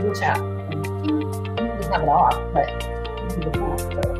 we'll chat. And just have it off, but we can do that, so.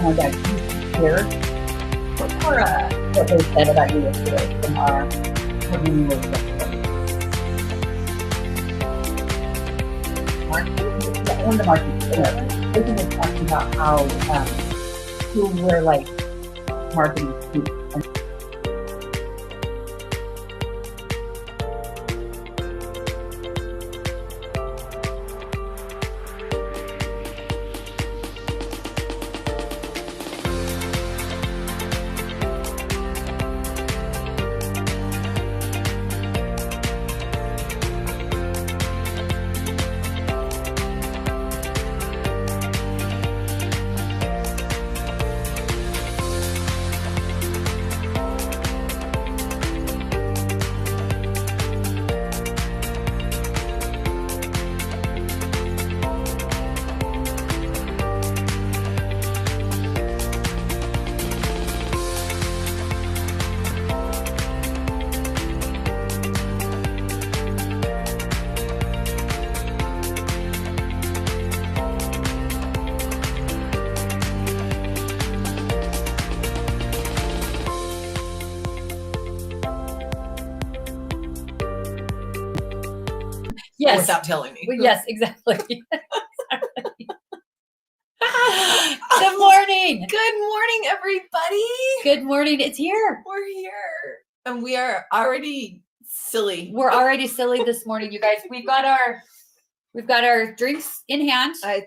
Oh, that here. What they said about you yesterday from our when we were yesterday. One of the markets, they can just talking about how who we're like marketing to. Yes. Without telling me. Yes, exactly. Good morning. Good morning, everybody. Good morning. It's here. We're here. And we are already silly. We're already silly this morning, you guys. We've got our drinks in hand. I've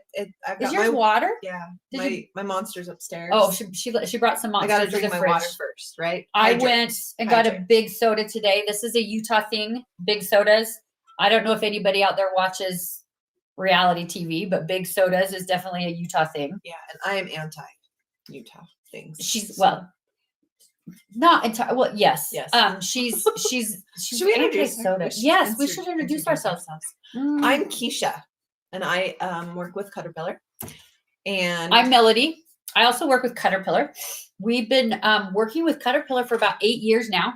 got Is yours water? Yeah. Did My monster's upstairs. Oh, she brought some monster. I gotta for drink the my fridge. water first, right? I went and got a big soda today. This is a Utah thing, big sodas. I don't know if anybody out there watches reality TV, but big sodas is definitely a Utah thing. Yeah, and I am anti-Utah things. She's not entirely. Well, yes. Yes. She's Should we introduce soda. Yes, we should introduce ourselves. I'm Keisha, and I work with Caterpillar. And I'm Melody. I also work with Caterpillar. We've been working with Caterpillar for about 8 years now,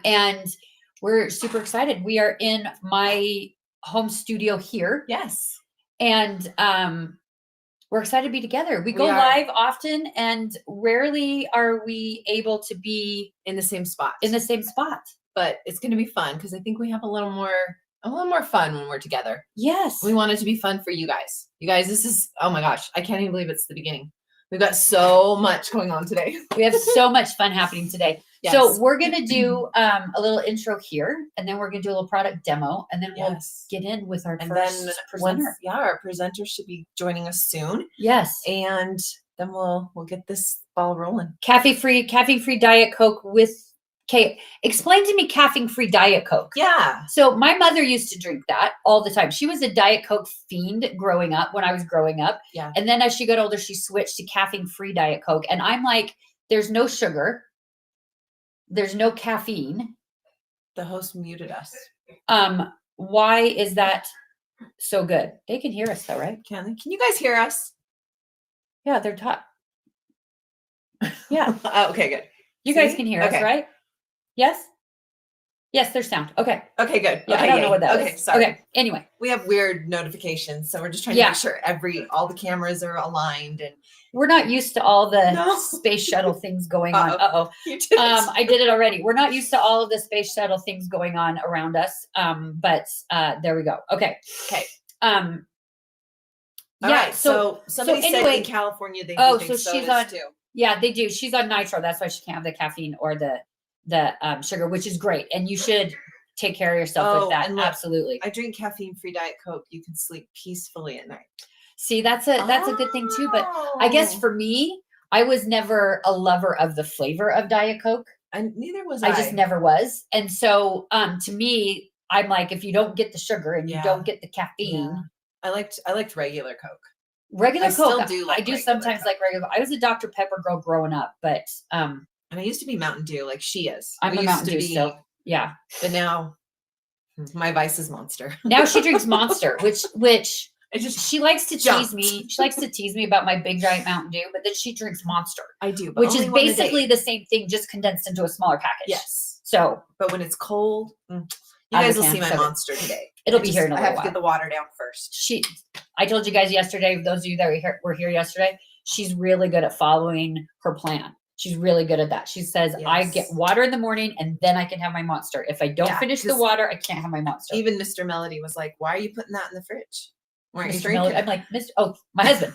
and we're super excited. We are in my home studio here. Yes. And we're excited to be together. We go are. live often, and rarely are we able to be in the same spot. But it's going to be fun because I think we have a little more fun when we're together. Yes. We want it to be fun for you guys. You guys, this is, oh my gosh, I can't even believe it's the beginning. We've got so much going on today. We have so much fun happening today. Yes. So we're going to do a little intro here, and then we're going to do a little product demo, and then we'll get in with our first presenter. Our presenter should be joining us soon. Yes. And then we'll get this ball rolling. Caffeine-free Diet Coke with Okay, explain to me caffeine-free Diet Coke. Yeah. So my mother used to drink that all the time. She was a Diet Coke fiend growing up when I was growing up. Yeah. And then as she got older, she switched to caffeine-free Diet Coke. And I'm like, there's no sugar. There's no caffeine. The host muted us. Why is that so good? They can hear us though, right? Can they? Can you guys hear us? Yeah, they're top. Yeah. Okay, good. You guys can hear us, right? Yes? Yes, there's sound. Okay. Okay, good. Yeah, okay, I don't know what that is. Okay, sorry. Okay, anyway. We have weird notifications, so we're just trying to make sure all the cameras are aligned. And we're not used to all the space shuttle things going on. Uh-oh. You did it. I did it already. We're not used to all of the space shuttle things going on around us. But there we go. Okay. Okay. Yeah. Right, so somebody said in California they do so she's on too. Yeah, they do. She's on nitro. That's why she can't have the caffeine or the sugar, which is great. And you should take care of yourself with that. Look, absolutely. I drink caffeine-free Diet Coke. You can sleep peacefully at night. See, that's a good thing too. But I guess for me, I was never a lover of the flavor of Diet Coke. And neither was I. I just never was. And so to me, I'm like, if you don't get the sugar and you don't get the caffeine. I liked regular Coke. Regular Coke. Still do like I do sometimes Coke. like regular. I was a Dr. Pepper girl growing up, but and I used to be Mountain Dew like she is. I'm a Mountain Dew still. Yeah. But now my vice is Monster. Now she drinks Monster, which she likes to jumped. tease me. She likes to tease me about my big giant Mountain Dew, but then she drinks Monster. I do, which is basically the same thing, just condensed into a smaller package. Yes. So, but when it's cold, you guys will see my Monster today. It'll be here in a little while. I have while. to get the water down first. I told you guys yesterday, those of you that were here yesterday, she's really good at following her plan. She's really good at that. She says, I get water in the morning and then I can have my Monster. If I don't finish the water, I can't have my Monster. Even Mr. Melody was like, why are you putting that in the fridge? Why aren't you drinking? I'm like, my husband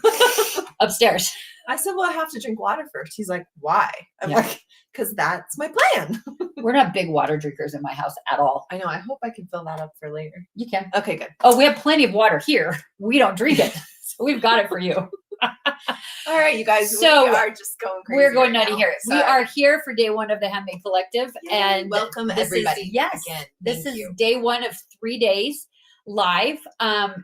upstairs. I said, well, I have to drink water first. He's like, why? I'm like, because that's my plan. We're not big water drinkers in my house at all. I know. I hope I can fill that up for later. You can. Okay, good. Oh, we have plenty of water here. We don't drink it. So we've got it for you. All right, you guys. So we are just going crazy. We're going nutty here. We are here for day 1 of the Handmade Collective. Yay, and welcome everybody. Again, this is day 1 of 3 days live.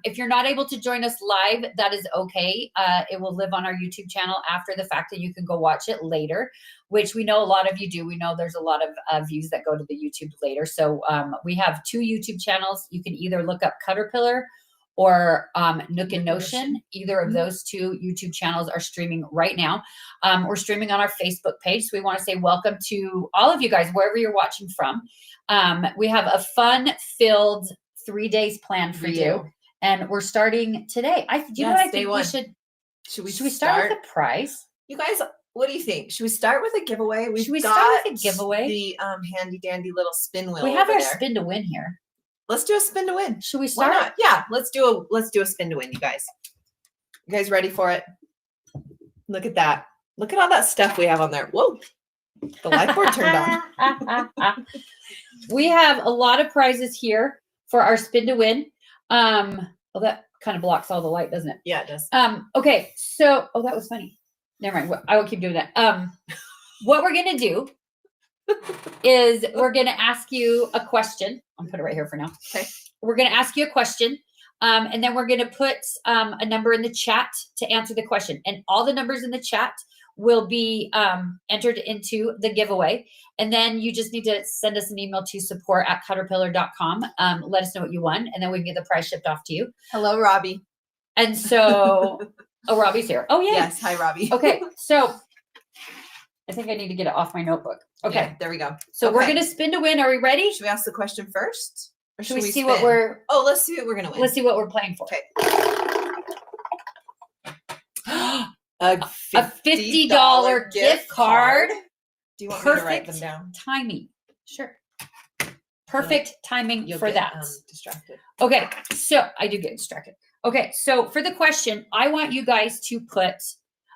If you're not able to join us live, that is okay. It will live on our YouTube channel after the fact, that you can go watch it later, which we know a lot of you do. We know there's a lot of views that go to the YouTube later. So we have 2 YouTube channels. You can either look up Caterpillar or Nook and Notion. Either of those 2 YouTube channels are streaming right now. We're streaming on our Facebook page. So we want to say welcome to all of you guys, wherever you're watching from. We have a fun-filled 3 days planned for you. And we're starting today. I think we should we start with a prize? You guys, what do you think? Should we start with a giveaway? Should we start with a giveaway? The handy dandy little spin wheel. We have our spin to win here. Let's do a spin to win. Should we start? Why not? Yeah, let's do a spin to win, you guys. You guys ready for it? Look at that. Look at all that stuff we have on there. Whoa. The light board turned on. We have a lot of prizes here for our spin to win. Well, that kind of blocks all the light, doesn't it? Yeah, it does. Okay, so that was funny. Never mind. I will keep doing that. What we're gonna do is we're gonna ask you a question. I'll put it right here for now. Okay. We're gonna ask you a question. And then we're gonna put a number in the chat to answer the question. And all the numbers in the chat will be entered into the giveaway. And then you just need to send us an email to support@caterpillar.com. Let us know what you won, and then we can get the prize shipped off to you. Hello, Robbie. And so, Robbie's here. Oh, yeah. Yes. Hi, Robbie. Okay. So I think I need to get it off my notebook. Okay. Yeah, there we go. So we're going to spin to win. Are we ready? Should we ask the question first? Or should we see what we're... Oh, let's see what we're going to win. Let's see what we're playing for. Okay. A $50 gift card. Do you want me to write them down? Timing. Sure. Perfect timing for that. Distracted. Okay. So I do get distracted. Okay. So for the question, I want you guys to put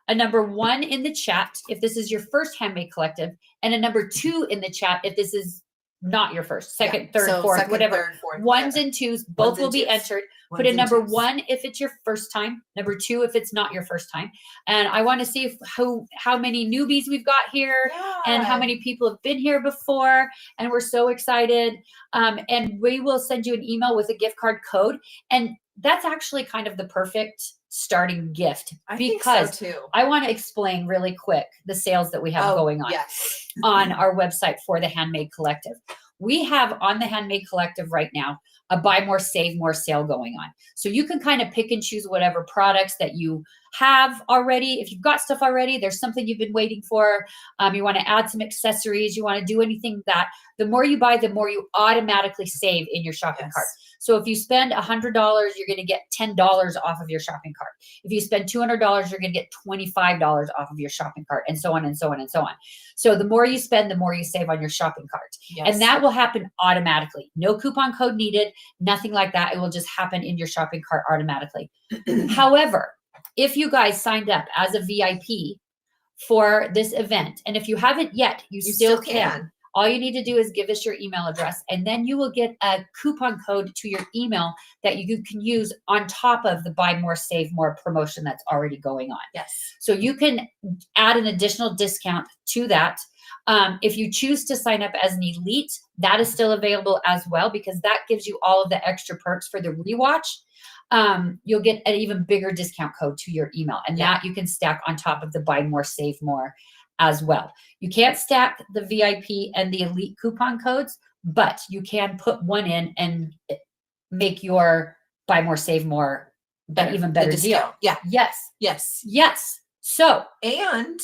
a number 1 in the chat if this is your first Handmade Collective, and a number 2 in the chat if this is not your first, second, third, fourth, whatever. Third, fourth, ones and twos, both will be entered. Put a number 1 if it's your first time, number 2 if it's not your first time. And I want to see how many newbies we've got here, and how many people have been here before. And we're so excited. And we will send you an email with a gift card code. And that's actually kind of the perfect starting gift, because think so too. I want to explain really quick the sales that we have going on on our website for the Handmade Collective. We have on the Handmade Collective right now a buy more, save more sale going on. So you can kind of pick and choose whatever products that you have already. If you've got stuff already, there's something you've been waiting for. You want to add some accessories. You want to do anything that the more you buy, the more you automatically save in your shopping cart. So if you spend $100, you're going to get $10 off of your shopping cart. If you spend $200, you're going to get $25 off of your shopping cart, and so on and so on and so on. So the more you spend, the more you save on your shopping cart. And that will happen automatically. No coupon code needed, nothing like that. It will just happen in your shopping cart automatically. However, if you guys signed up as a VIP for this event, and if you haven't yet, you still can. All you need to do is give us your email address, and then you will get a coupon code to your email that you can use on top of the buy more, save more promotion that's already going on. Yes. So you can add an additional discount to that. If you choose to sign up as an elite, that is still available as well, because that gives you all of the extra perks for the rewatch. You'll get an even bigger discount code to your email, and that you can stack on top of the buy more, save more as well. You can't stack the VIP and the elite coupon codes, but you can put one in and make your buy more, save more an even better deal. Yeah. Yes. Yes. Yes. So, and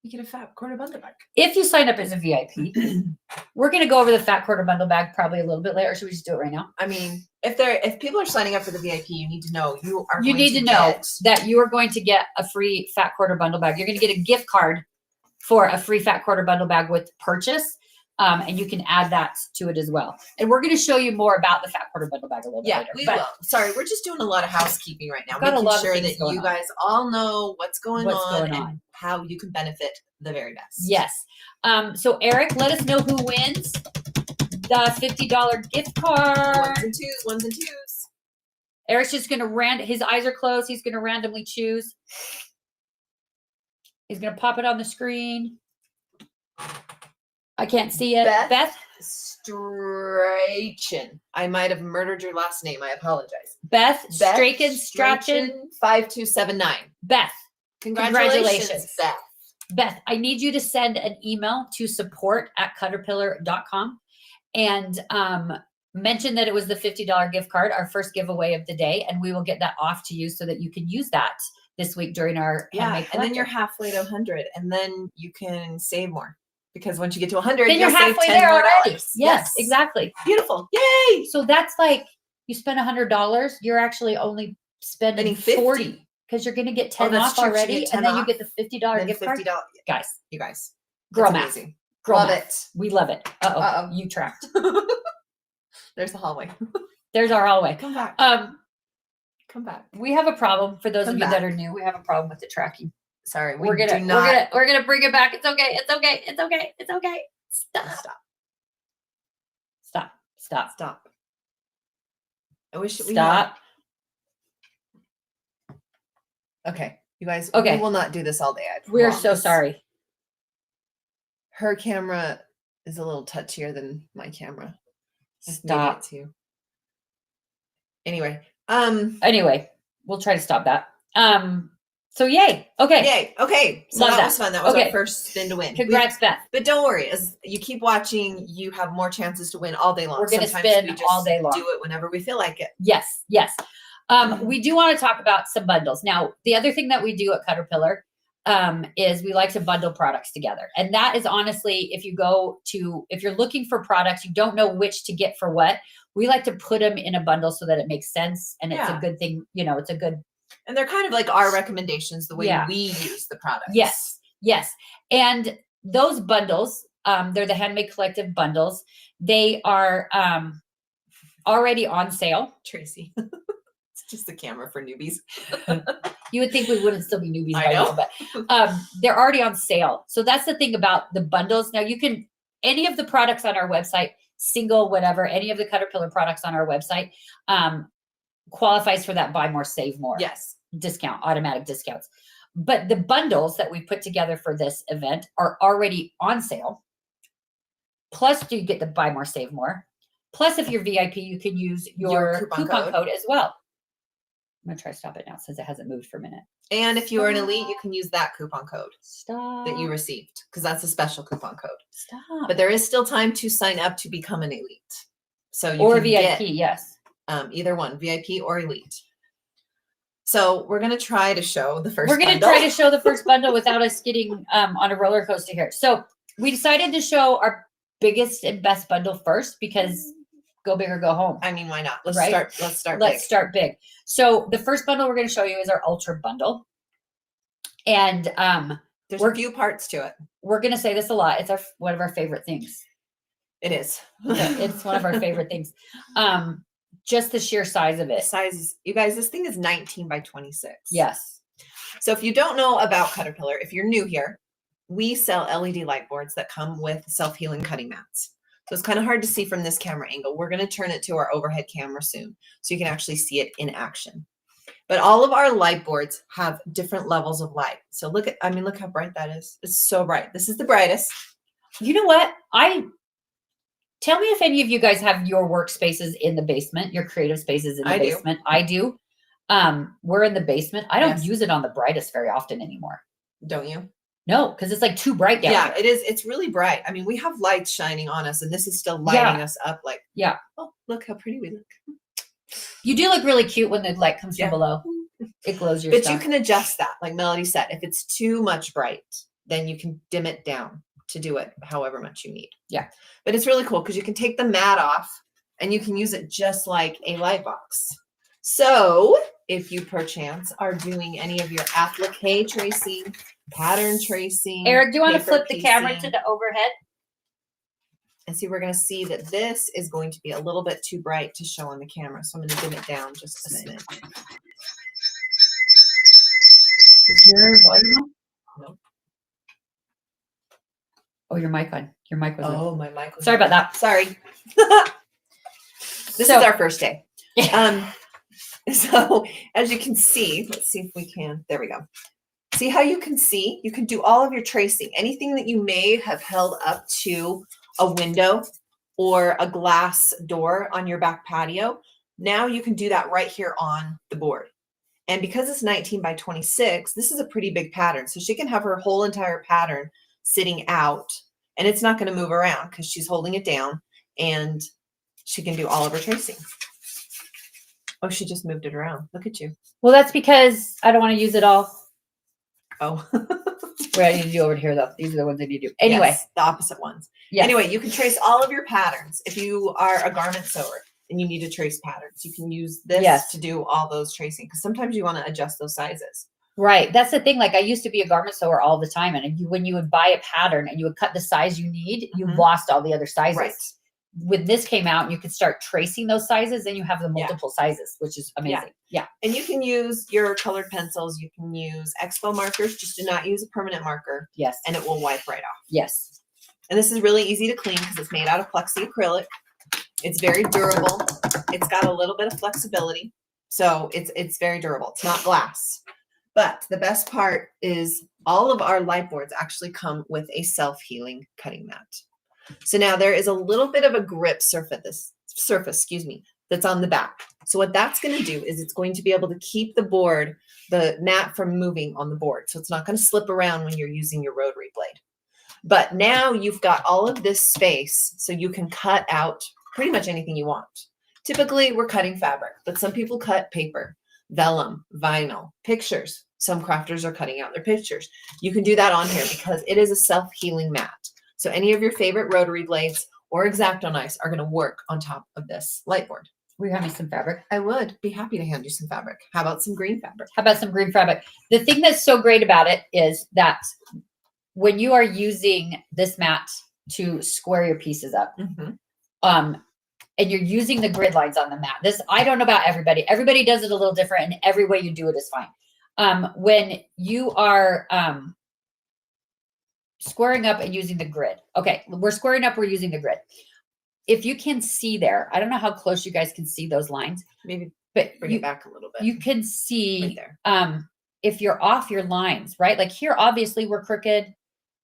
you get a fat quarter bundle bag. If you sign up as a VIP, we're going to go over the fat quarter bundle bag probably a little bit later. Should we just do it right now? I mean, if people are signing up for the VIP, you need to know you need to know that you are going to get a free fat quarter bundle bag. You're going to get a gift card for a free fat quarter bundle bag with purchase. And you can add that to it as well. And we're going to show you more about the fat quarter bundle bag a little bit later. We will. Sorry, we're just doing a lot of housekeeping right now. Got making a lot sure of that you guys all know what's going on and how you can benefit the very best. Yes. So Eric, let us know who wins the $50 gift card. Ones and twos. Eric's just going to his eyes are closed. He's going to randomly choose. He's going to pop it on the screen. I can't see it. Beth Strachan. I might have murdered your last name. I apologize. Beth Strachan 5279. Beth. Congratulations, Beth. Beth, I need you to send an email to support@caterpillar.com and mention that it was the $50 gift card, our first giveaway of the day, and we will get that off to you so that you can use that this week during our handmade and then you're halfway to 100, and then you can save more. Because once you get to 100, then you're halfway there already. Yes, exactly. Beautiful. Yay! So that's like you spend $100, you're actually only spending 40 because you're going to get 10 off already, and then you get the $50 gift card. Guys, you guys, girl math. Love it. We love it. Uh-oh. You tracked. There's the hallway. There's our hallway. Come back. Come back. We have a problem for those of you that are new. We have a problem with the tracking. Sorry, we're gonna bring it back. It's okay. It's okay. It's okay. It's okay. Stop. I wish we stop. Okay, you guys. Okay, we will not do this all day. We're so sorry. Her camera is a little touchier than my camera. Stop. Too. Anyway, we'll try to stop that. So yay. Okay. Yay. Okay. So that was fun. That was our first spin to win. Congrats, Beth. But don't worry, as you keep watching, you have more chances to win all day long. We're going to spin all day long. Do it whenever we feel like it. Yes. We do want to talk about some bundles. Now, the other thing that we do at Caterpillar is we like to bundle products together. And that is honestly, if you're looking for products, you don't know which to get for what, we like to put them in a bundle so that it makes sense. And it's a good thing, it's a good. And they're kind of like our recommendations, the way we use the product. Yes. And those bundles, they're the Handmade Collective bundles. They are already on sale. Tracy. It's just the camera for newbies. You would think we wouldn't still be newbies by now, but they're already on sale. So that's the thing about the bundles. Now you can, any of the products on our website, single, whatever, any of the Caterpillar products on our website qualifies for that buy more, save more. Yes. Discount, automatic discounts. But the bundles that we put together for this event are already on sale. Plus you get the buy more, save more. Plus if you're VIP, you can use your coupon code as well. I'm going to try to stop it now since it hasn't moved for a minute. And if you are an elite, you can use that coupon code that you received, because that's a special coupon code. Stop. But there is still time to sign up to become an elite. So you or can VIP, get, yes. Either one, VIP or elite. So we're going to try to show the first We're going to try to show the first bundle without us getting on a roller coaster here. So we decided to show our biggest and best bundle first because go big or go home. I mean, why not? Let's start big. So the first bundle we're going to show you is our Ultra bundle. And there's a few parts to it. We're going to say this a lot. It's one of our favorite things. It is. It's one of our favorite things. Just the sheer size of it. Sizes, you guys, this thing is 19 by 26. Yes. So if you don't know about Caterpillar, if you're new here, we sell LED light boards that come with self-healing cutting mats. So it's kind of hard to see from this camera angle. We're going to turn it to our overhead camera soon so you can actually see it in action. But all of our light boards have different levels of light. So look how bright that is. It's so bright. This is the brightest. You know what? Tell me if any of you guys have your workspaces in the basement, your creative spaces in the basement. I do. We're in the basement. I don't use it on the brightest very often anymore. Don't you? No, because it's like too bright down there. It is. It's really bright. I mean, we have lights shining on us, and this is still lighting us up. Like, oh, look how pretty we look. You do look really cute when the light comes from below. It glows your But stuff. you can adjust that, like Melody said. If it's too much bright, then you can dim it down to do it however much you need. Yeah. But it's really cool because you can take the mat off and you can use it just like a light box. So if you perchance are doing any of your applique tracing, pattern tracing. Eric, do you want to flip the piecing, camera to the overhead? and see, we're going to see that this is going to be a little bit too bright to show on the camera. So I'm going to dim it down just a smidge. Is your volume on? Nope. Oh, your mic on. Your mic was on. Oh, my mic was Sorry on. about that. Sorry. This is our first day. So as you can see, let's see if we can. There we go. See how you can see? You can do all of your tracing. Anything that you may have held up to a window or a glass door on your back patio, now you can do that right here on the board. And because it's 19 by 26, this is a pretty big pattern. So she can have her whole entire pattern sitting out, and it's not going to move around because she's holding it down, and she can do all of her tracing. Oh, she just moved it around. Look at you. Well, that's because I don't want to use it all. Oh. What I need to do over here, though. These are the ones I need to do. Anyway. Yes, the opposite ones. Yes. Anyway, you can trace all of your patterns. If you are a garment sewer and you need to trace patterns, you can use this to do all those tracing, because sometimes you want to adjust those sizes. Right. That's the thing. Like, I used to be a garment sewer all the time. And when you would buy a pattern and you would cut the size you need, you lost all the other sizes. Right. When this came out and you could start tracing those sizes, then you have the multiple sizes, which is amazing. Yeah. And you can use your colored pencils. You can use expo markers. Just do not use a permanent marker. Yes. And it will wipe right off. Yes. And this is really easy to clean because it's made out of plexi acrylic. It's very durable. It's got a little bit of flexibility. So it's very durable. It's not glass. But the best part is all of our light boards actually come with a self-healing cutting mat. So now there is a little bit of a grip surface, that's on the back. So what that's going to do is it's going to be able to keep the mat from moving on the board. So it's not going to slip around when you're using your rotary blade. But now you've got all of this space so you can cut out pretty much anything you want. Typically we're cutting fabric, but some people cut paper, vellum, vinyl, pictures. Some crafters are cutting out their pictures. You can do that on here because it is a self-healing mat. So any of your favorite rotary blades or X-Acto knives are going to work on top of this light board. Will you hand me some fabric? I would be happy to hand you some fabric. How about some green fabric? How about some green fabric? The thing that's so great about it is that when you are using this mat to square your pieces up, and you're using the grid lines on the mat. I don't know about everybody. Everybody does it a little different, and every way you do it is fine. When you are squaring up and using the grid. Okay, we're squaring up, we're using the grid. If you can see there, I don't know how close you guys can see those lines. Maybe but bring it back a little bit. You can see right there. If you're off your lines, right? Like here, obviously we're crooked,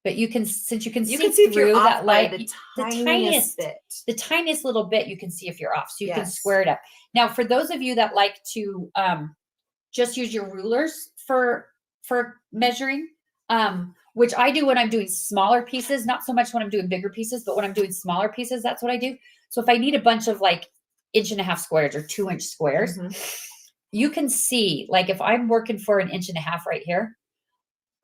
but you can see through that light, the tiniest little bit, you can see if you're off. So you can square it up. Now, for those of you that like to just use your rulers for measuring, which I do when I'm doing smaller pieces, not so much when I'm doing bigger pieces, but when I'm doing smaller pieces, that's what I do. So if I need a bunch of like 1.5 inch squares or 2 inch squares, you can see, like if I'm working for 1.5 inches right here,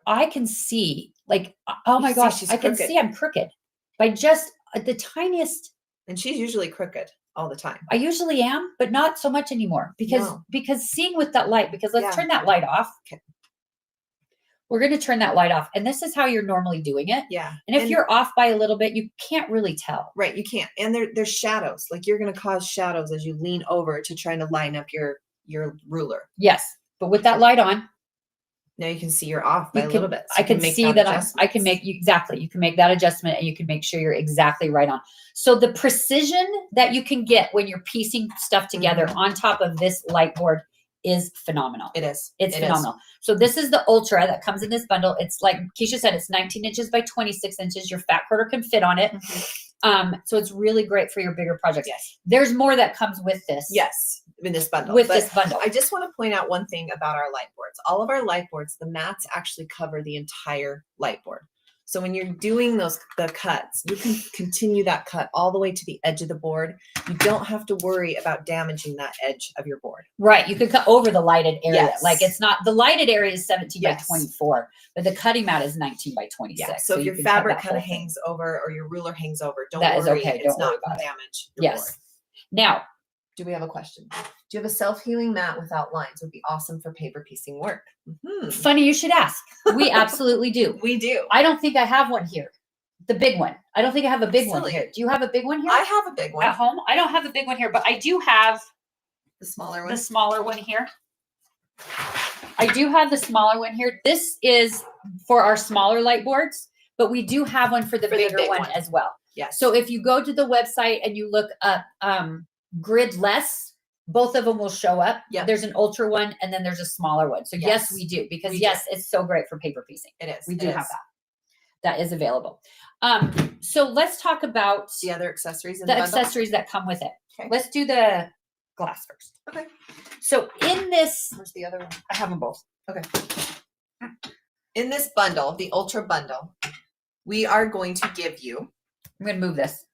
I can see like, oh my gosh, I can see I'm crooked by just the tiniest. And she's usually crooked all the time. I usually am, but not so much anymore because seeing with that light, because let's turn that light off. Okay. We're going to turn that light off. And this is how you're normally doing it. Yeah. And if you're off by a little bit, you can't really tell. Right. You can't. And there's shadows. Like you're going to cause shadows as you lean over to try to line up your ruler. Yes. But with that light on, Now you can see you're off by You a little can, bit. So I you can can make see that I can adjustments. make you exactly. You can make that adjustment and you can make sure you're exactly right on. So the precision that you can get when you're piecing stuff together on top of this light board is phenomenal. It is. It's It phenomenal. So this is the Ultra that comes in this bundle. It's like Keisha said, it's 19 inches by 26 inches. Your fat quarter can fit on it. So it's really great for your bigger projects. Yes. There's more that comes with this. Yes. In this bundle. With But this bundle. I just want to point out one thing about our light boards. All of our light boards, the mats actually cover the entire light board. So when you're doing the cuts, you can continue that cut all the way to the edge of the board. You don't have to worry about damaging that edge of your board. Right. You could cut over the lighted area. Yes. Like it's not, the lighted area is 17 Yes. by 24, but the cutting mat is 19 by 26. Yeah. So if you your can cut fabric that kind of whole thing. hangs over or your ruler hangs over, don't That is worry. okay. It's Don't worry not about going to it. damage your Yes. board. Now, Do we have a question? Do you have a self-healing mat without lines? Would be awesome for paper piecing work. funny you should ask. We absolutely do. We do. I don't think I have one here. The big one. I don't think I have a big one Silly. here. Do you have a big one here I have a big one. at home? I don't have a big one here, but I do have The smaller one. the smaller one here. I do have the smaller one here. This is for our smaller light boards, but we do have one for the For the bigger big one one. as well. Yes. So if you go to the website and you look up gridless, both of them will show up. Yep. There's an ultra one and then there's a smaller one. So yes, Yes, we do, because we do. yes, it's so great for paper piecing. It is. We It do have is. that. That is available. So let's talk about The other accessories in the the bundle. accessories that come with it. Okay. Let's do the glass first. Okay. So in this, Where's the other one? I have them both. Okay. In this bundle, the Ultra bundle, we are going to give you, I'm going to move this.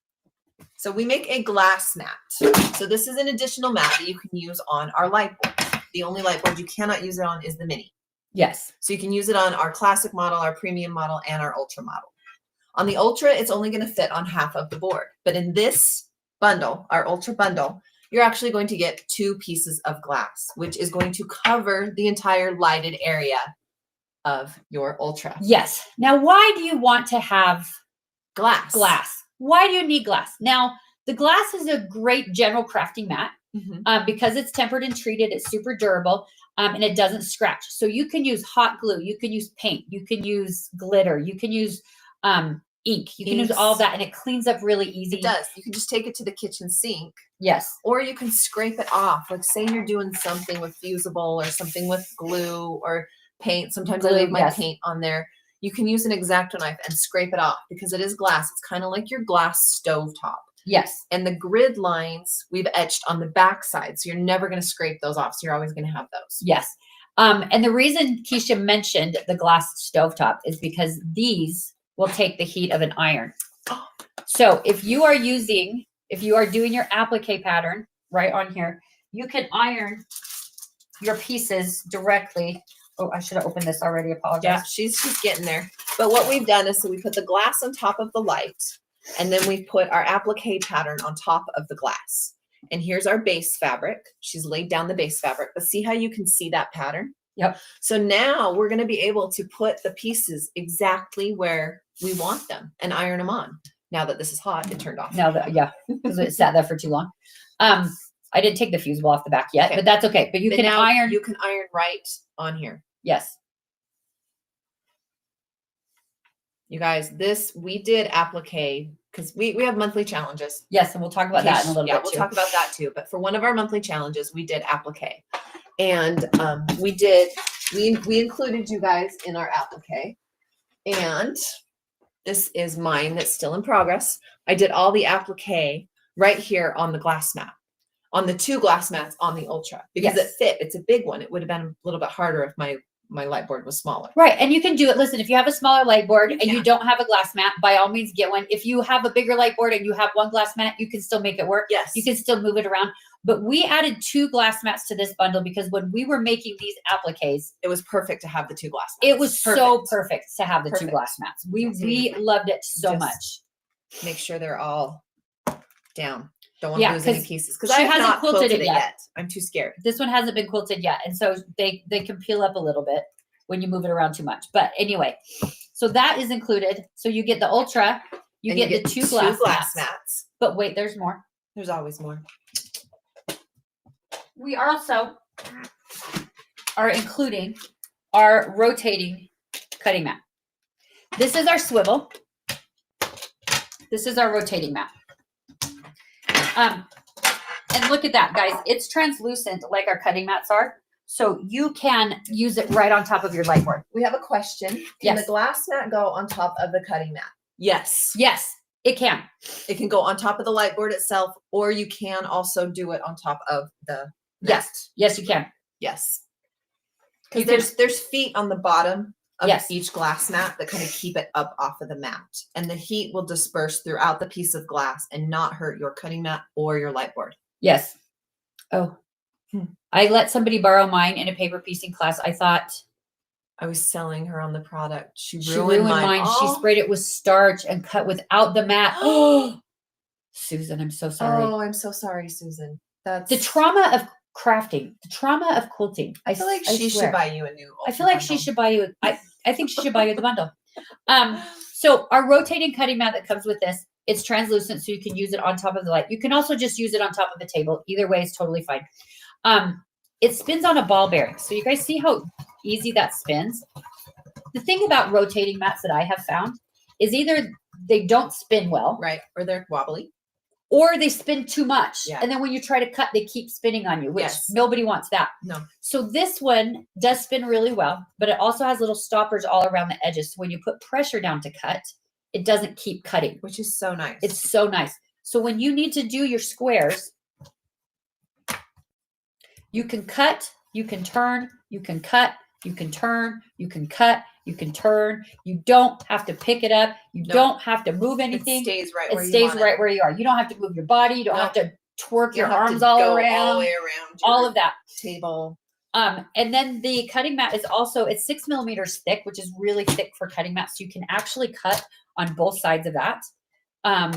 so we make a glass mat. So this is an additional mat that you can use on our light board. The only light board you cannot use it on is the mini. Yes. So you can use it on our classic model, our premium model, and our Ultra model. On the Ultra, it's only going to fit on half of the board. But in this bundle, our Ultra bundle, you're actually going to get 2 pieces of glass, which is going to cover the entire lighted area of your Ultra. Yes. Now, why do you want to have Glass. glass? Why do you need glass? Now, the glass is a great general crafting mat because it's tempered and treated. It's super durable and it doesn't scratch. So you can use hot glue. You can use paint. You can use glitter. You can use ink. You can use all that and it cleans up really easy. It does. You can just take it to the kitchen sink. Yes. Or you can scrape it off. Like say you're doing something with fusible or something with glue or paint. Sometimes I Glue, leave my yes. paint on there. You can use an X-Acto knife and scrape it off because it is glass. It's kind of like your glass stove top. Yes. And the grid lines we've etched on the back side. So you're never going to scrape those off. So you're always going to have those. Yes. And the reason Keisha mentioned the glass stovetop is because these will take the heat of an iron. So if you are doing your applique pattern right on here, you can iron your pieces directly. Oh, I should have opened this already. Apologize. Yeah, she's getting there. But what we've done is so we put the glass on top of the light and then we put our applique pattern on top of the glass. And here's our base fabric. She's laid down the base fabric, but see how you can see that pattern? Yep. So now we're going to be able to put the pieces exactly where we want them and iron them on. Now that this is hot, it turned off. Now that, yeah, because it sat there for too long. I didn't take the fusible off the back yet, Okay. but that's okay. But you But can now iron. You can iron right on here. Yes. You guys, this, we did applique because we have monthly challenges. Yes. And we'll talk about that in a little Yeah, bit we'll too. talk about that too. But for one of our monthly challenges, we did applique. And we included you guys in our applique. And this is mine that's still in progress. I did all the applique right here on the glass mat, on the 2 glass mats on the Ultra because Yes. it fit. It's a big one. It would have been a little bit harder if my light board was smaller. Right. And you can do it. Listen, if you have a smaller light board You and you can. don't have a glass mat, by all means get one. If you have a bigger light board and you have one glass mat, you can still make it work. Yes. You can still move it around. But we added 2 glass mats to this bundle because when we were making these appliques, It was perfect to have the 2 glass mats. it was so perfect to have the 2 Perfect. glass mats. We See, loved it so just much. Make sure they're all down. Don't want Yeah, to lose any 'cause pieces because she I have hasn't not quilted quilted it it yet. yet. I'm too scared. This one hasn't been quilted yet. And so they can peel up a little bit when you move it around too much. But anyway, so that is included. So you get the Ultra, you And get the 2 glass mats. mats. But wait, there's more. There's always more. We also are including our rotating cutting mat. This is our swivel. This is our rotating mat. And look at that, guys. It's translucent like our cutting mats are. So you can use it right on top of your light board. We have a question. Can Yes. the glass mat go on top of the cutting mat? Yes. Yes, it can. It can go on top of the light board itself, or you can also do it on top of the mat. Yes, you can. Yes. You Because there's feet on the bottom of Yes. each glass mat that kind of keep it up off of the mat. And the heat will disperse throughout the piece of glass and not hurt your cutting mat or your light board. Yes. Oh, I let somebody borrow mine in a paper piecing class. I thought I was selling her on the product. She she ruined ruined mine. She Oh. sprayed it with starch and cut without the mat. Oh, Susan, I'm so sorry. Oh, I'm so sorry, Susan. That's The trauma of crafting, the trauma of quilting. I feel like she swear. should buy you a new. I feel like she should buy you. I think she should buy you the bundle. So our rotating cutting mat that comes with this, it's translucent, so you can use it on top of the light. You can also just use it on top of the table. Either way is totally fine. It spins on a ball bearing. So you guys see how easy that spins? The thing about rotating mats that I have found is either they don't spin well, Right, or they're wobbly. or they spin too much. Yeah. And then when you try to cut, they keep spinning on you, which Yes. nobody wants that. No. So this one does spin really well, but it also has little stoppers all around the edges. So when you put pressure down to cut, it doesn't keep cutting. Which is so nice. It's so nice. So when you need to do your squares, you can cut, you can turn, you can cut, you can turn, you can cut, you can turn. You don't have to pick it up. You No. don't have to move anything. It stays right It where you stays want right where you are. You don't have to move your body. You don't No. have to twerk You your don't have to arms all go around. all the way around All your of that. table. And then the cutting mat is also, it's 6 millimeters thick, which is really thick for cutting mats. So you can actually cut on both sides of that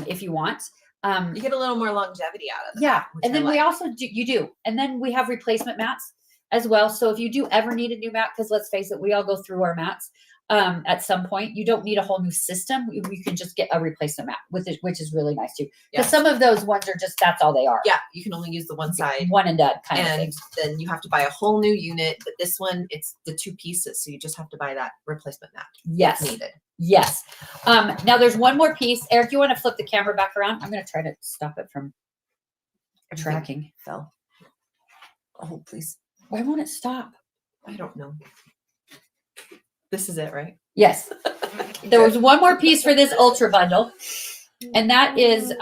if you want. You get a little more longevity out of it. Yeah. which And I then we like. also do, you do. And then we have replacement mats as well. So if you do ever need a new mat, because let's face it, we all go through our mats at some point, you don't need a whole new system. You can just get a replacement mat with it, which is really nice too. Because Yes. some of those ones are just, that's all they are. Yeah, you can only use the one side. One and done kind of And thing. then you have to buy a whole new unit. But this one, it's the 2 pieces. So you just have to buy that replacement mat Yes. if needed. Yes. Now there's one more piece. Eric, you want to flip the camera back around? I'm going to try to stop it from Everything tracking. fell. Oh, please. Why won't it stop? I don't know. This is it, right? Yes. There was one more piece for this ultra bundle, and that is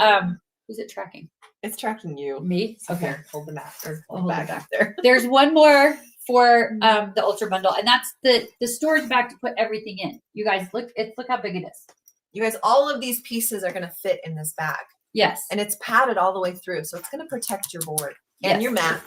who's it tracking? It's tracking you. Me? So Okay. here, hold the mat or I'll hold hold the it bag back. up there. There's one more for the ultra bundle, and that's the storage bag to put everything in. You guys look how big it is. You guys, all of these pieces are going to fit in this bag. Yes. And it's padded all the way through. So it's going to protect your board and Yes. your mat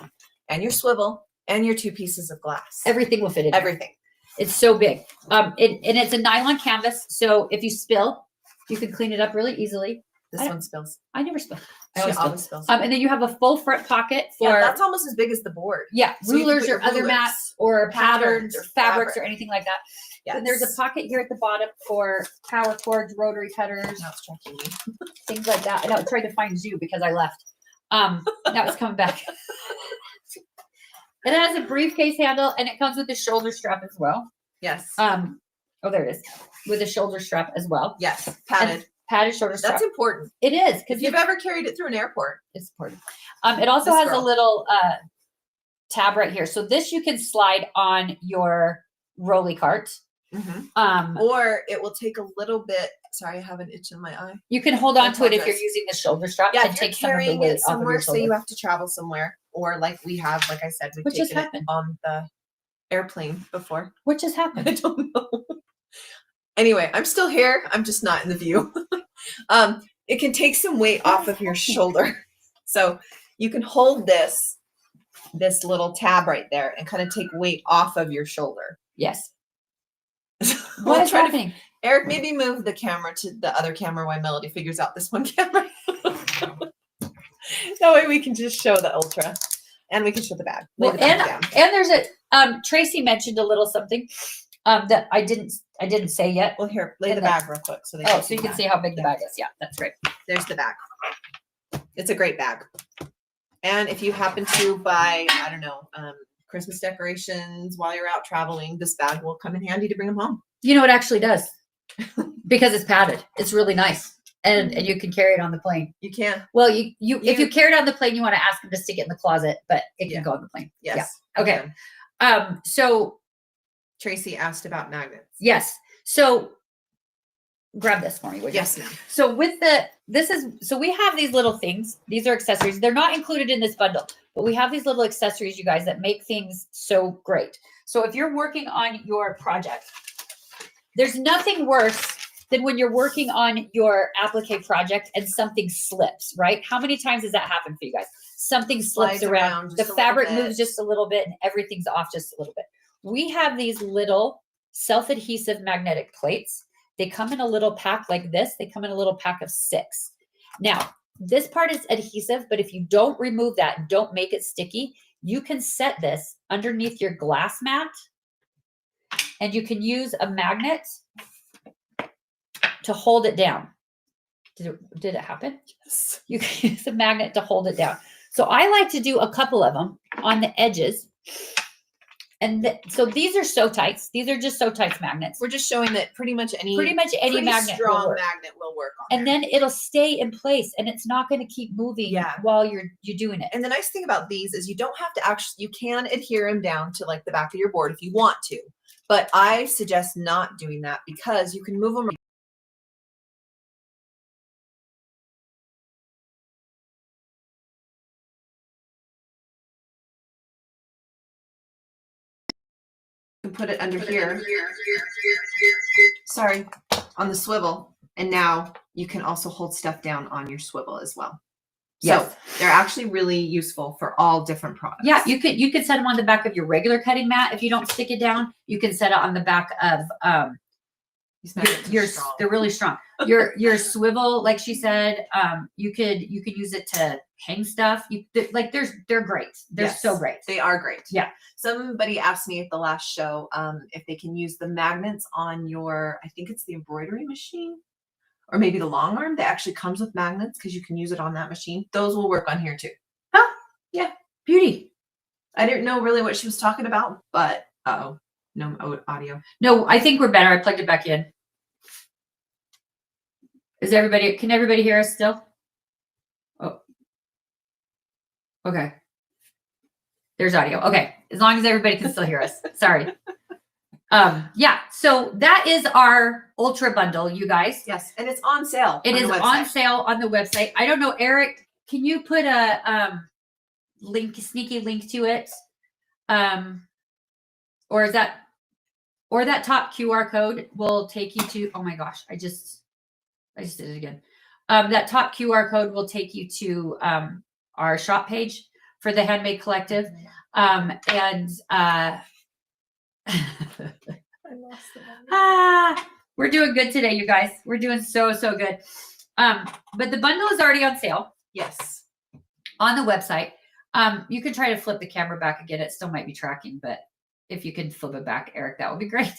and your swivel and your 2 pieces of glass. Everything will fit in. there. Everything. It's so big. And it's a nylon canvas, so if you spill, you can clean it up really easily. This I- one spills. I never spill. I She always spill. always spills. And then you have a full front pocket for Yeah, that's almost as big as the board. Yeah, So you can rulers put or your other rulers, mats or patterns or patterns, fabrics or fabric. anything like that. Yes. And there's a pocket here at the bottom for power cords, rotary cutters, Now it's tracking me. things like that. I know I tried to find you because I left. Now it's coming back. It has a briefcase handle and it comes with a shoulder strap as well. Yes. Oh, there it is. With a shoulder strap as well. Yes. Padded. Padded shoulder strap. That's important. It is If because you've ever carried it through an airport. it's important. It also This has a girl. little tab right here. So this you can slide on your rolly cart. Or it will take a little bit. Sorry, I have an itch in my eye. You can hold on I to it if you're apologize. using the shoulder strap Yeah, and if you're take some of the carrying weight it off of somewhere, your say shoulder. you have to travel somewhere, or like we have, like I said, we've Which has taken it happened. on the airplane before. Which has I happened. don't know. Anyway, I'm still here. I'm just not in the view. It can take some weight off of your shoulder. So you can hold this little tab right there and kind of take weight off of your shoulder. Yes. We'll What is try to- happening? Eric, maybe move the camera to the other camera while Melody figures out this one camera. That way we can just show the ultra and we can show the bag. Lay Well, the bag down. and there's a Tracy mentioned a little something that I didn't say yet. Well, here, lay and the the- bag real quick so they Oh, can so you the can bag. see how big the Yeah. bag is. Yeah, that's great. There's the bag. It's a great bag. And if you happen to buy, I don't know, Christmas decorations while you're out traveling, this bag will come in handy to bring them home. You know, it actually does because it's padded. It's really nice. And you can carry it on the plane. You can. Well, if you carry it on the plane, you want to ask them to stick it in the closet, but it can go on the plane. Yes. Yeah. Okay. So Tracy asked about magnets. yes. So grab this for me, would you? Yes, ma'am. So so we have these little things. These are accessories. They're not included in this bundle, but we have these little accessories, you guys, that make things so great. So if you're working on your project, there's nothing worse than when you're working on your applique project and something slips, right? How many times has that happened for you guys? Something slips Slides around, the just a fabric little bit. moves just a little bit and everything's off just a little bit. We have these little self-adhesive magnetic plates. They come in a little pack like this. They come in a little pack of 6. Now, this part is adhesive, but if you don't remove that and don't make it sticky, you can set this underneath your glass mat and you can use a magnet to hold it down. Did it happen? Yes. You can use a magnet to hold it down. So I like to do a couple of them on the edges. And so these are sew tights. These are just sew tights magnets. We're just showing that pretty much any magnet strong magnet will work on and there. then it'll stay in place and it's not going to keep moving while you're doing it. And the nice thing about these is you don't have to actually, you can adhere them down to like the back of your board if you want to, but I suggest not doing that because you can move them. You can put it under here. Sorry, on the swivel. And now you can also hold stuff down on your swivel as well. Yes. So they're actually really useful for all different products. Yeah, you could set them on the back of your regular cutting mat if you don't stick it down. You can set it on the back of These magnets are strong. they're really strong. Your swivel, like she said, you could use it to hang stuff. They're great. They're so great. They are great. Yeah. Somebody asked me at the last show if they can use the magnets on your, I think it's the embroidery machine or maybe the long arm that actually comes with magnets because you can use it on that machine. Those will work on here too. Oh, yeah. Beauty. I didn't know really what she was talking about, but no audio. No, I think we're better. I plugged it back in. Can everybody hear us still? Oh, okay. There's audio. Okay. As long as everybody can still hear us. Sorry. Yeah. So that is our ultra bundle, you guys. Yes. And it's on sale. It is on sale on the website. I don't know, Eric, can you put a sneaky link to it? Or that top QR code will take you to, oh my gosh, I just did it again. That top QR code will take you to our shop page for the Handmade Collective. I lost the We're doing good today, you guys. We're doing so good. But the bundle is already on sale. Yes. On the website. You can try to flip the camera back again. It still might be tracking, but if you can flip it back, Eric, that would be great.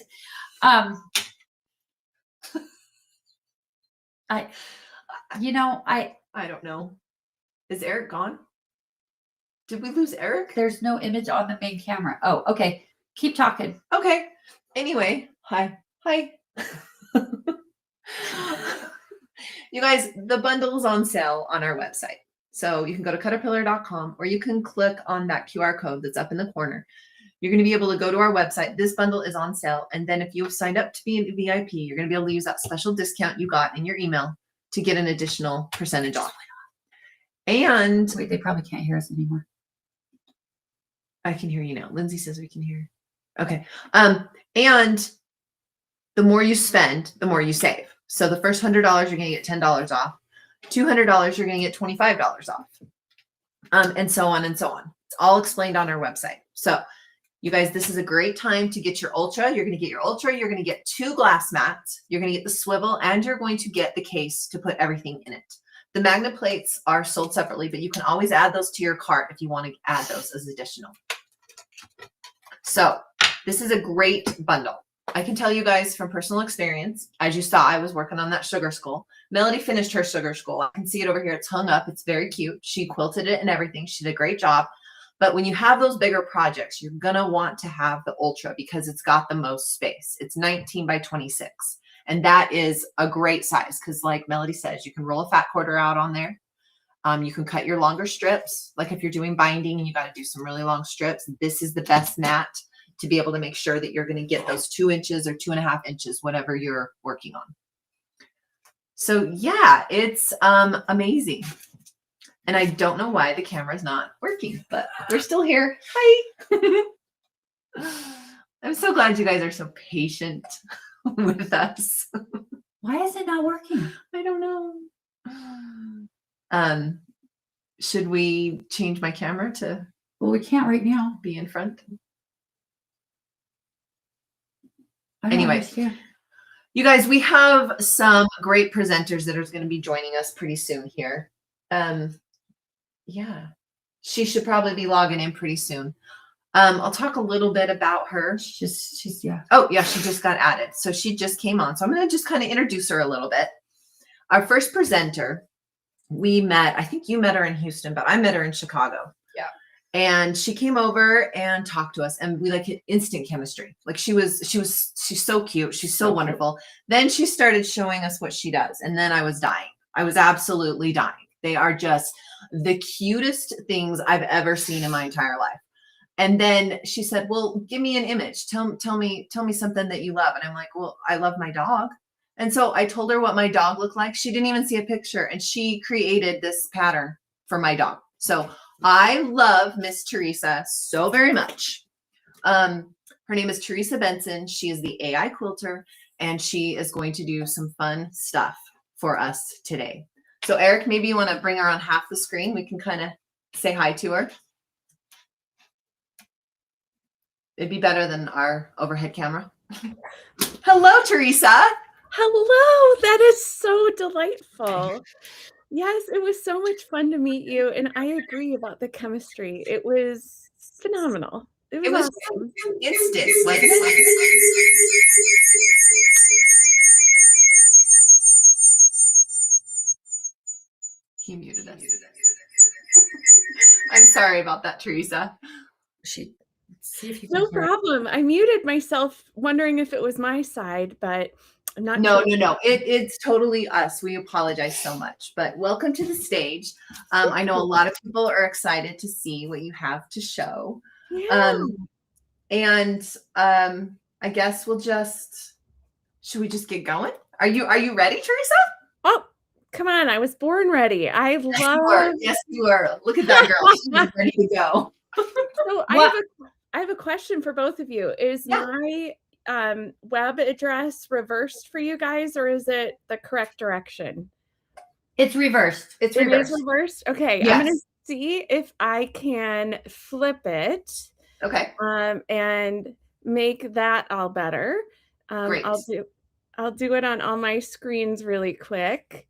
I don't know. Is Eric gone? Did we lose Eric? There's no image on the main camera. Oh, okay. Keep talking. Okay. Anyway, hi. You guys, the bundle is on sale on our website. So you can go to caterpillar.com or you can click on that QR code that's up in the corner. You're going to be able to go to our website. This bundle is on sale. And then if you've signed up to be a VIP, you're going to be able to use that special discount you got in your email to get an additional percentage off. And wait, they probably can't hear us anymore. I can hear you now. Lindsay says we can hear. Okay. And the more you spend, the more you save. So the first $100, you're going to get $10 off. $200, you're going to get $25 off. And so on and so on. It's all explained on our website. So you guys, this is a great time to get your Ultra. You're going to get your Ultra. You're going to get 2 glass mats. You're going to get the swivel, and you're going to get the case to put everything in it. The magnet plates are sold separately, but you can always add those to your cart if you want to add those as additional. So this is a great bundle. I can tell you guys from personal experience, as you saw, I was working on that sugar skull. Melody finished her sugar skull. I can see it over here. It's hung up. It's very cute. She quilted it and everything. She did a great job. But when you have those bigger projects, you're going to want to have the Ultra because it's got the most space. It's 19 by 26. And that is a great size because like Melody says, you can roll a fat quarter out on there. You can cut your longer strips. Like if you're doing binding and you got to do some really long strips, this is the best mat to be able to make sure that you're going to get those 2 inches or 2.5 inches, whatever you're working on. So yeah, it's amazing. And I don't know why the camera's not working, but we're still here. Hi. I'm so glad you guys are so patient with us. Why is it not working? I don't know. Should we change my camera to Well, we can't right now. be in front? I don't Anyway. understand. You guys, we have some great presenters that are going to be joining us pretty soon here. Yeah, she should probably be logging in pretty soon. I'll talk a little bit about her. She's yeah. Oh, yeah, she just got added. So she just came on. So I'm going to just kind of introduce her a little bit. Our first presenter, we met, I think you met her in Houston, but I met her in Chicago. Yeah. And she came over and talked to us and we like hit instant chemistry. Like she's so cute. She's so wonderful. Then she started showing us what she does. And then I was dying. I was absolutely dying. They are just the cutest things I've ever seen in my entire life. And then she said, well, give me an image. Tell me something that you love. And I'm like, well, I love my dog. And so I told her what my dog looked like. She didn't even see a picture. And she created this pattern for my dog. So I love Miss Teresa so very much. Her name is Teresa Benson. She is the AI quilter, and she is going to do some fun stuff for us today. So Eric, maybe you want to bring her on half the screen. We can kind of say hi to her. It'd be better than our overhead camera. Hello, Teresa. Hello, that is so delightful. Yes, it was so much fun to meet you. And I agree about the chemistry. It was phenomenal. It was awesome. instant. Like, he muted us. I'm sorry about that, Teresa. See if you can No hear it. problem. I muted myself wondering if it was my side, but I'm not No. sure. It's totally us. We apologize so much, but welcome to the stage. I know a lot of people are excited to see what you have to show. Yeah. I guess should we just get going? Are you ready, Teresa? Oh, come on. I was born ready. I love. Yes, you are. Look at that girl. She's ready to go. So I have a question for both of you. Is my web address reversed for you guys, or is it the correct direction? It's reversed. It's It reversed. is reversed. Okay, Yes. I'm gonna see if I can flip it. Okay. And make that all better. Great. I'll do it on all my screens really quick.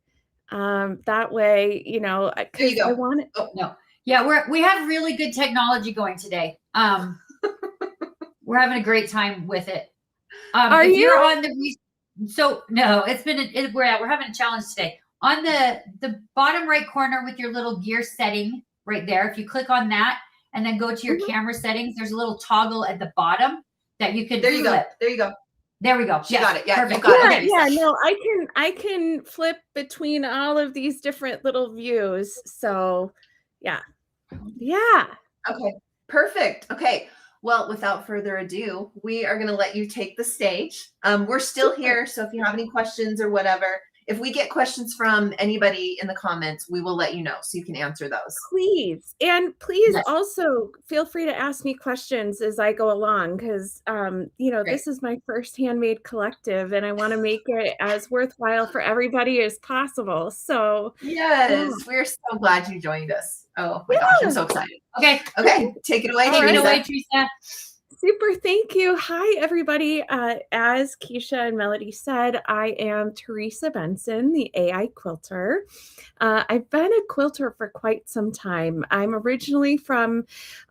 That way, you know, There you go. I want it. Oh no. Yeah, we have really good technology going today. We're having a great time with it. Are if you're you? on the so no, it's been we're having a challenge today. On the bottom right corner with your little gear setting right there, if you click on that and then go to your camera settings, there's a little toggle at the bottom that you can There you flip. go. There you go. There we go. She got it. Yeah, perfect. you got it. Yeah, no, I can flip between all of these different little views. So yeah. Okay, perfect. Okay, well, without further ado, we are going to let you take the stage. We're still here, so if you have any questions or whatever, if we get questions from anybody in the comments, we will let you know so you can answer those. Please. And please Yes. also feel free to ask me questions as I go along because, you know, Great. this is my first handmade collective and I want to make it as worthwhile for everybody as possible. So Yes, we're so glad you joined us. Oh my gosh, I'm so excited. Okay. Okay, take it away. All Take it right. away, Teresa. Super. Thank you. Hi, everybody. As Keisha and Melody said, I am Teresa Benson, the AI quilter. I've been a quilter for quite some time. I'm originally from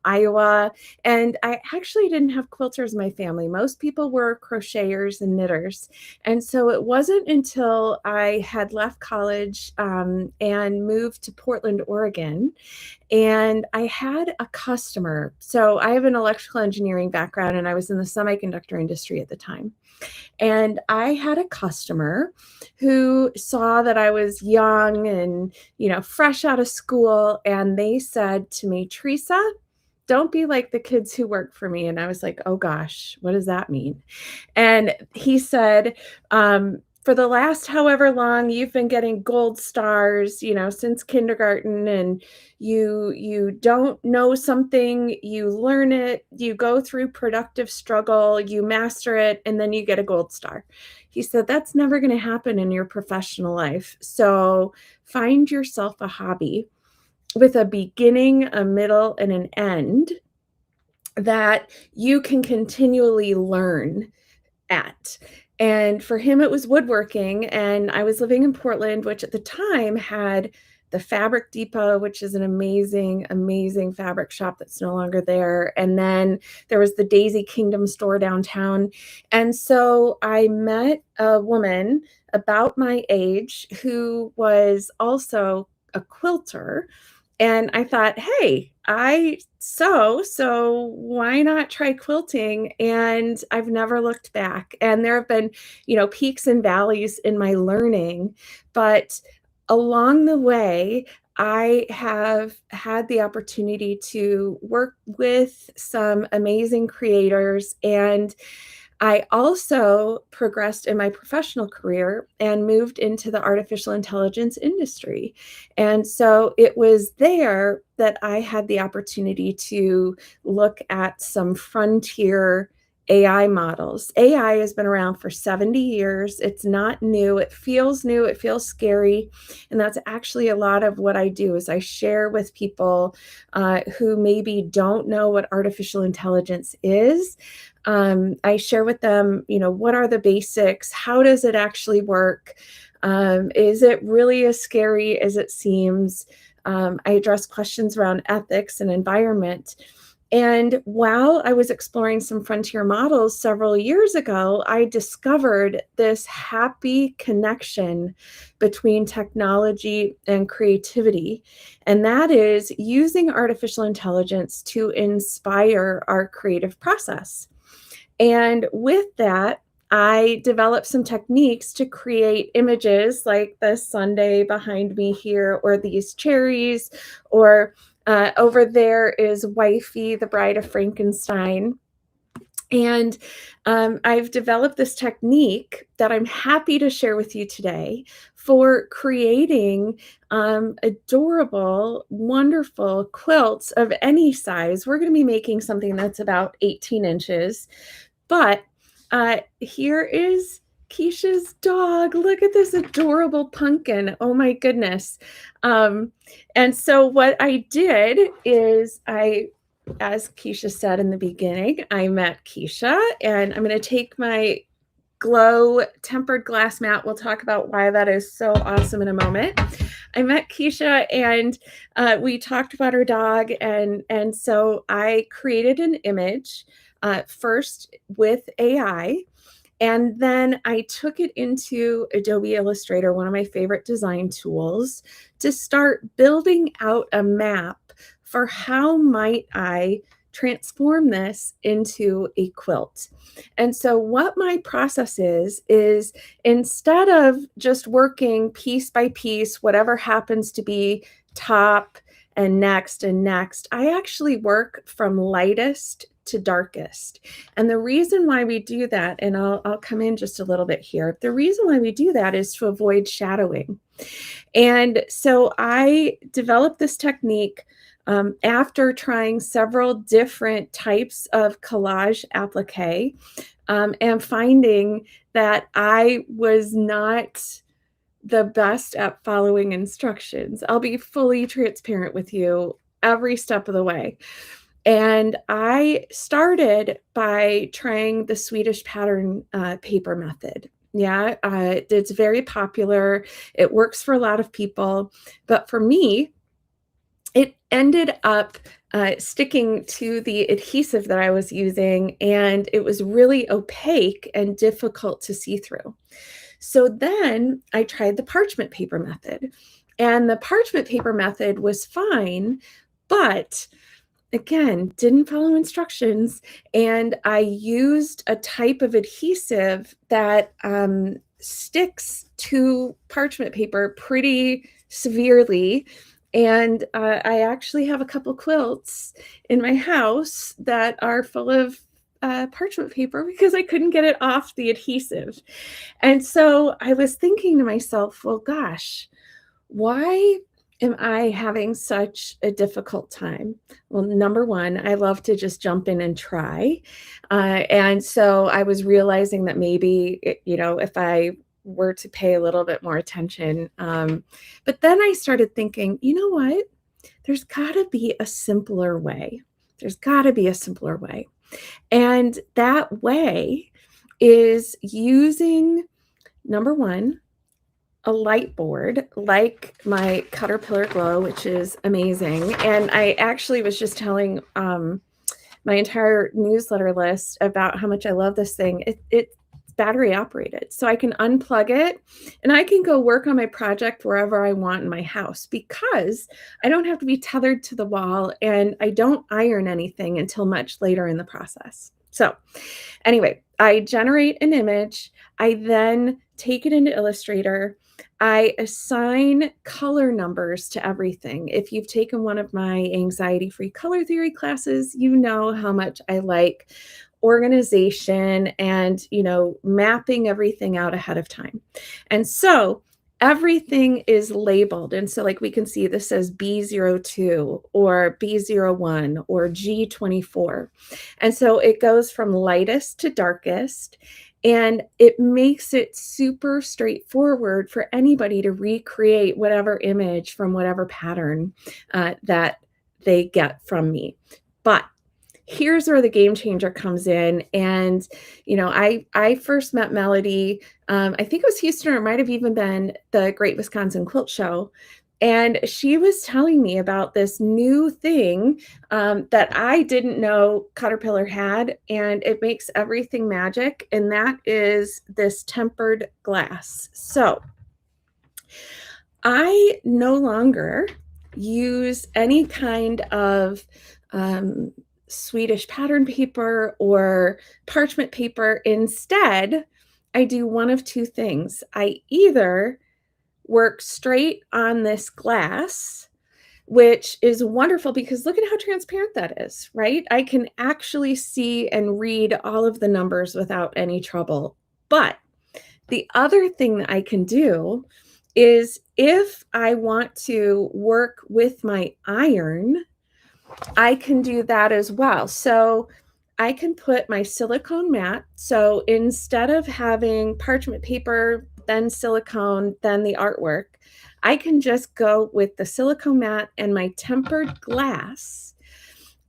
Iowa, and I actually didn't have quilters in my family. Most people were crocheters and knitters. And so it wasn't until I had left college and moved to Portland, Oregon, and I had a customer. So I have an electrical engineering background, and I was in the semiconductor industry at the time. And I had a customer who saw that I was young and, fresh out of school. And they said to me, Teresa, don't be like the kids who work for me. And I was like, oh gosh, what does that mean? And he said, for the last however long you've been getting gold stars, since kindergarten, and you don't know something, you learn it, you go through productive struggle, you master it, and then you get a gold star. He said, that's never going to happen in your professional life. So find yourself a hobby with a beginning, a middle, and an end that you can continually learn at. And for him, it was woodworking. And I was living in Portland, which at the time had the Fabric Depot, which is an amazing, amazing fabric shop that's no longer there. And then there was the Daisy Kingdom store downtown. And so I met a woman about my age who was also a quilter. And I thought, hey, so why not try quilting? And I've never looked back. And there have been, peaks and valleys in my learning, but along the way, I have had the opportunity to work with some amazing creators, and I also progressed in my professional career and moved into the artificial intelligence industry. And so it was there that I had the opportunity to look at some frontier AI models. AI has been around for 70 years. It's not new. It feels new. It feels scary. And that's actually a lot of what I do is I share with people who maybe don't know what artificial intelligence is. I share with them, what are the basics? How does it actually work? Is it really as scary as it seems? I address questions around ethics and environment. And while I was exploring some frontier models several years ago, I discovered this happy connection between technology and creativity. And that is using artificial intelligence to inspire our creative process. And with that, I developed some techniques to create images like the sundae behind me here, or these cherries, or over there is Wifey, the Bride of Frankenstein. And I've developed this technique that I'm happy to share with you today for creating adorable, wonderful quilts of any size. We're going to be making something that's about 18 inches. But here is Keisha's dog. Look at this adorable pumpkin. Oh my goodness. And so what I did is as Keisha said in the beginning, I met Keisha, and I'm going to take my glow tempered glass mat. We'll talk about why that is so awesome in a moment. I met Keisha, and we talked about her dog, and so I created an image first with AI, and then I took it into Adobe Illustrator, one of my favorite design tools, to start building out a map for how might I transform this into a quilt. And so what my process is instead of just working piece by piece, whatever happens to be top and next, I actually work from lightest to darkest. And the reason why we do that, and I'll come in just a little bit here, the reason why we do that is to avoid shadowing. And so I developed this technique after trying several different types of collage applique, and finding that I was not the best at following instructions. I'll be fully transparent with you every step of the way. And I started by trying the Swedish pattern paper method. Yeah, it's very popular. It works for a lot of people. But for me, it ended up sticking to the adhesive that I was using, and it was really opaque and difficult to see through. So then I tried the parchment paper method, and the parchment paper method was fine, but again, didn't follow instructions. And I used a type of adhesive that sticks to parchment paper pretty severely. And I actually have a couple quilts in my house that are full of parchment paper because I couldn't get it off the adhesive. And so I was thinking to myself, well, gosh, why am I having such a difficult time? Well, number one, I love to just jump in and try. And so I was realizing that maybe, if I were to pay a little bit more attention. But then I started thinking, you know what? There's got to be a simpler way. There's got to be a simpler way. And that way is using, number one, a light board like my Caterpillar Glow, which is amazing. And I actually was just telling my entire newsletter list about how much I love this thing. It's battery operated, so I can unplug it and I can go work on my project wherever I want in my house because I don't have to be tethered to the wall, and I don't iron anything until much later in the process. So anyway, I generate an image. I then take it into Illustrator. I assign color numbers to everything. If you've taken one of my anxiety-free color theory classes, you know how much I like organization and, mapping everything out ahead of time. And so everything is labeled. And so like we can see this says B02 or B01 or G24. And so it goes from lightest to darkest. And it makes it super straightforward for anybody to recreate whatever image from whatever pattern that they get from me. But here's where the game changer comes in. And, I first met Melody, I think it was Houston, or it might have even been the Great Wisconsin Quilt Show. And she was telling me about this new thing that I didn't know Caterpillar had, and it makes everything magic. And that is this tempered glass. So I no longer use any kind of Swedish pattern paper or parchment paper. Instead, I do one of two things. I either work straight on this glass, which is wonderful because look at how transparent that is, right? I can actually see and read all of the numbers without any trouble. But the other thing that I can do is if I want to work with my iron, I can do that as well. So I can put my silicone mat. So instead of having parchment paper, then silicone, then the artwork, I can just go with the silicone mat and my tempered glass.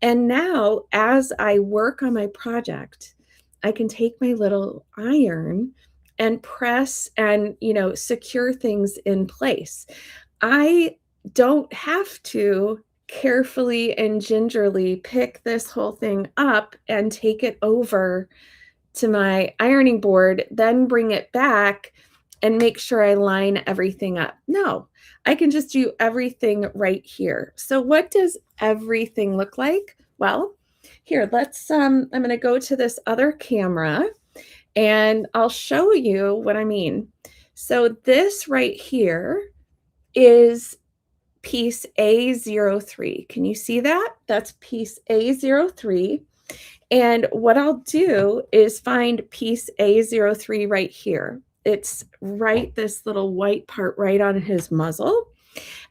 And now as I work on my project, I can take my little iron and press and, secure things in place. I don't have to carefully and gingerly pick this whole thing up and take it over to my ironing board, then bring it back and make sure I line everything up. No, I can just do everything right here. So what does everything look like? Well, here, let's, I'm going to go to this other camera and I'll show you what I mean. So this right here is piece A03. Can you see that? That's piece A03. And what I'll do is find piece A03 right here. It's right this little white part right on his muzzle.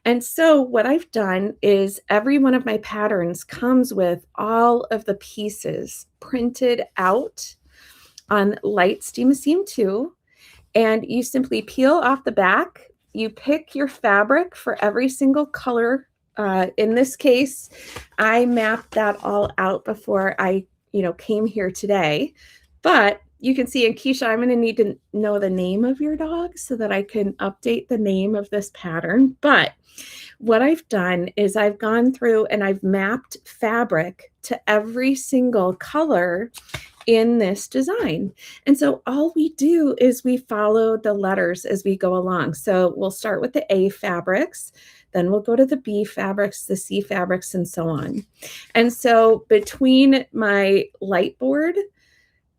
And so what I've done is every one of my patterns comes with all of the pieces printed out on light steam seam 2. And you simply peel off the back. You pick your fabric for every single color In this case, I mapped that all out before I, came here today. But you can see, and Keisha, I'm going to need to know the name of your dog so that I can update the name of this pattern. But what I've done is I've gone through and I've mapped fabric to every single color in this design. And so all we do is we follow the letters as we go along. So we'll start with the A fabrics, then we'll go to the B fabrics, the C fabrics, and so on. And so between my light board,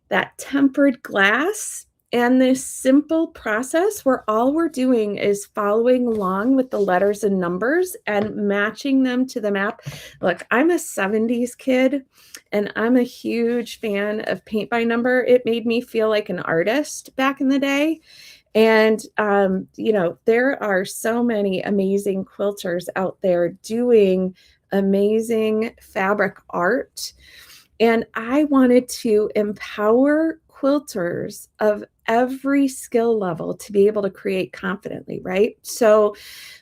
that tempered glass, and this simple process where all we're doing is following along with the letters and numbers and matching them to the map. Look, I'm a 70s kid and I'm a huge fan of paint by number. It made me feel like an artist back in the day. And, there are so many amazing quilters out there doing amazing fabric art. And I wanted to empower quilters of every skill level to be able to create confidently, right? So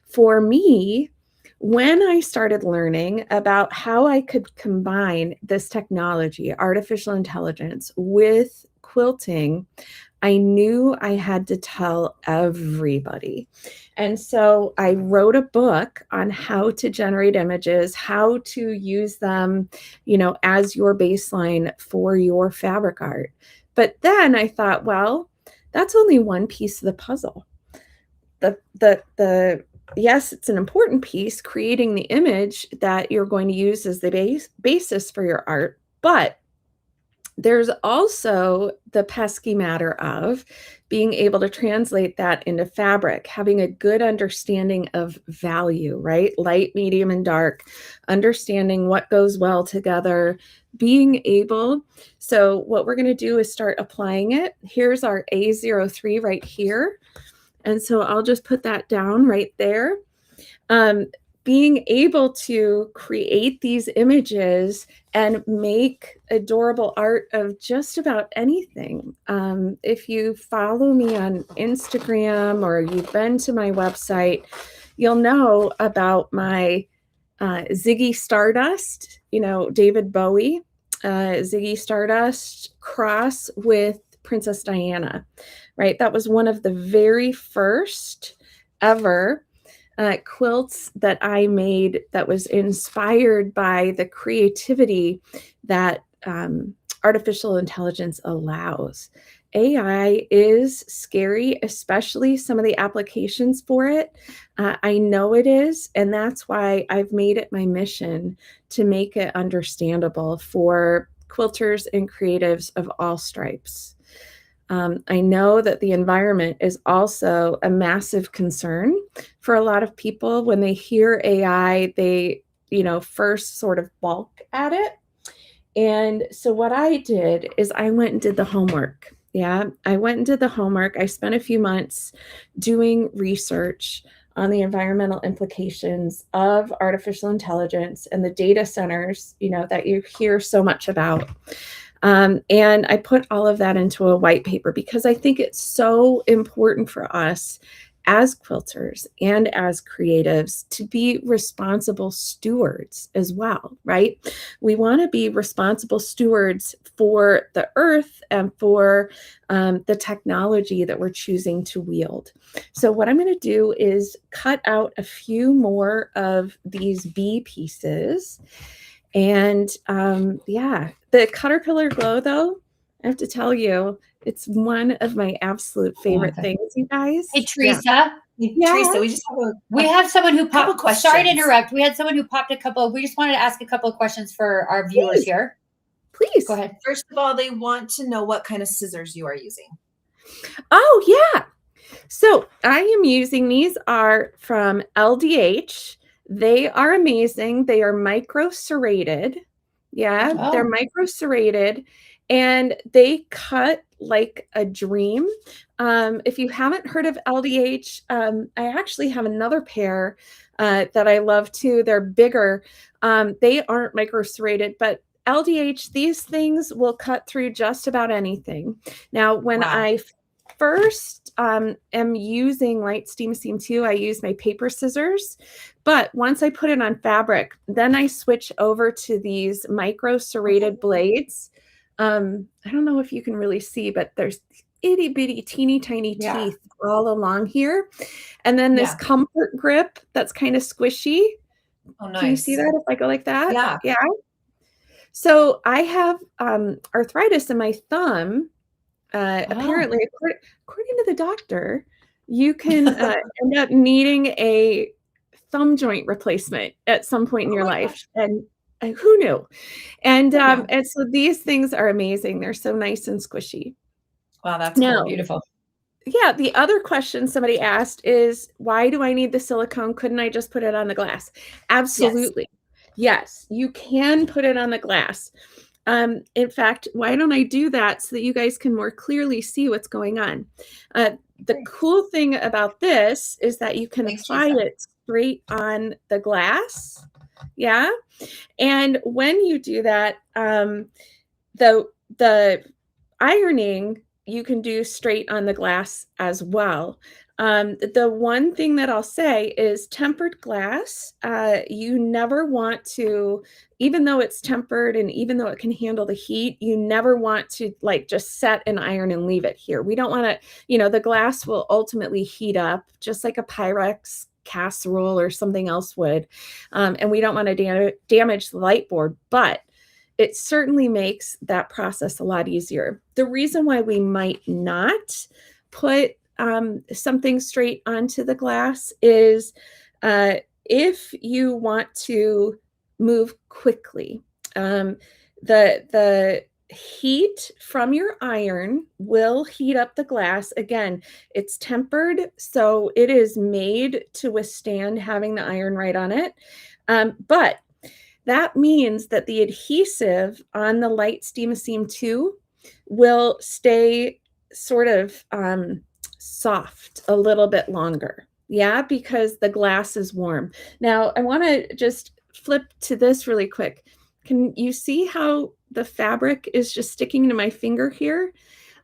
for me, when I started learning about how I could combine this technology, artificial intelligence, with quilting, I knew I had to tell everybody. And so I wrote a book on how to generate images, how to use them, as your baseline for your fabric art. But then I thought, well, that's only one piece of the puzzle. Yes, it's an important piece, creating the image that you're going to use as the basis for your art, but there's also the pesky matter of being able to translate that into fabric, having a good understanding of value, right? Light, medium, and dark, understanding what goes well together, being able. So what we're going to do is start applying it. Here's our A03 right here. And so I'll just put that down right there. Being able to create these images and make adorable art of just about anything. If you follow me on Instagram or you've been to my website, you'll know about my Ziggy Stardust, David Bowie, Ziggy Stardust cross with Princess Diana, right? That was one of the very first ever quilts that I made that was inspired by the creativity that artificial intelligence allows. AI is scary, especially some of the applications for it. I know it is, and that's why I've made it my mission to make it understandable for quilters and creatives of all stripes. I know that the environment is also a massive concern for a lot of people. When they hear AI, they, first sort of balk at it. And so what I did is I went and did the homework. Yeah, I went and did the homework. I spent a few months doing research on the environmental implications of artificial intelligence and the data centers, that you hear so much about. And I put all of that into a white paper because I think it's so important for us as quilters and as creatives to be responsible stewards as well, right? We want to be responsible stewards for the earth and for the technology that we're choosing to wield. So what I'm going to do is cut out a few more of these bee pieces. And the Caterpillar Glow, though, I have to tell you, it's one of my absolute favorite things, you guys. Hey, Teresa. Yeah. Teresa, we have someone who couple popped. Sorry to questions. interrupt. We had someone who popped a couple. We just wanted to ask a couple of questions for our viewers here. Please. Go ahead. First of all, they want to know what kind of scissors you are using. Oh, yeah. So I am using, these are from LDH. They are amazing. They are micro serrated. Yeah, they're micro serrated and they cut like a dream. If you haven't heard of LDH, I actually have another pair that I love too. They're bigger. They aren't micro serrated, but LDH, these things will cut through just about anything. Now, when I first am using Light Steam Seam 2, I use my paper scissors. But once I put it on fabric, then I switch over to these micro serrated blades. I don't know if you can really see, but there's itty bitty teeny tiny teeth all along here. And then this comfort grip that's kind of squishy. Oh, nice. Can you see that if I go like that? Yeah. Yeah. So I have arthritis in my thumb. Apparently, according to the doctor, you can end up needing a thumb joint replacement at some point in your life. And who knew? And so these things are amazing. They're so nice and squishy. Wow, that's cool. Beautiful. Yeah, the other question somebody asked is, why do I need the silicone? Couldn't I just put it on the glass? Absolutely. Yes, you can put it on the glass. In fact, why don't I do that so that you guys can more clearly see what's going on? The cool thing about this is that you can apply it straight on the glass. Yeah. And when you do that, the ironing you can do straight on the glass as well. The one thing that I'll say is tempered glass, you never want to, even though it's tempered and even though it can handle the heat, you never want to like just set an iron and leave it here. We don't want to, the glass will ultimately heat up just like a Pyrex casserole or something else would. And we don't want to damage the light board, but it certainly makes that process a lot easier. The reason why we might not put something straight onto the glass is if you want to move quickly. The heat from your iron will heat up the glass. Again, it's tempered, so it is made to withstand having the iron right on it. But that means that the adhesive on the Light Steam Seam 2 will stay sort of soft a little bit longer. Yeah, because the glass is warm. Now, I want to just flip to this really quick. Can you see how the fabric is just sticking to my finger here?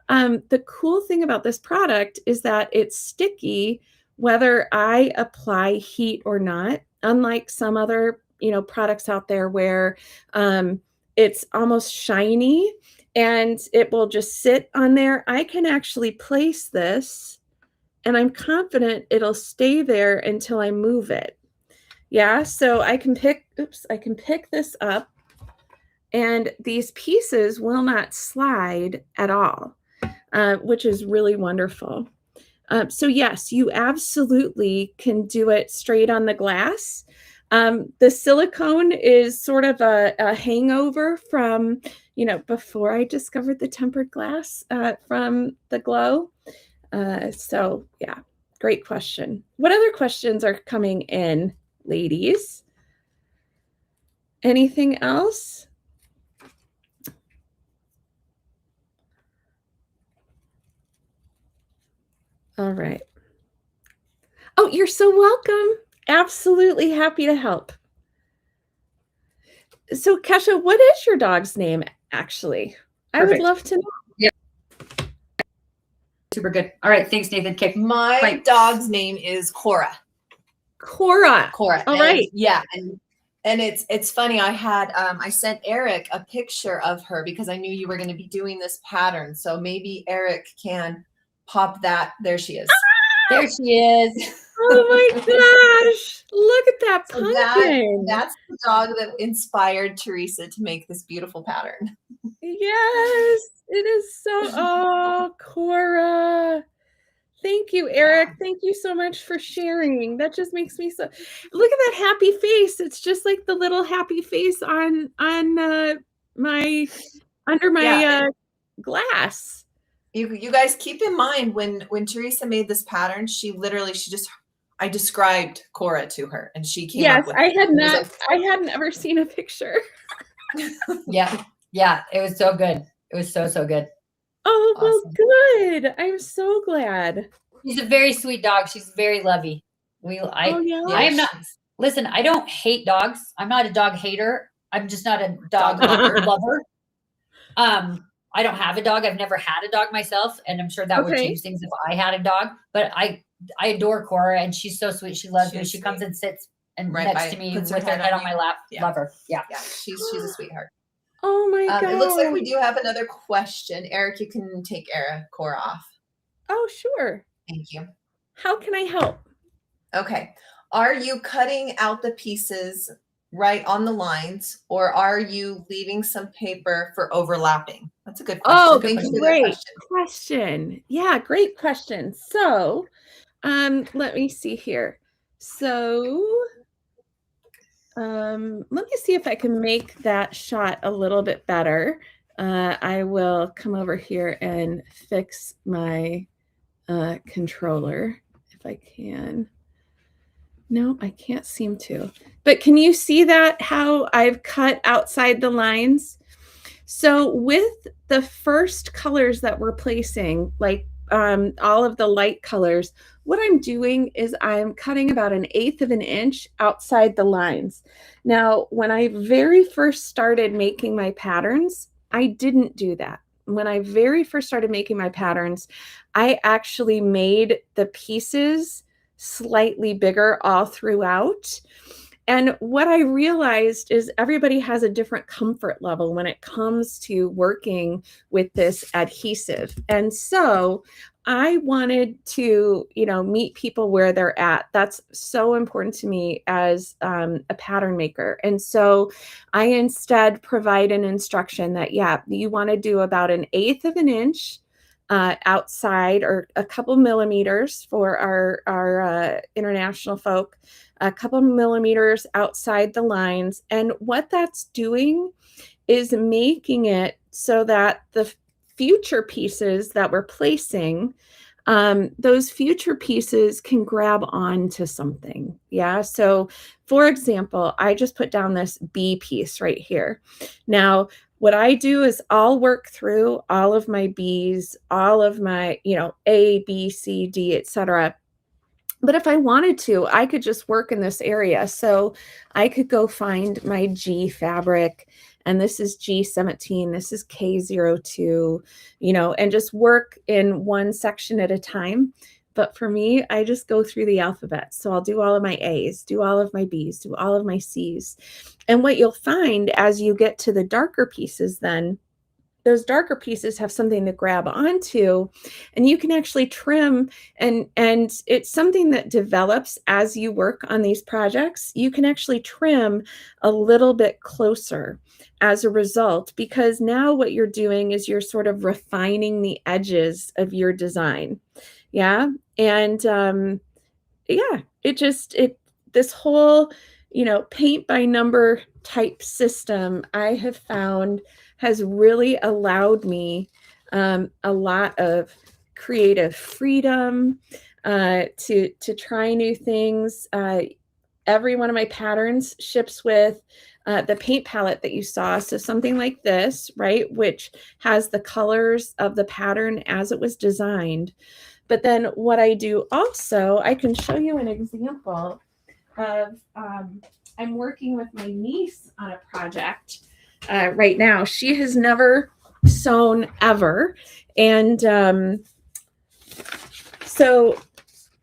The cool thing about this product is that it's sticky whether I apply heat or not, unlike some other products out there where it's almost shiny and it will just sit on there. I can actually place this and I'm confident it'll stay there until I move it. Yeah, so I can pick this up and these pieces will not slide at all, which is really wonderful. So yes, you absolutely can do it straight on the glass. The silicone is sort of a hangover from, before I discovered the tempered glass from the Glow. So yeah, great question. What other questions are coming in, ladies? Anything else? All right. Oh, you're so welcome. Absolutely happy to help. So, Kesha, what is your dog's name, actually? I would love to know. Yep. Super good. All right. Thanks, Nathan. Okay. My dog's name is Cora. Cora. All right. Yeah. And it's funny. I sent Eric a picture of her because I knew you were going to be doing this pattern. So maybe Eric can pop that. There she is. There she is. Oh my gosh. Look at that pumpkin. That's the dog that inspired Teresa to make this beautiful pattern. Yes, it is so. Oh, Cora. Thank you, Eric. Thank you so much for sharing. That just makes me so. Look at that happy face. It's just like the little happy face on under my glass. You guys keep in mind when Teresa made this pattern, I described Cora to her and she came up with it. I hadn't ever seen a picture. Yeah, it was so good. It was so good. Oh, awesome. Well, good. I'm so glad. She's a very sweet dog. She's very lovey. I am not. Listen, I don't hate dogs. I'm not a dog hater. I'm just not a dog lover. I don't have a dog. I've never had a dog myself, and I'm sure that would Okay. change things if I had a dog. But I adore Cora, and she's so sweet. She loves me. She's She comes sweet. and sits and Right next by- to me puts with her her head head on on my you. lap. Yeah. Love her. Yeah. Yeah, she's a sweetheart. Oh my God. It looks like we do have another question. Eric, you can take Cora off. Oh, sure. Thank you. How can I help? Okay. Are you cutting out the pieces right on the lines, or are you leaving some paper for overlapping? That's a good question. Oh, Thank you for that great question. question. Yeah, great question. So, let me see here. So, let me see if I can make that shot a little bit better. I will come over here and fix my controller if I can. No, I can't seem to. But can you see that, how I've cut outside the lines? So with the first colors that we're placing, like all of the light colors, what I'm doing is I'm cutting about 1/8 of an inch outside the lines. Now, when I very first started making my patterns, I didn't do that. When I very first started making my patterns, I actually made the pieces slightly bigger all throughout. And what I realized is everybody has a different comfort level when it comes to working with this adhesive. And so I wanted to, meet people where they're at. That's so important to me as a pattern maker. And so I instead provide an instruction that, yeah, you want to do about 1/8 of an inch outside, or a couple millimeters for our international folk, a couple millimeters outside the lines. And what that's doing is making it so that the future pieces that we're placing, those future pieces can grab onto something. Yeah. So for example, I just put down this B piece right here. Now, what I do is I'll work through all of my B's, all of my, A, B, C, D, etc. But if I wanted to, I could just work in this area. So I could go find my G fabric, and this is G17, this is K02, and just work in one section at a time. But for me, I just go through the alphabet. So I'll do all of my A's, do all of my B's, do all of my C's. And what you'll find as you get to the darker pieces, then those darker pieces have something to grab onto, and you can actually trim, and it's something that develops as you work on these projects. You can actually trim a little bit closer as a result, because now what you're doing is you're sort of refining the edges of your design. Yeah. And yeah, this whole, paint by number type system, I have found, has really allowed me a lot of creative freedom to try new things. Every one of my patterns ships with the paint palette that you saw. So something like this, right, which has the colors of the pattern as it was designed. But then what I do also, I can show you an example of, I'm working with my niece on a project right now. She has never sewn ever. And so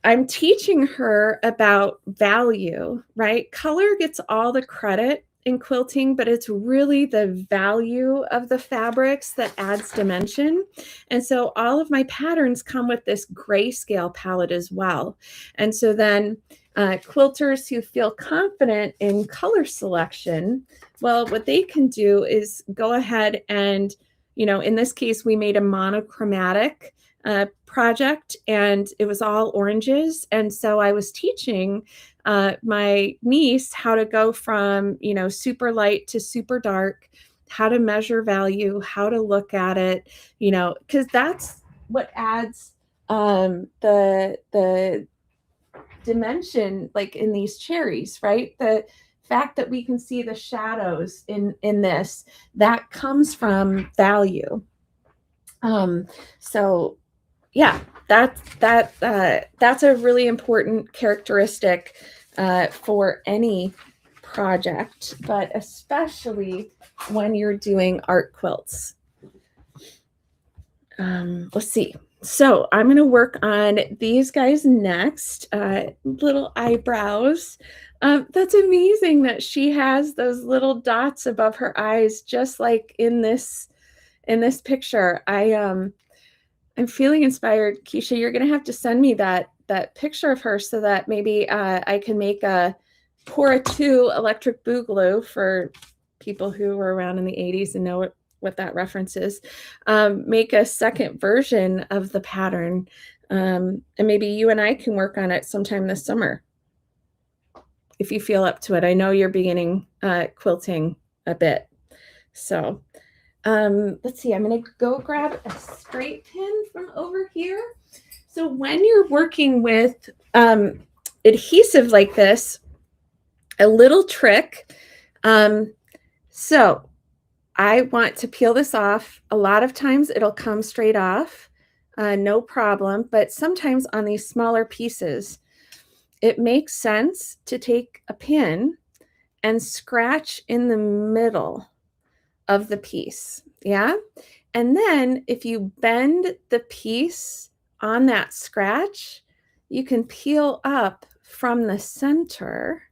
I'm teaching her about value, right? Color gets all the credit in quilting, but it's really the value of the fabrics that adds dimension. And so all of my patterns come with this grayscale palette as well. And so then quilters who feel confident in color selection, well, what they can do is go ahead and, in this case, we made a monochromatic project, and it was all oranges. And so I was teaching my niece how to go from, super light to super dark, how to measure value, how to look at it, because that's what adds the dimension, like in these cherries, right? The fact that we can see the shadows in this, that comes from value. So yeah, that's a really important characteristic for any project, but especially when you're doing art quilts. let's see. So I'm going to work on these guys next. Little eyebrows. That's amazing that she has those little dots above her eyes, just like in this picture. I'm feeling inspired. Keisha, you're going to have to send me that picture of her so that maybe I can make a Cora 2 electric boogaloo for people who were around in the 80s and know what that reference is. Make a second version of the pattern. And maybe you and I can work on it sometime this summer if you feel up to it. I know you're beginning quilting a bit. So let's see, I'm going to go grab a straight pin from over here. So when you're working with adhesive like this, a little trick. So I want to peel this off. A lot of times it'll come straight off, no problem. But sometimes on these smaller pieces, it makes sense to take a pin and scratch in the middle of the piece. Yeah. And then if you bend the piece on that scratch, you can peel up from the center.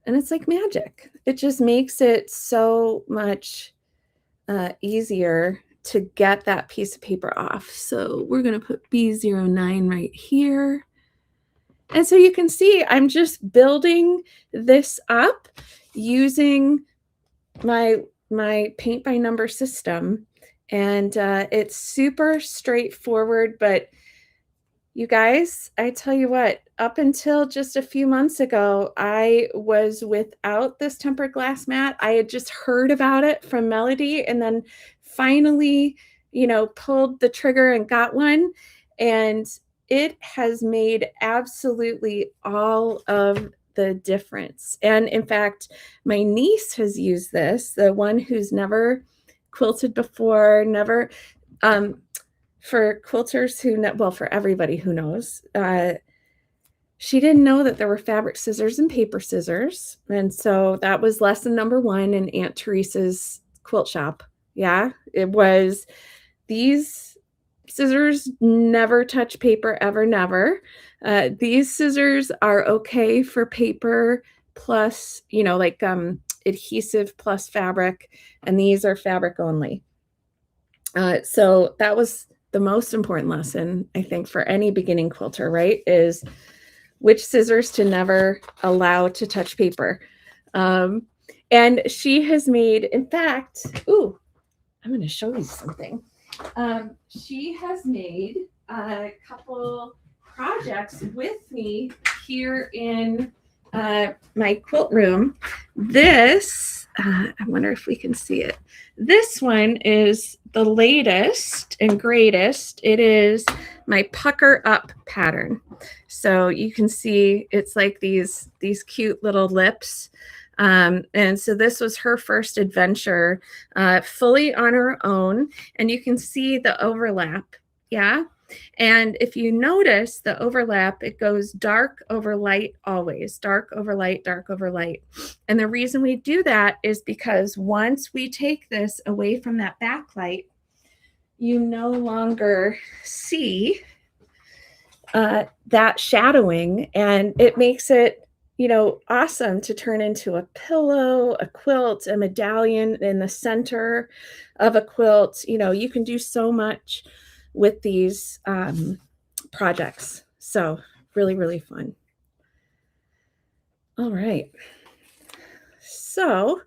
And it's like magic. It just makes it so much easier to get that piece of paper off. So we're going to put B09 right here. And so you can see I'm just building this up using my paint by number system. And it's super straightforward, but you guys, I tell you what, up until just a few months ago, I was without this tempered glass mat. I had just heard about it from Melody and then finally, pulled the trigger and got one. And it has made absolutely all of the difference. And in fact, my niece has used this, the one who's never quilted before, never, for quilters who know, well, for everybody who knows, she didn't know that there were fabric scissors and paper scissors. And so that was lesson number 1 in Aunt Teresa's quilt shop. Yeah, it was, these scissors never touch paper, ever, never. These scissors are okay for paper plus, like adhesive plus fabric, and these are fabric only. So that was the most important lesson, I think, for any beginning quilter, right, is which scissors to never allow to touch paper. And she has made, in fact, ooh, I'm going to show you something. She has made a couple projects with me here in my quilt room. This, I wonder if we can see it. This one is the latest and greatest. It is my pucker up pattern. So you can see it's like these cute little lips. And so this was her first adventure, fully on her own. And you can see the overlap. Yeah. And if you notice the overlap, it goes dark over light always, dark over light, dark over light. And the reason we do that is because once we take this away from that backlight, you no longer see that shadowing, and it makes it, awesome to turn into a pillow, a quilt, a medallion in the center of a quilt. You can do so much with these projects. So really, really fun. All right. So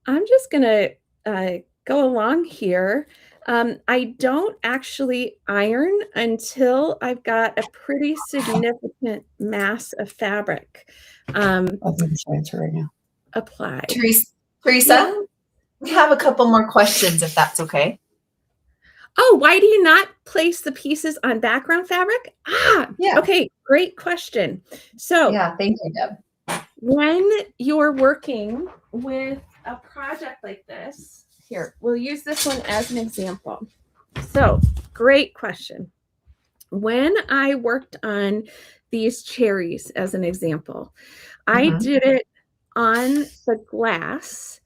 I'm just going to go along here. I don't actually iron until I've got a pretty significant mass of fabric right now. applied. Teresa, we have a couple more questions if that's okay. Oh, why do you not place the pieces on background fabric? Yeah. Okay, great question. So Yeah, thank you, Deb. when you're working with a project like this, here, we'll use this one as an example. So, great question. When I worked on these cherries as an example, I did it on the glass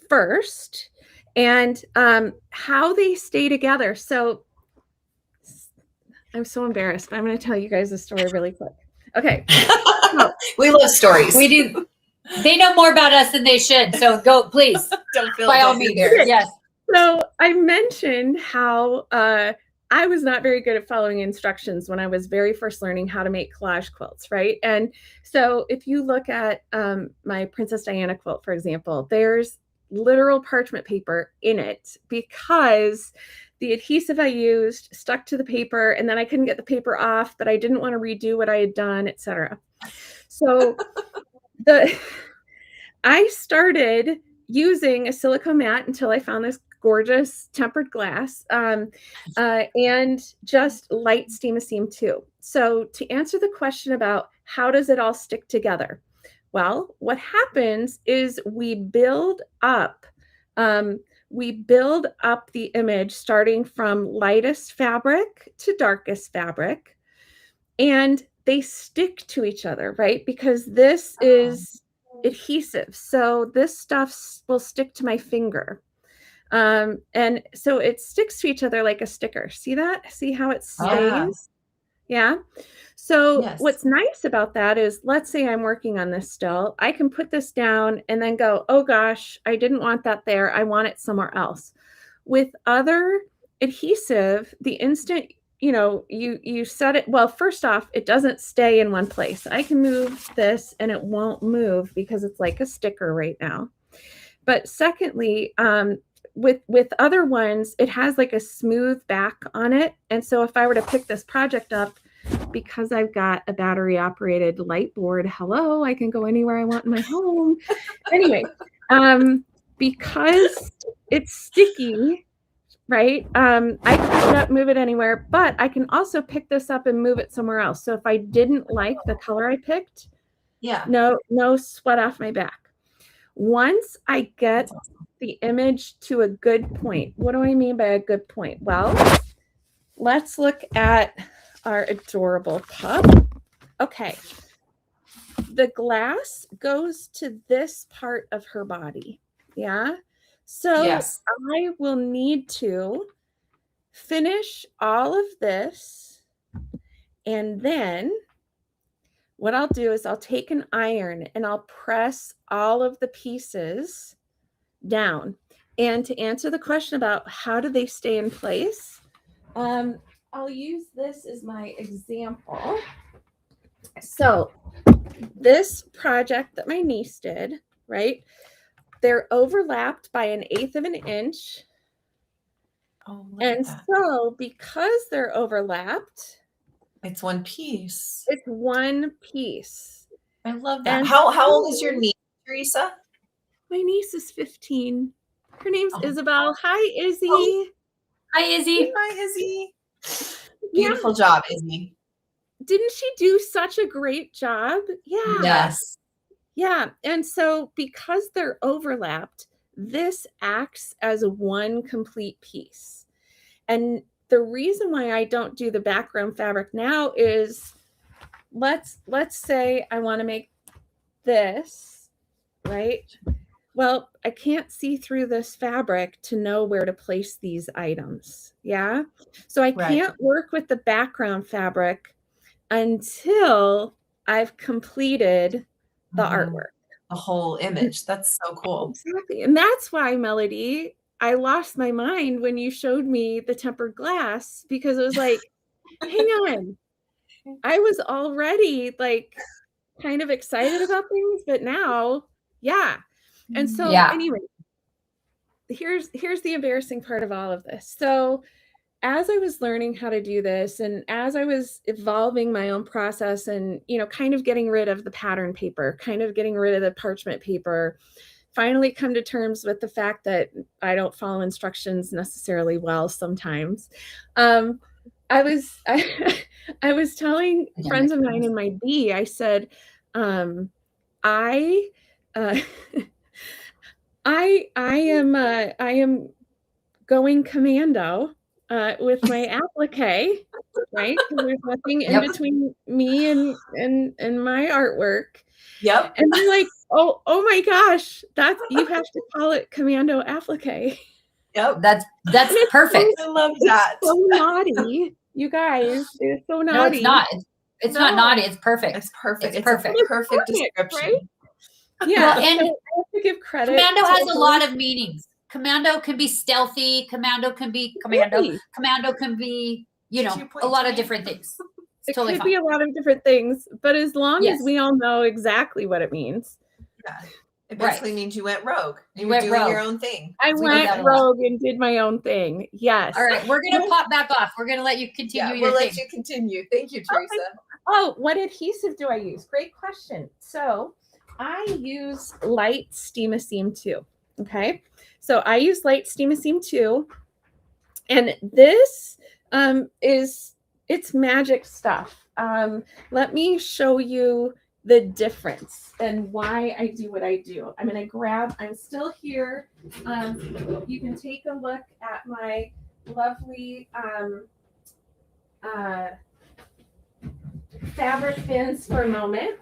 first, and how they stay together. So I'm so embarrassed, but I'm going to tell you guys a story really quick. Okay. So, We love stories. We do. They know more about us than they should. So go, please. Don't feel By all don't be means. embarrassed. Yes. so I mentioned how I was not very good at following instructions when I was very first learning how to make collage quilts, right? And so if you look at my Princess Diana quilt, for example, there's literal parchment paper in it because the adhesive I used stuck to the paper, and then I couldn't get the paper off, but I didn't want to redo what I had done, etc. So I started using a silicone mat until I found this gorgeous tempered glass, and just light steam a seam too. So to answer the question about how does it all stick together? Well, what happens is we build up the image starting from lightest fabric to darkest fabric, and they stick to each other, right? Because this is adhesive. So this stuff will stick to my finger. And so it sticks to each other like a sticker. See that? See how it stays? Yeah. So Yes. what's nice about that is, let's say I'm working on this still, I can put this down and then go, oh gosh, I didn't want that there. I want it somewhere else. With other adhesive, the instant you set it, well, first off, it doesn't stay in one place. I can move this and it won't move because it's like a sticker right now. But secondly, with other ones, it has like a smooth back on it. And so if I were to pick this project up, because I've got a battery operated light board, hello, I can go anywhere I want in my home. Anyway, because it's sticky, right? I can pick it up, move it anywhere, but I can also pick this up and move it somewhere else. So if I didn't like the color I picked, no sweat off my back. Once I get the image to a good point, what do I mean by a good point? Well, let's look at our adorable pup. Okay. The glass goes to this part of her body. Yeah. So Yes. I will need to finish all of this. And then what I'll do is I'll take an iron and I'll press all of the pieces down. And to answer the question about how do they stay in place, I'll use this as my example. So this project that my niece did, right? They're overlapped by 1/8 of an inch. Oh, and so because they're overlapped, it's one piece. It's one piece. I love that. And how old is your niece, Teresa? My niece is 15. Her name's Oh. Isabel. Hi, Izzy. Oh. Hi, Izzy. Hi, Izzy. Beautiful job, Izzy. Didn't she do such a great job? Yeah. Yes. Yeah. And so because they're overlapped, this acts as one complete piece. And the reason why I don't do the background fabric now is let's say I want to make this, right? Well, I can't see through this fabric to know where to place these items. Yeah. So I can't work with the background fabric until I've completed the artwork. The whole image. That's so cool. Exactly. And that's why, Melody, I lost my mind when you showed me the tempered glass, because it was like, hang on. I was already like kind of excited about things, but now, yeah. And so anyway, here's the embarrassing part of all of this. So as I was learning how to do this, and as I was evolving my own process and, kind of getting rid of the pattern paper, kind of getting rid of the parchment paper, finally come to terms with the fact that I don't follow instructions necessarily well sometimes. I was telling friends of mine in my B, I said, I am going commando with my applique, right? There's nothing in between me and my artwork. And they're like, oh my gosh, you have to call it commando applique. Yep. That's perfect. I love that. So naughty, you guys. It's so naughty. No, it's not. It's not naughty. It's perfect. It's perfect. It's It's perfect. a perfect description. Right? Well, Yeah. and so I have to give credit. Commando to has a her. lot of meanings. Commando can be stealthy. Commando can be commando. Really? Commando can be, you know, Did you point a lot to of me? different things. It's It totally could fine. be a lot of different things, but as long Yes. as we all know exactly what it means. Yeah. It basically Right. means you went rogue. You were went doing your rogue. own thing. I We do that went a lot. rogue and did my own thing. Yes. All right, we're gonna pop back off. We're gonna let you continue Yeah, your we'll thing. let you continue. Thank you, Teresa. Oh, what adhesive do I use? Great question. So I use light Steam-A-Seam 2. Okay. So I use light Steam-A-Seam 2. And this it's magic stuff. Let me show you the difference and why I do what I do. I'm going to grab, I'm still here. You can take a look at my lovely fabric bins for a moment.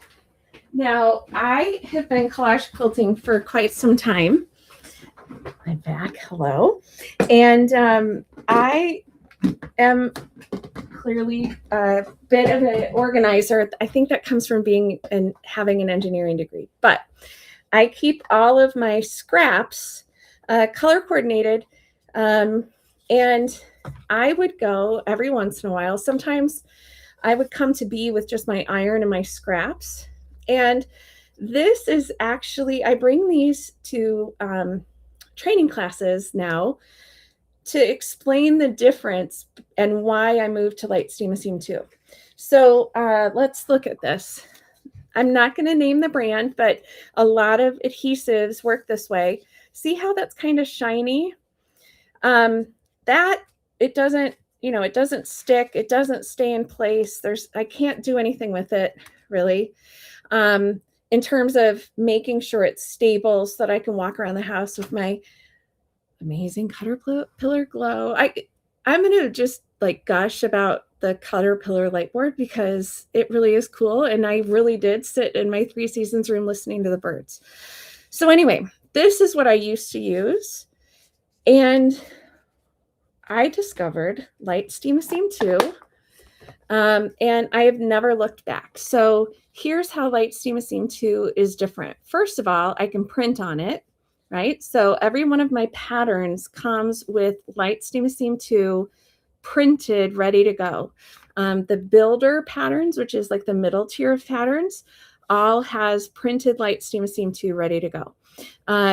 Now, I have been collage quilting for quite some time. I'm back. Hello. And I am clearly a bit of an organizer. I think that comes from being and having an engineering degree. But I keep all of my scraps color coordinated. And I would go every once in a while. Sometimes I would come to be with just my iron and my scraps. And this is actually, I bring these to training classes now to explain the difference and why I moved to light Steam-A-Seam 2. So let's look at this. I'm not going to name the brand, but a lot of adhesives work this way. See how that's kind of shiny? That it doesn't, it doesn't stick. It doesn't stay in place. I can't do anything with it really. In terms of making sure it's stable so that I can walk around the house with my amazing Caterpillar glow. I'm going to just like gush about the Caterpillar lightboard because it really is cool. And I really did sit in my 3 Seasons room listening to the birds. So anyway, this is what I used to use. And I discovered light Steam-A-Seam 2. And I have never looked back. So here's how light Steam-A-Seam 2 is different. First of all, I can print on it, right? So every one of my patterns comes with light Steam-A-Seam 2 printed, ready to go. The builder patterns, which is like the middle tier of patterns, all has printed light Steam-A-Seam 2 ready to go.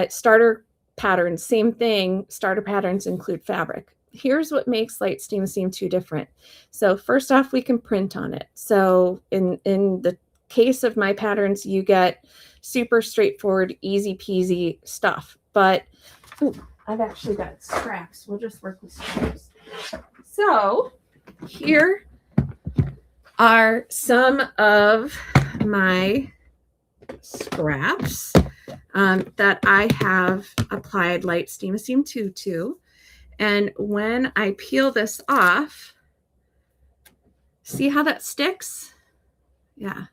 Starter patterns, same thing. Starter patterns include fabric. Here's what makes light Steam-A-Seam 2 different. So first off, we can print on it. So in the case of my patterns, you get super straightforward, easy peasy stuff. But I've actually got scraps. We'll just work with scraps. So here are some of my scraps that I have applied light Steam-A-Seam 2 to. And when I peel this off, see how that sticks? Yeah.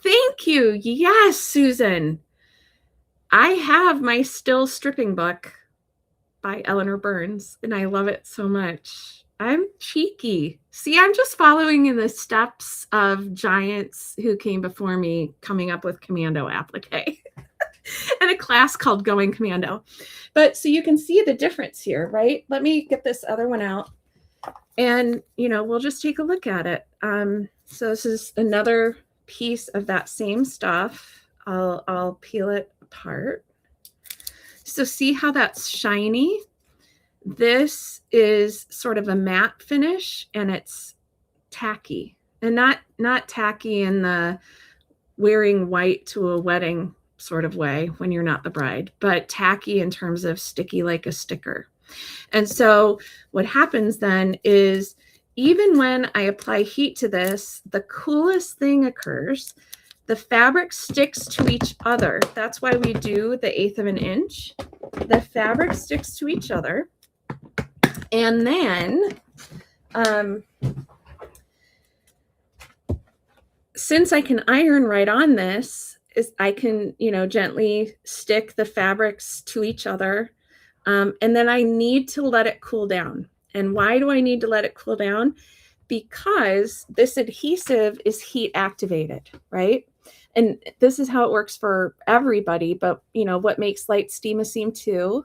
Thank you. Yes, Susan. I have my Still Stripping book by Eleanor Burns, and I love it so much. I'm cheeky. See, I'm just following in the steps of giants who came before me coming up with commando applique. And a class called Going Commando. But so you can see the difference here, right? Let me get this other one out and, we'll just take a look at it. So this is another piece of that same stuff. I'll peel it apart. So see how that's shiny? This is sort of a matte finish and it's tacky, and not tacky in the wearing white to a wedding sort of way when you're not the bride, but tacky in terms of sticky like a sticker. And so what happens then is even when I apply heat to this, the coolest thing occurs. The fabric sticks to each other. That's why we do the 1/8 of an inch. The fabric sticks to each other. And then since I can iron right on this, I can, gently stick the fabrics to each other. And then I need to let it cool down. And why do I need to let it cool down? Because this adhesive is heat activated, right? And this is how it works for everybody. But what makes Light Steamaseam 2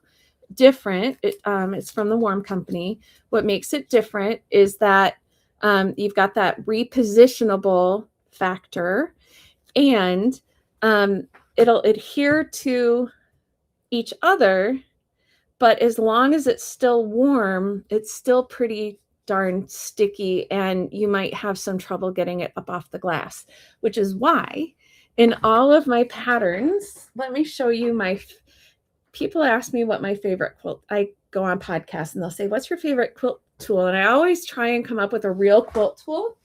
different, it's from the Warm Company. What makes it different is that you've got that repositionable factor, and it'll adhere to each other, but as long as it's still warm, it's still pretty darn sticky, and you might have some trouble getting it up off the glass, which is why in all of my patterns, let me show you people ask me what my favorite quilt. I go on podcasts and they'll say, what's your favorite quilt tool? And I always try and come up with a real quilt tool.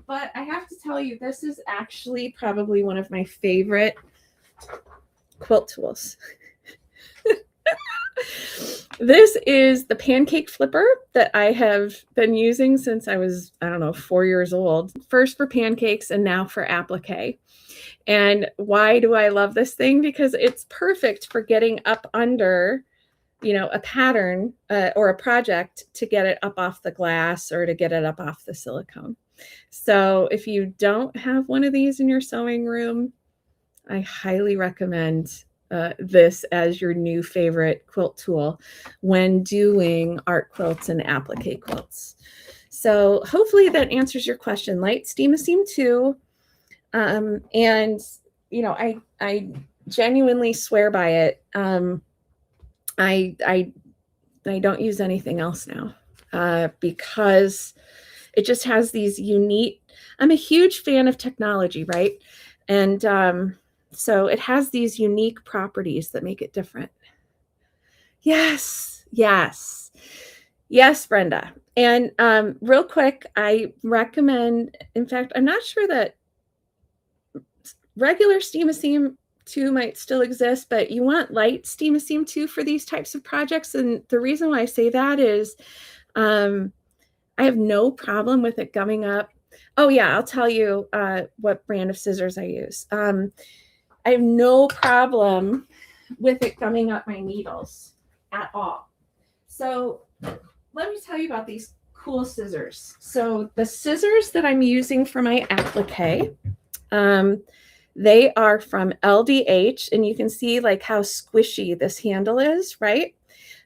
But I have to tell you, this is actually probably one of my favorite quilt tools. This is the pancake flipper that I have been using since I was, 4 years old. First for pancakes and now for applique. And why do I love this thing? Because it's perfect for getting up under, a pattern or a project to get it up off the glass or to get it up off the silicone. So if you don't have one of these in your sewing room, I highly recommend this as your new favorite quilt tool when doing art quilts and applique quilts. So hopefully that answers your question. Light Steamaseam 2. And I genuinely swear by it. I don't use anything else now because it just has these unique. I'm a huge fan of technology, right? And so it has these unique properties that make it different. Yes, Brenda. And real quick, I recommend. In fact, I'm not sure that regular Steamaseam 2 might still exist, but you want Light Steamaseam 2 for these types of projects. And the reason why I say that is I have no problem with it gumming up. Oh yeah, I'll tell you what brand of scissors I use. I have no problem with it gumming up my needles at all. So let me tell you about these cool scissors. So the scissors that I'm using for my applique, they are from LDH, and you can see like how squishy this handle is, right?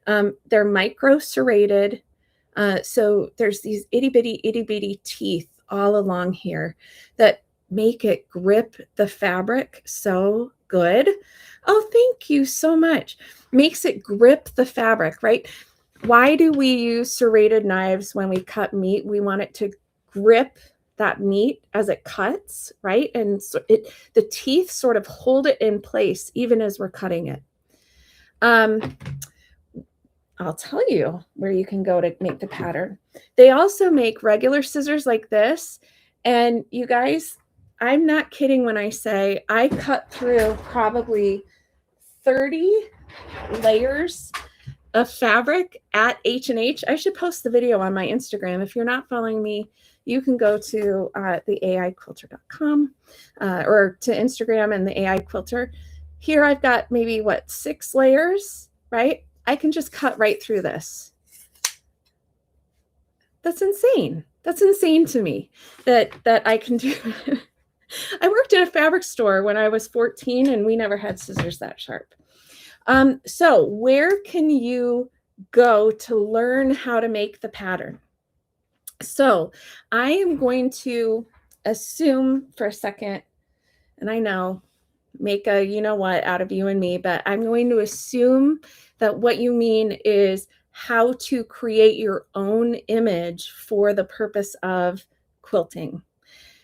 They're micro serrated. So there's these itty bitty teeth all along here that make it grip the fabric so good. Oh, thank you so much. Makes it grip the fabric, right? Why do we use serrated knives when we cut meat? We want it to grip that meat as it cuts, right? And so the teeth sort of hold it in place even as we're cutting it. I'll tell you where you can go to make the pattern. They also make regular scissors like this. And you guys, I'm not kidding when I say I cut through probably 30 layers of fabric at H&H. I should post the video on my Instagram. If you're not following me, you can go to the aiquilter.com or to Instagram and the AI Quilter. Here I've got maybe 6 layers, right? I can just cut right through this. That's insane. That's insane to me that I can do. I worked in a fabric store when I was 14 and we never had scissors that sharp. So where can you go to learn how to make the pattern? So I am going to assume for a second, and I know, make a you know what out of you and me, but I'm going to assume that what you mean is how to create your own image for the purpose of quilting.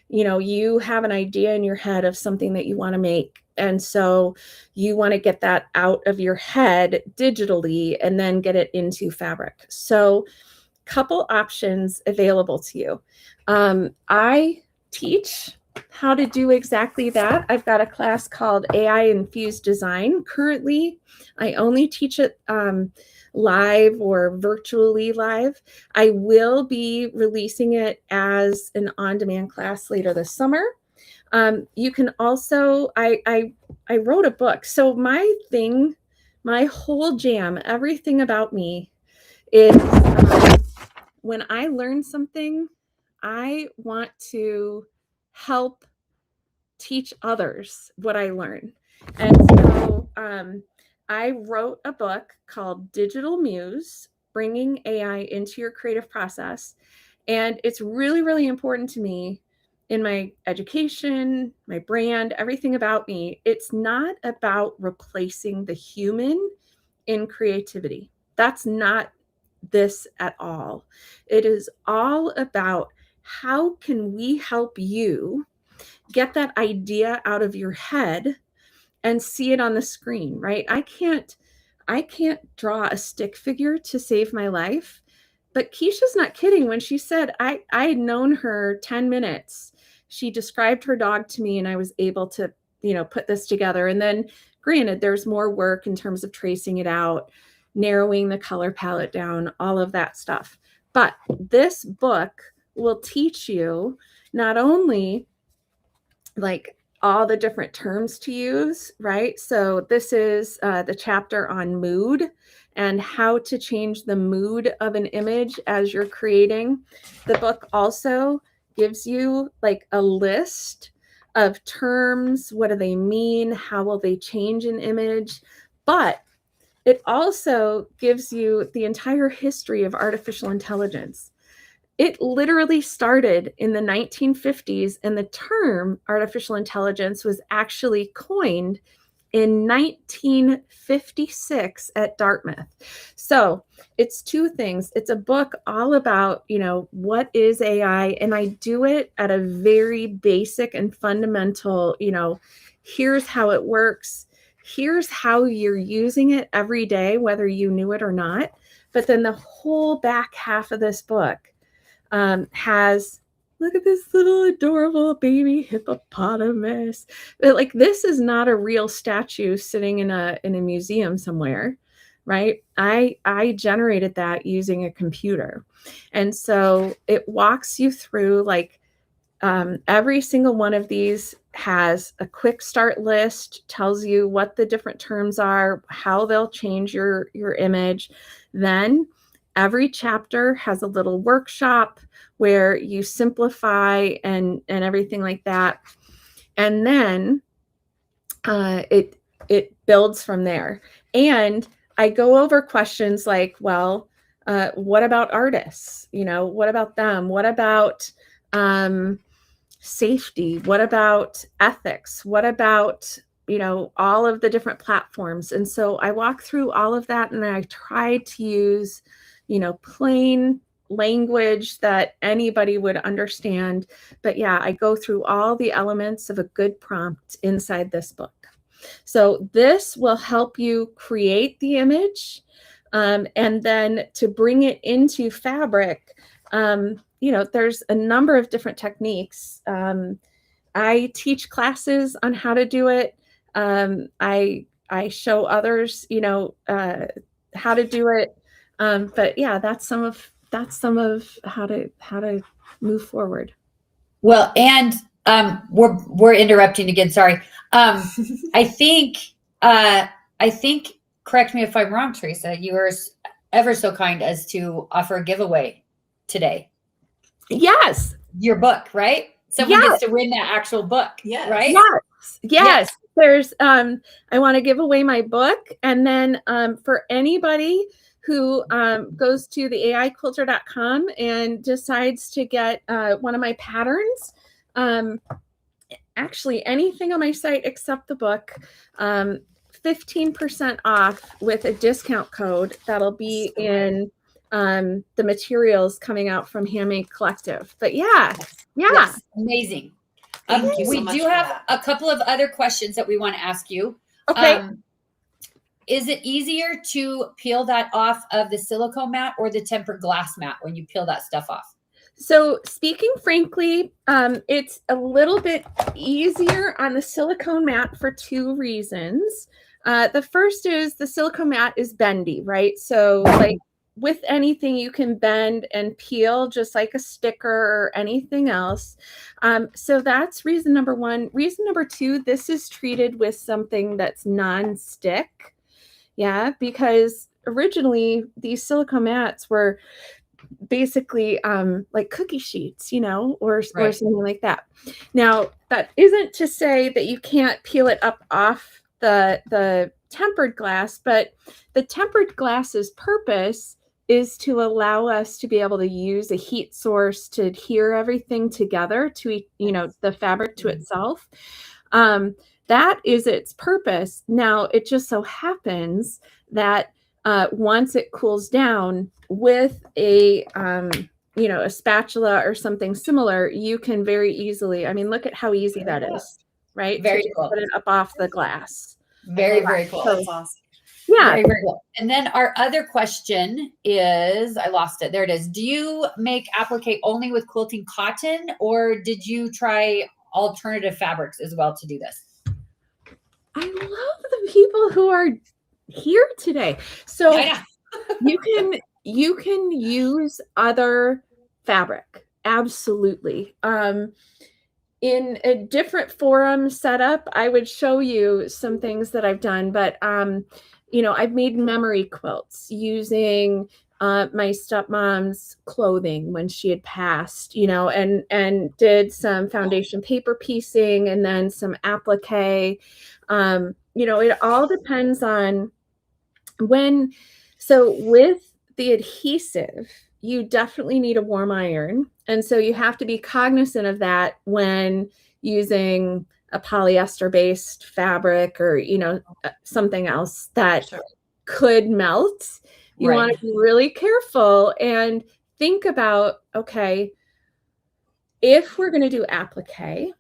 You have an idea in your head of something that you want to make. And so you want to get that out of your head digitally and then get it into fabric. So couple options available to you. I teach how to do exactly that. I've got a class called AI Infused Design. Currently, I only teach it live or virtually live. I will be releasing it as an on-demand class later this summer. You can also, I wrote a book. So my thing my whole jam, everything about me is when I learn something, I want to help teach others what I learn. And so I wrote a book called Digital Muse, Bringing AI into Your Creative Process. And it's really, really important to me in my education, my brand, everything about me. It's not about replacing the human in creativity. That's not this at all. It is all about how can we help you get that idea out of your head and see it on the screen, right? I can't draw a stick figure to save my life. But Keisha's not kidding when she said I had known her 10 minutes. She described her dog to me and I was able to, put this together. And then granted, there's more work in terms of tracing it out, narrowing the color palette down, all of that stuff. But this book will teach you not only like all the different terms to use, right? So this is the chapter on mood and how to change the mood of an image as you're creating. The book also gives you like a list of terms. What do they mean? How will they change an image? But it also gives you the entire history of artificial intelligence. It literally started in the 1950s, and the term artificial intelligence was actually coined in 1956 at Dartmouth. So it's two things. It's a book all about, what is AI? And I do it at a very basic and fundamental, here's how it works. Here's how you're using it every day, whether you knew it or not. But then the whole back half of this book has, look at this little adorable baby hippopotamus. But like, this is not a real statue sitting in a museum somewhere, right? I generated that using a computer. And so it walks you through like every single one of these has a quick start list, tells you what the different terms are, how they'll change your image. Then every chapter has a little workshop where you simplify and everything like that. And then it builds from there. And I go over questions like, well, what about artists? What about them? What about safety? What about ethics? What about, all of the different platforms? And so I walk through all of that and I try to use, plain language that anybody would understand. But yeah, I go through all the elements of a good prompt inside this book. So this will help you create the image. And then to bring it into fabric, there's a number of different techniques. I teach classes on how to do it. I show others, how to do it. But yeah, that's some of how to move forward. Well, and we're interrupting again. Sorry. I think, correct me if I'm wrong, Teresa, you were ever so kind as to offer a giveaway today. Yes. Your book, right? Someone gets to win that actual book, right? Yes. There's, I want to give away my book. And then for anybody who goes to the aiquilter.com and decides to get one of my patterns, actually anything on my site except the book, 15% off with a discount code that'll be in the materials coming out from Handmade Collective. But yes, amazing. Thank you so we much do for have that. a couple of other questions that we want to ask you. Okay. Is it easier to peel that off of the silicone mat or the tempered glass mat when you peel that stuff off? So speaking frankly, it's a little bit easier on the silicone mat for two reasons. The first is the silicone mat is bendy, right? So like with anything you can bend and peel just like a sticker or anything else. So that's reason number one. Reason number two, this is treated with something that's non-stick. Yeah, because originally these silicone mats were basically like cookie sheets, or Right. something like that. Now, that isn't to say that you can't peel it up off the tempered glass, but the tempered glass's purpose is to allow us to be able to use a heat source to adhere everything together to the fabric to itself. That is its purpose. Now, it just so happens that once it cools down with a spatula or something similar, you can very easily, look at how easy that is, right? Very To just cool. put it up off the glass. Very, very cool. That's awesome. Yeah. Very, very cool. And then our other question is, I lost it. There it is. Do you make applique only with quilting cotton, or did you try alternative fabrics as well to do this? I love the people who are here today. So you can use other fabric. Absolutely. In a different forum setup, I would show you some things that I've done, but I've made memory quilts using my stepmom's clothing when she had passed, and did some foundation paper piecing and then some applique. It all depends on when. So with the adhesive, you definitely need a warm iron. And so you have to be cognizant of that when using a polyester based fabric or, something else that could melt. You want to be really careful and think about, okay, if we're going to do applique,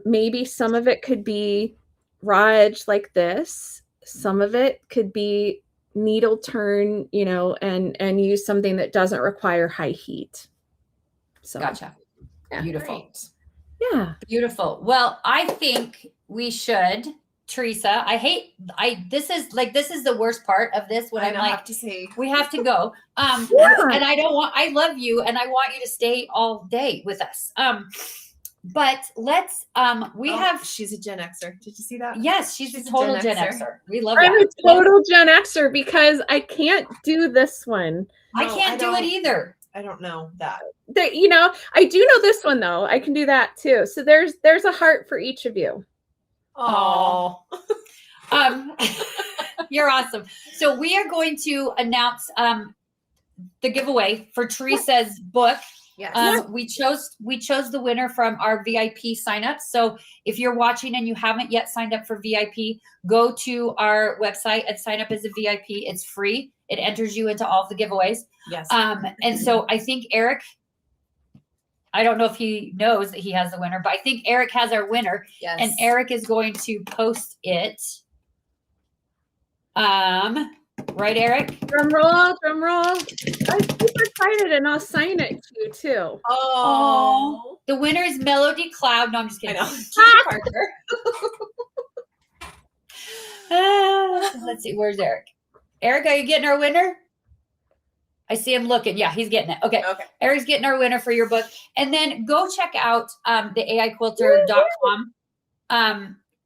maybe some of it could be raw edge like this. Some of it could be needle turn, and use something that doesn't require high heat. So Gotcha. Yeah. Beautiful. Great. Yeah. Beautiful. Well, I think we should, Teresa. This is the worst part of this when I'm like, have to say, we have to go. And I love you and I want you to stay all day with us. But let's, she's a Gen Xer. Did you see that? Yes, she's a total Gen Xer. We love I'm that. a total Gen Xer because I can't do this one. I can't do it either. I don't know that. I do know this one though. I can do that too. So there's a heart for each of you. Oh. You're awesome. So we are going to announce the giveaway for Teresa's book. Yes. We chose the winner from our VIP signups. So if you're watching and you haven't yet signed up for VIP, go to our website and sign up as a VIP. It's free. It enters you into all of the giveaways. Yes. And so I think Eric, I don't know if he knows that he has the winner, but I think Eric has our winner. Yes. And Eric is going to post it. Right, Eric? Drum roll. I'm super excited, and I'll sign it to you too. Oh, the winner is Melody Cloud. No, I'm just kidding. I know. Parker. Let's see. Where's Eric? Eric, are you getting our winner? I see him looking. Yeah, he's getting it. Okay. Eric's getting our winner for your book. And then go check out the aiquilter.com.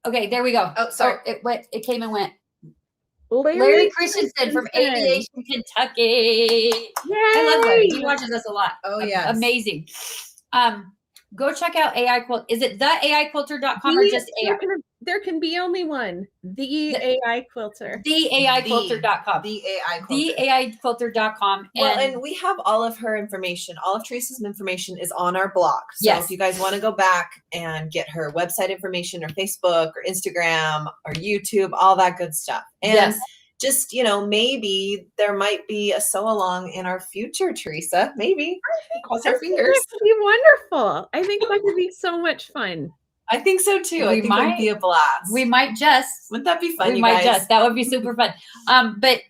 Okay, there we go. Oh, sorry. It came and went. Larry Christensen from Aviation, Kentucky. Yay! I love Larry. He watches us a lot. Oh, yeah. Amazing. Go check out AI Quilt. Is it the aiquilter.com or just AI? There can be only one. The AI Quilter. The aiquilter.com. The AI Quilter. The aiquilter.com. Well, and we have all of her information. All of Teresa's information is on our blog. So if you guys want to go back and get her website information or Facebook or Instagram or YouTube, all that good stuff. And just, maybe there might be a sew along in our future, Teresa. Maybe. Cross our fingers. That would be wonderful. I think that would be so much fun. I think so too. I think it would be a blast. We might just. Wouldn't that be fun? That would be super fun. But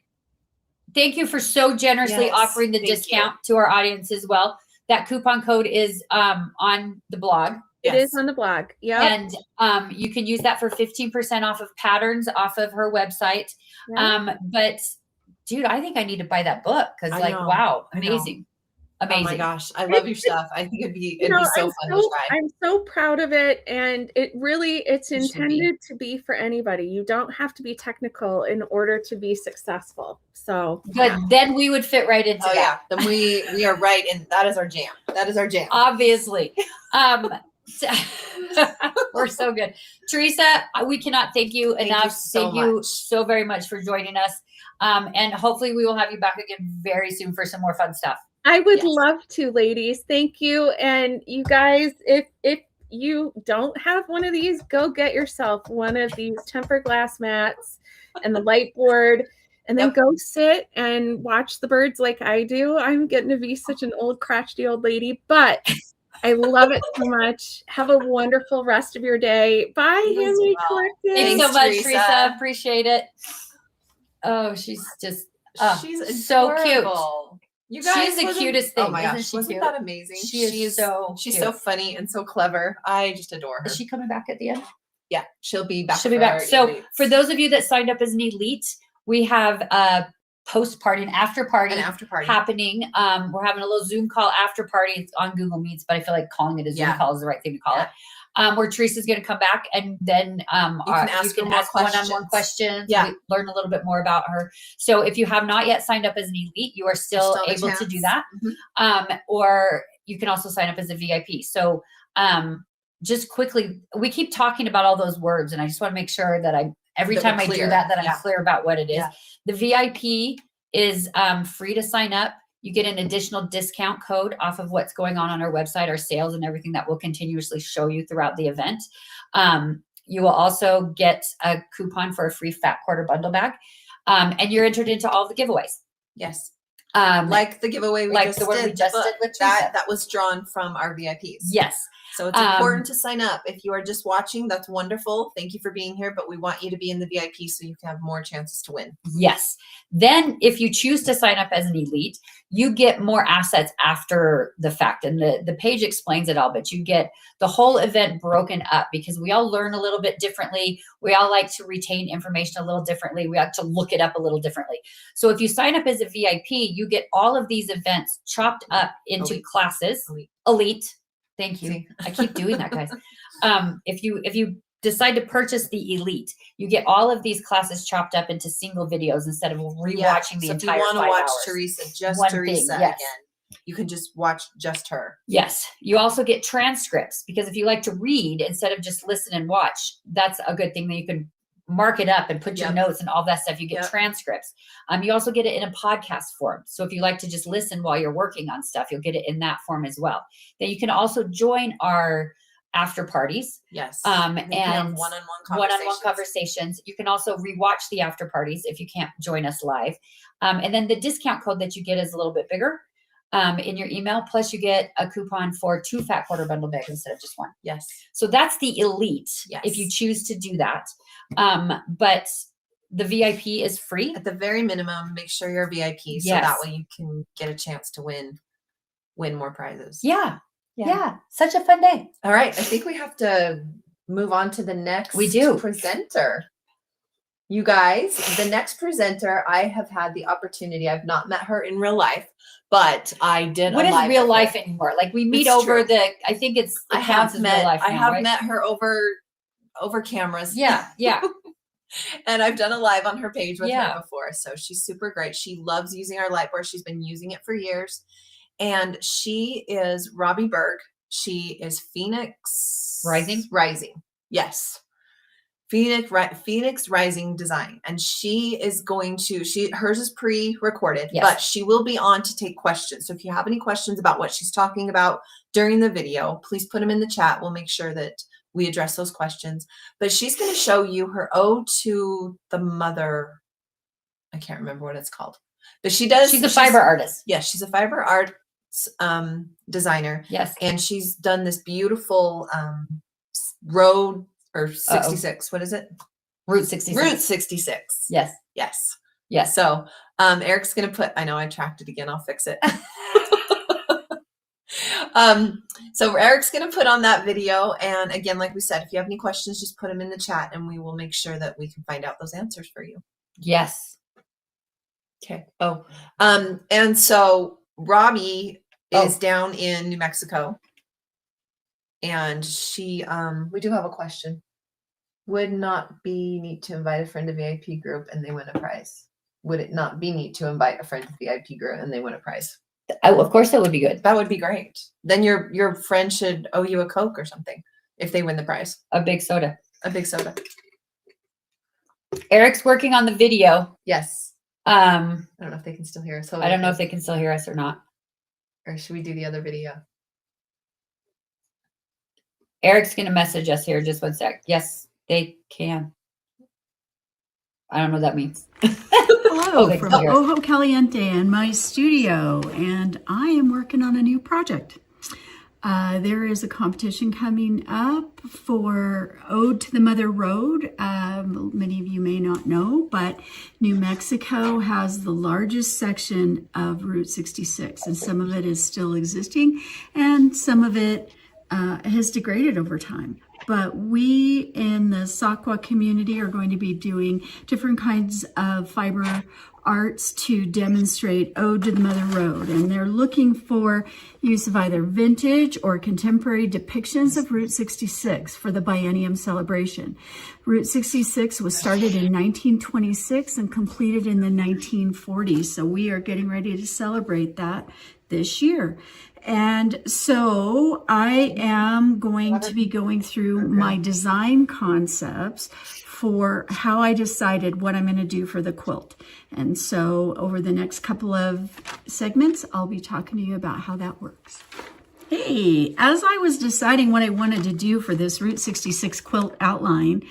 thank you for so generously offering the discount to our audience as well. That coupon code is on the blog. It is on the blog. Yeah. And you can use that for 15% off of patterns off of her website. But dude, I think I need to buy that book because wow, amazing. Amazing. Oh my gosh, I love your stuff. I think it'd be so fun to try. I'm so proud of it, and it's You should be. intended to be for anybody. You don't have to be technical in order to be successful. So Good. Then we would fit right into Oh that. yeah, then we are right, and that is our jam. That is our jam. Obviously. We're so good. Teresa, we cannot thank you enough. Thank you so very much for joining us. And hopefully we will have you back again very soon for some more fun stuff. I would love to, ladies. Thank you. And you guys, if you don't have one of these, go get yourself one of these tempered glass mats and the light board, and then go sit and watch the birds like I do. I'm getting to be such an old, crotchety old lady, but I love it so much. Have a wonderful rest of your day. Bye, Handmade Collective. Thanks so much, Teresa. Appreciate it. Oh, she's just she's so cute. You guys, she's the cutest thing. Oh my gosh, Isn't she wasn't cute? that amazing? She's so funny and so clever. I just adore her. Is she coming back at the end? Yeah, she'll be back. She'll be back. So for those of you that signed up as an elite, we have a post party, an after party happening. We're having a little Zoom call after party. It's on Google Meets, but I feel like calling it a Zoom call is the right thing to call it. Where Teresa's going to come back, and then you can ask one-on-one questions. Yeah, we learn a little bit more about her. So if you have not yet signed up as an elite, you are still able to do that. Or you can also sign up as a VIP. So just quickly, we keep talking about all those words, and I just want to make sure that every time I do that I'm clear about what it is. The VIP is free to sign up. You get an additional discount code off of what's going on our website, our sales, and everything that will continuously show you throughout the event. You will also get a coupon for a free Fat Quarter bundle bag, and you're entered into all the giveaways. Yes. Like the giveaway we just did with Teresa. That was drawn from our VIPs. Yes. So it's important to sign up. If you are just watching, that's wonderful. Thank you for being here, but we want you to be in the VIP so you can have more chances to win. Yes. Then if you choose to sign up as an elite, you get more assets after the fact. And the page explains it all, but you get the whole event broken up because we all learn a little bit differently. We all like to retain information a little differently. We like to look it up a little differently. So if you sign up as a VIP, you get all of these events chopped up into classes. Elite. Thank you. See? I keep doing that, guys. If you decide to purchase the elite, you get all of these classes chopped up into single videos instead of rewatching the entire 5 hours. If you want to watch Teresa again, you can just watch just her. Yes. You also get transcripts because if you like to read instead of just listen and watch, that's a good thing that you can mark it up and put your notes and all that stuff. You get transcripts. You also get it in a podcast form. So if you like to just listen while you're working on stuff, you'll get it in that form as well. Then you can also join our after parties. Yes. And one-on-one conversations. You can also rewatch the after parties if you can't join us live. And then the discount code that you get is a little bit bigger in your email. Plus you get a coupon for 2 Fat Quarter bundle bags instead of just 1. Yes. So that's the elite if you choose to do that. But the VIP is free. At the very minimum, make sure you're a VIP so that way you can get a chance to win more prizes. Yeah. Such a fun day. All right. I think we have to move on to the next presenter. You guys, the next presenter, I have had the opportunity. I've not met her in real life, but I did. What is real life anymore? Like we meet over I think it's. I have met her over cameras. Yeah. And I've done a live on her page with her before. So she's super great. She loves using our light board. She's been using it for years. And she is Robbie Berg. She is Phoenix Rising. Yes. Phoenix Rising Design. And she is going to, hers is pre-recorded, but she will be on to take questions. So if you have any questions about what she's talking about during the video, please put them in the chat. We'll make sure that we address those questions. But she's going to show you her ode to the mother. I can't remember what it's called. But she's a fiber artist. Yes, she's a fiber arts designer. Yes. And she's done this beautiful road or 66. What is it? Route 66. Route 66. Yes. So Eric's going to put, I know I tracked it again. I'll fix it. So Eric's going to put on that video. And again, like we said, if you have any questions, just put them in the chat and we will make sure that we can find out those answers for you. Yes. Okay. And so Robbie is down in New Mexico. And she, we do have a question. Would not be neat to invite a friend to VIP group and they win a prize? Would it not be neat to invite a friend to VIP group and they win a prize? Of course, that would be good. That would be great. Then your friend should owe you a Coke or something if they win the prize. A big soda. A big soda. Eric's working on the video. Yes. I don't know if they can still hear us. I don't know if they can still hear us or not. Or should we do the other video? Eric's going to message us here. Just one sec. Yes, they can. I don't know what that means. Hello Okay, from come here. Ojo Caliente in my studio, and I am working on a new project. There is a competition coming up for Ode to the Mother Road. Many of you may not know, but New Mexico has the largest section of Route 66, and some of it is still existing, and some of it has degraded over time. But we in the Sakwa community are going to be doing different kinds of fiber arts to demonstrate Ode to the Mother Road. And they're looking for use of either vintage or contemporary depictions of Route 66 for the biennium celebration. Route 66 was started in 1926 and completed in the 1940s. So we are getting ready to celebrate that this year. And so I am going to be going through my design concepts for how I decided what I'm going to do for the quilt. And so over the next couple of segments, I'll be talking to you about how that works. Hey, as I was deciding what I wanted to do for this Route 66 quilt outline,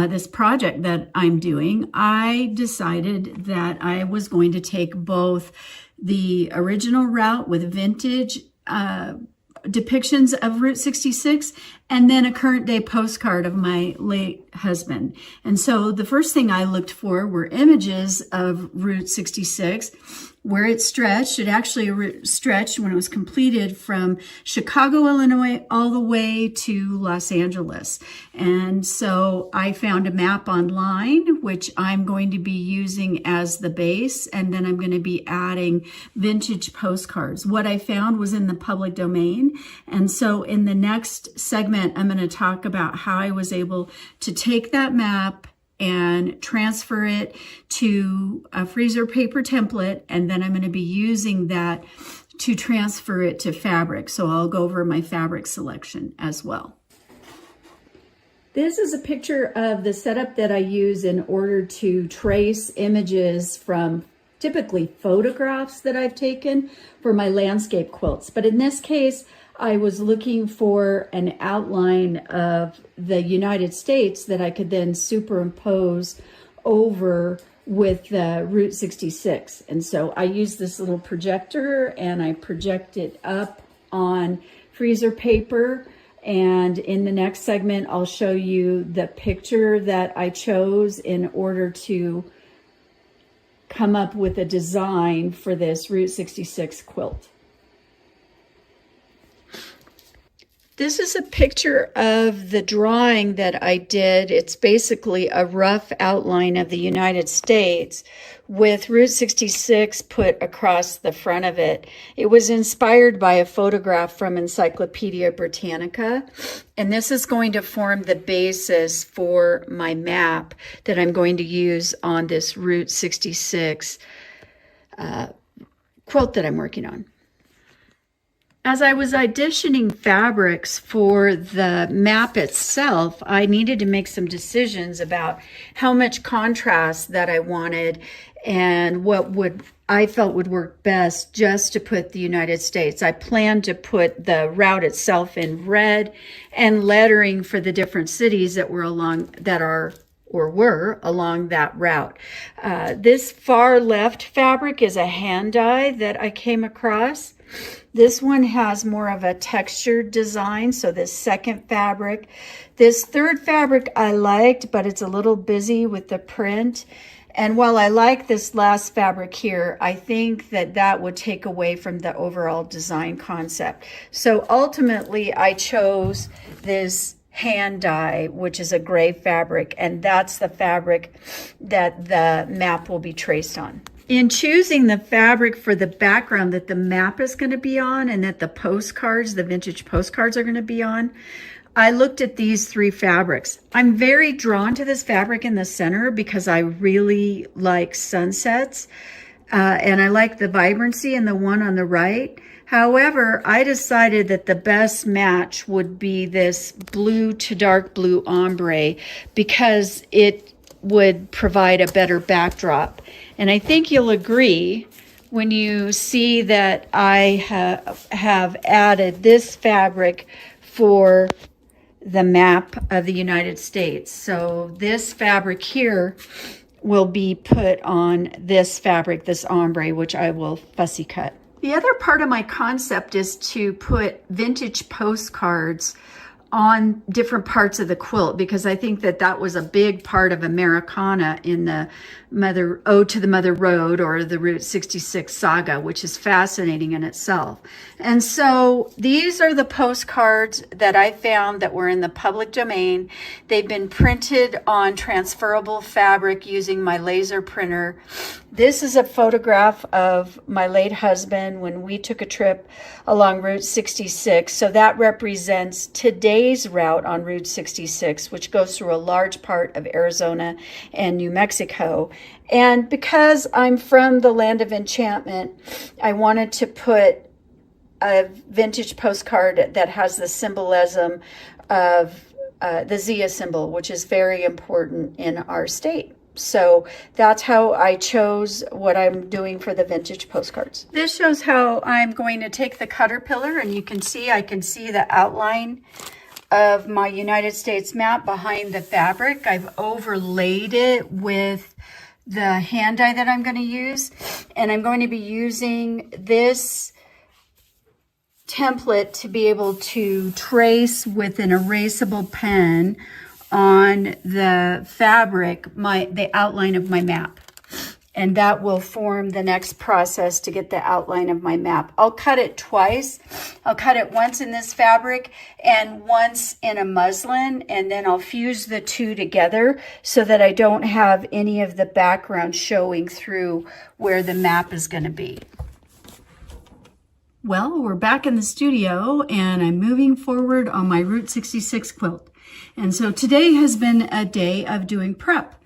this project that I'm doing, I decided that I was going to take both the original route with vintage depictions of Route 66 and then a current day postcard of my late husband. And so the first thing I looked for were images of Route 66 where it stretched. It actually stretched when it was completed from Chicago, Illinois, all the way to Los Angeles. And so I found a map online, which I'm going to be using as the base, and then I'm going to be adding vintage postcards. What I found was in the public domain. And so in the next segment, I'm going to talk about how I was able to take that map and transfer it to a freezer paper template, and then I'm going to be using that to transfer it to fabric. So I'll go over my fabric selection as well. This is a picture of the setup that I use in order to trace images from typically photographs that I've taken for my landscape quilts. But in this case, I was looking for an outline of the United States that I could then superimpose over with Route 66. And so I use this little projector and I project it up on freezer paper. And in the next segment, I'll show you the picture that I chose in order to come up with a design for this Route 66 quilt. This is a picture of the drawing that I did. It's basically a rough outline of the United States with Route 66 put across the front of it. It was inspired by a photograph from Encyclopedia Britannica, and this is going to form the basis for my map that I'm going to use on this Route 66 quilt that I'm working on. As I was auditioning fabrics for the map itself, I needed to make some decisions about how much contrast that I wanted and what I felt would work best just to put the United States. I planned to put the route itself in red and lettering for the different cities that were along that route. This far left fabric is a hand dye that I came across. This one has more of a textured design, so this second fabric. This third fabric I liked, but it's a little busy with the print. And while I like this last fabric here, I think that that would take away from the overall design concept. So ultimately, I chose this hand dye, which is a gray fabric, and that's the fabric that the map will be traced on. in choosing the fabric for the background that the map is going to be on and that the postcards, the vintage postcards are going to be on, I looked at these 3 fabrics. I'm very drawn to this fabric in the center because I really like sunsets and I like the vibrancy in the one on the right. However, I decided that the best match would be this blue to dark blue ombre because it would provide a better backdrop. And I think you'll agree when you see that I have added this fabric for the map of the United States. So this fabric here will be put on this fabric, this ombre, which I will fussy cut. The other part of my concept is to put vintage postcards on different parts of the quilt because I think that that was a big part of Americana in the Ode to the Mother Road or the Route 66 saga, which is fascinating in itself. And so these are the postcards that I found that were in the public domain. They've been printed on transferable fabric using my laser printer. This is a photograph of my late husband when we took a trip along Route 66. So that represents today's route on Route 66, which goes through a large part of Arizona and New Mexico. And because I'm from the land of enchantment, I wanted to put a vintage postcard that has the symbolism of the Zia symbol, which is very important in our state. So that's how I chose what I'm doing for the vintage postcards. This shows how I'm going to take the caterpillar, and you can see, I can see the outline of my United States map behind the fabric. I've overlaid it with the hand dye that I'm going to use, and I'm going to be using this template to be able to trace with an erasable pen on the fabric the outline of my map, and that will form the next process to get the outline of my map. I'll cut it twice. I'll cut it once in this fabric and once in a muslin, and then I'll fuse the two together so that I don't have any of the background showing through where the map is going to be. Well, we're back in the studio and I'm moving forward on my Route 66 quilt. And so today has been a day of doing prep.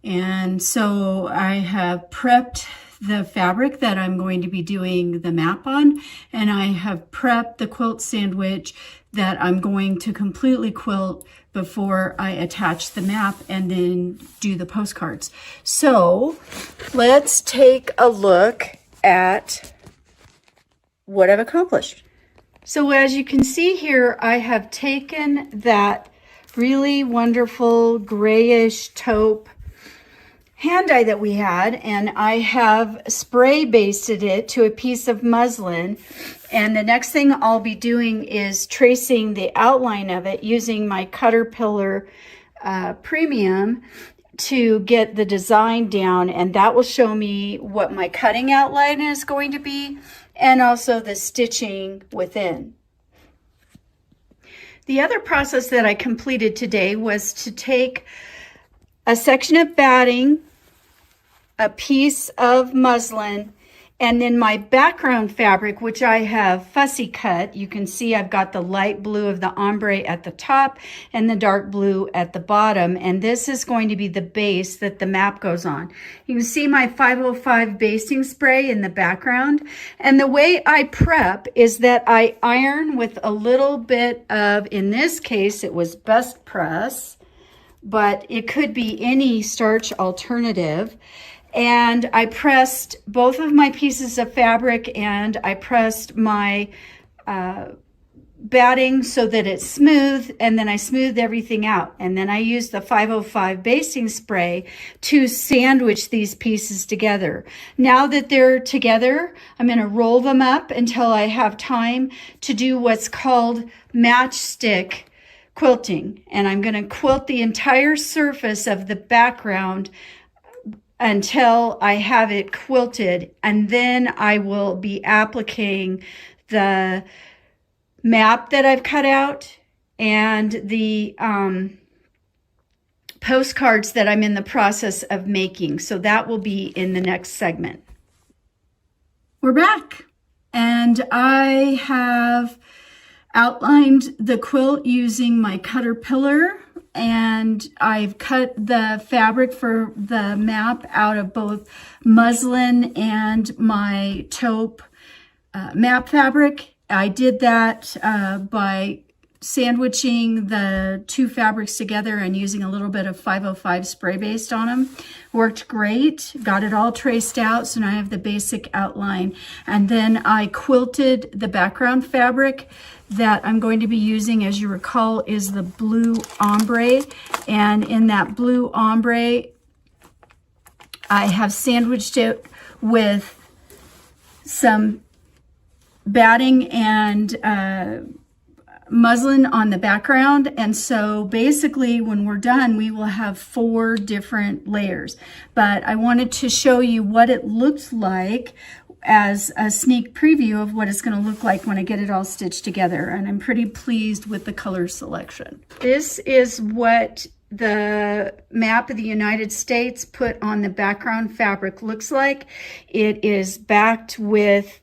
And so I have prepped the fabric that I'm going to be doing the map on, and I have prepped the quilt sandwich that I'm going to completely quilt before I attach the map and then do the postcards. So let's take a look at what I've accomplished. So as you can see here, I have taken that really wonderful grayish taupe hand dye that we had, and I have spray basted it to a piece of muslin. And the next thing I'll be doing is tracing the outline of it using my Caterpillar Premium to get the design down, and that will show me what my cutting outline is going to be and also the stitching within. The other process that I completed today was to take a section of batting, a piece of muslin, and then my background fabric, which I have fussy cut. You can see I've got the light blue of the ombre at the top and the dark blue at the bottom. And this is going to be the base that the map goes on. You can see my 505 basting spray in the background. And the way I prep is that I iron with a little bit of, in this case, it was Best Press, but it could be any starch alternative. And I pressed both of my pieces of fabric, and I pressed my batting so that it's smooth, and then I smoothed everything out. And then I used the 505 basting spray to sandwich these pieces together. Now that they're together, I'm going to roll them up until I have time to do what's called matchstick quilting. And I'm going to quilt the entire surface of the background until I have it quilted, and then I will be appliquing the map that I've cut out and the postcards that I'm in the process of making. So that will be in the next segment. We're back, and I have outlined the quilt using my Caterpillar, and I've cut the fabric for the map out of both muslin and my taupe map fabric. I did that by sandwiching the two fabrics together and using a little bit of 505 spray based on them. Worked great. Got it all traced out, so now I have the basic outline. And then I quilted the background fabric that I'm going to be using, as you recall, is the blue ombre. And in that blue ombre, I have sandwiched it with some batting and muslin on the background. And so basically when we're done, we will have 4 different layers. But I wanted to show you what it looks like as a sneak preview of what it's going to look like when I get it all stitched together. And I'm pretty pleased with the color selection. This is what the map of the United States put on the background fabric looks like. It is backed with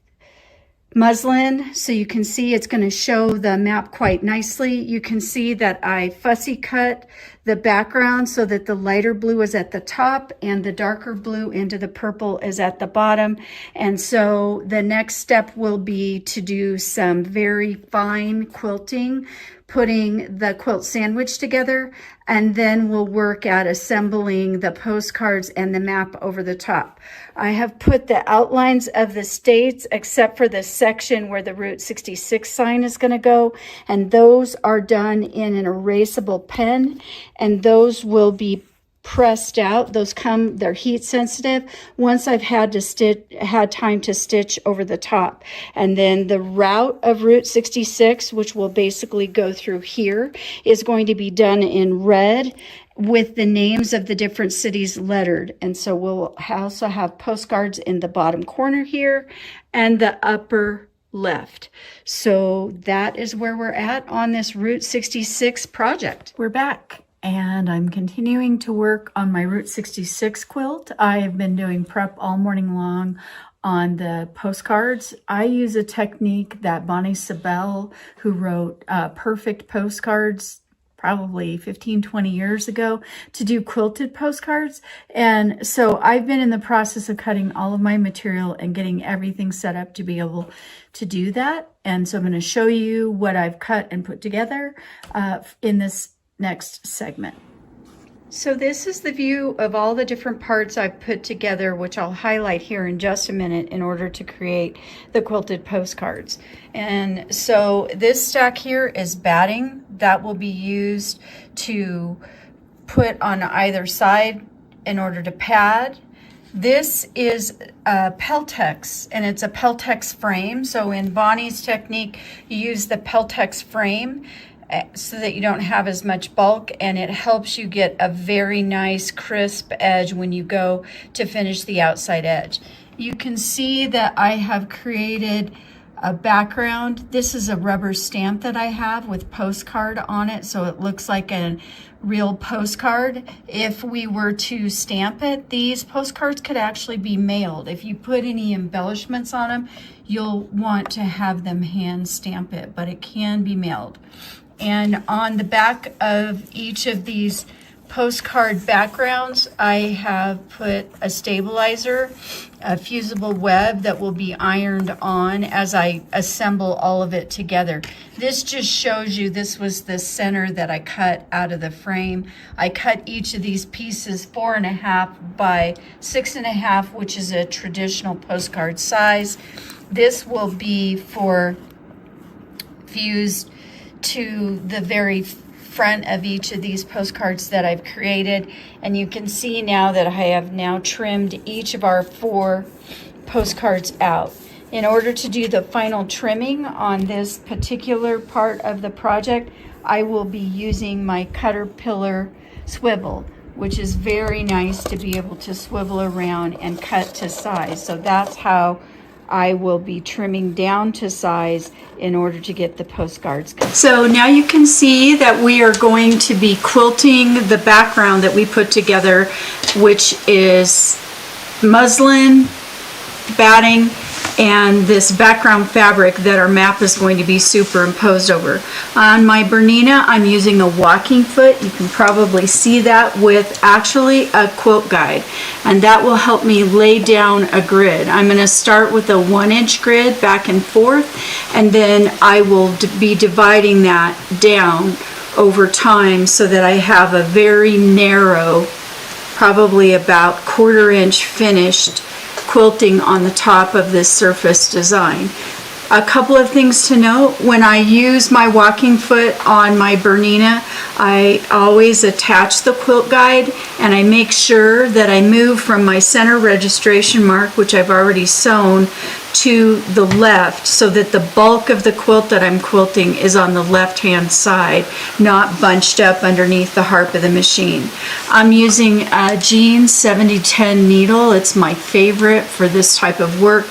muslin, so you can see it's going to show the map quite nicely. You can see that I fussy cut the background so that the lighter blue is at the top and the darker blue into the purple is at the bottom. And so the next step will be to do some very fine quilting, putting the quilt sandwich together, and then we'll work at assembling the postcards and the map over the top. I have put the outlines of the states except for the section where the Route 66 sign is going to go, and those are done in an erasable pen, and those will be pressed out. They're heat sensitive once I've had time to stitch over the top. And then the route of Route 66, which will basically go through here, is going to be done in red with the names of the different cities lettered. And so we'll also have postcards in the bottom corner here and the upper left. So that is where we're at on this Route 66 project. We're back, and I'm continuing to work on my Route 66 quilt. I have been doing prep all morning long on the postcards. I use a technique that Bonnie Sabel, who wrote Perfect Postcards probably 15, 20 years ago, to do quilted postcards. And so I've been in the process of cutting all of my material and getting everything set up to be able to do that. And so I'm going to show you what I've cut and put together in this next segment. So this is the view of all the different parts I've put together, which I'll highlight here in just a minute in order to create the quilted postcards. And so this stack here is batting that will be used to put on either side in order to pad. This is a Peltex, and it's a Peltex frame. So in Bonnie's technique, you use the Peltex frame so that you don't have as much bulk, and it helps you get a very nice crisp edge when you go to finish the outside edge. You can see that I have created a background. This is a rubber stamp that I have with postcard on it, so it looks like a real postcard. If we were to stamp it, these postcards could actually be mailed. If you put any embellishments on them, you'll want to have them hand stamp it, but it can be mailed. And on the back of each of these postcard backgrounds, I have put a stabilizer, a fusible web that will be ironed on as I assemble all of it together. This just shows you, this was the center that I cut out of the frame. I cut each of these pieces 4.5 by 6.5, which is a traditional postcard size. This will be for fused to the very front of each of these postcards that I've created. And you can see now that I have now trimmed each of our 4 postcards out. In order to do the final trimming on this particular part of the project, I will be using my Caterpillar swivel, which is very nice to be able to swivel around and cut to size. So that's how I will be trimming down to size in order to get the postcards. So now you can see that we are going to be quilting the background that we put together, which is muslin, batting, and this background fabric that our map is going to be superimposed over. On my Bernina, I'm using a walking foot. You can probably see that with actually a quilt guide, and that will help me lay down a grid. I'm going to start with a 1-inch grid back and forth, and then I will be dividing that down over time so that I have a very narrow, probably about 1/4 inch finished quilting on the top of this surface design. A couple of things to note: when I use my walking foot on my Bernina, I always attach the quilt guide, and I make sure that I move from my center registration mark, which I've already sewn, to the left, so that the bulk of the quilt that I'm quilting is on the left-hand side, not bunched up underneath the harp of the machine. I'm using a Jean 7010 needle. It's my favorite for this type of work.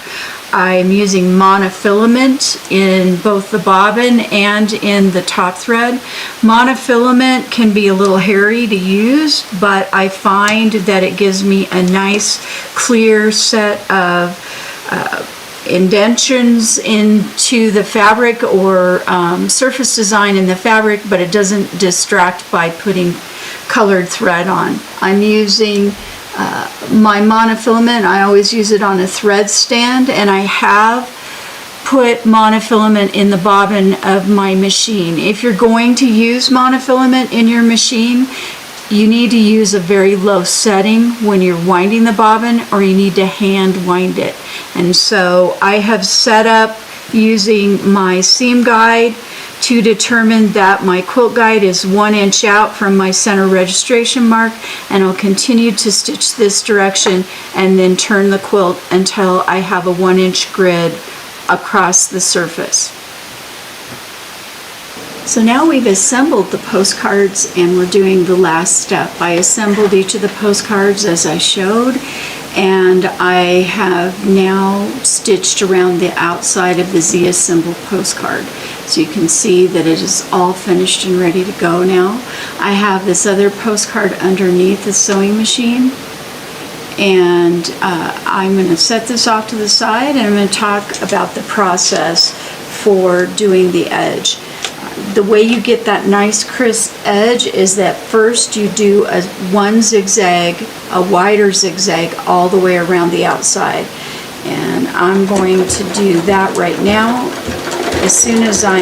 I'm using monofilament in both the bobbin and in the top thread. Monofilament can be a little hairy to use, but I find that it gives me a nice clear set of indentions into the fabric or surface design in the fabric, but it doesn't distract by putting colored thread on. I'm using my monofilament. I always use it on a thread stand, and I have put monofilament in the bobbin of my machine. If you're going to use monofilament in your machine, you need to use a very low setting when you're winding the bobbin, or you need to hand wind it. And so I have set up using my seam guide to determine that my quilt guide is 1 inch out from my center registration mark, and I'll continue to stitch this direction and then turn the quilt until I have a 1 inch grid across the surface. So now we've assembled the postcards, and we're doing the last step. I assembled each of the postcards as I showed, and I have now stitched around the outside of the Zia symbol postcard. So you can see that it is all finished and ready to go now. I have this other postcard underneath the sewing machine, and I'm going to set this off to the side, and I'm going to talk about the process for doing the edge. The way you get that nice crisp edge is that first you do one zigzag, a wider zigzag all the way around the outside. And I'm going to do that right now. As soon as I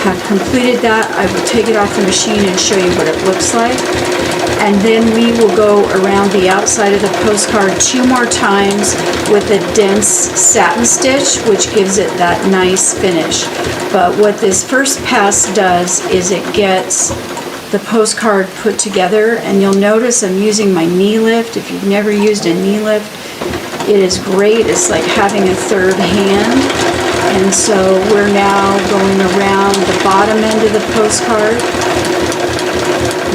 have completed that, I will take it off the machine and show you what it looks like. And then we will go around the outside of the postcard 2 more times with a dense satin stitch, which gives it that nice finish. But what this first pass does is it gets the postcard put together, and you'll notice I'm using my knee lift. If you've never used a knee lift, it is great. It's like having a third hand. And so we're now going around the bottom end of the postcard.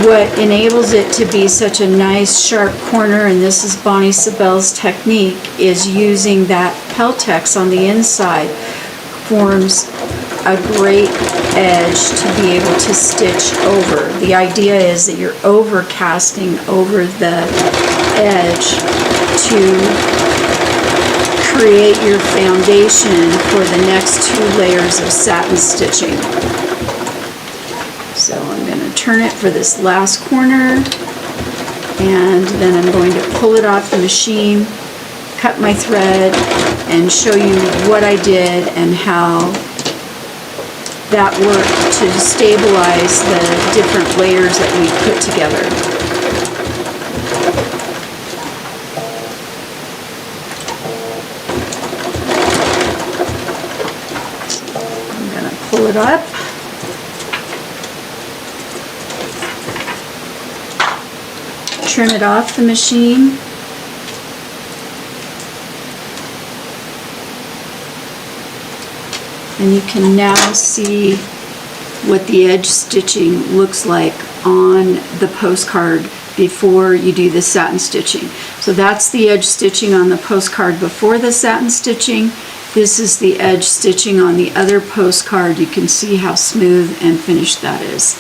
What enables it to be such a nice sharp corner, and this is Bonnie Sabel's technique, is using that Peltex on the inside forms a great edge to be able to stitch over. The idea is that you're overcasting over the edge to create your foundation for the next 2 layers of satin stitching. So I'm going to turn it for this last corner, and then I'm going to pull it off the machine, cut my thread, and show you what I did and how that worked to stabilize the different layers that we put together. I'm going to pull it up. Trim it off the machine. And you can now see what the edge stitching looks like on the postcard before you do the satin stitching. So that's the edge stitching on the postcard before the satin stitching, This is the edge stitching on the other postcard. You can see how smooth and finished that is.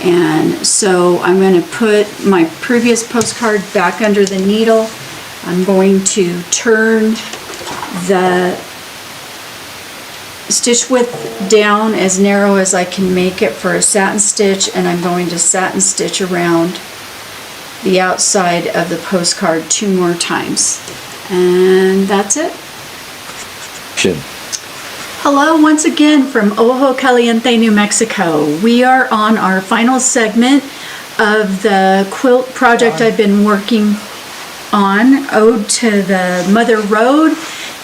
And so I'm going to put my previous postcard back under the needle. I'm going to turn the stitch width down as narrow as I can make it for a satin stitch, and I'm going to satin stitch around the outside of the postcard 2 more times. And that's it. Hello once again from Ojo Caliente, New Mexico. We are on our final segment of the quilt project I've been working on, Ode to the Mother Road,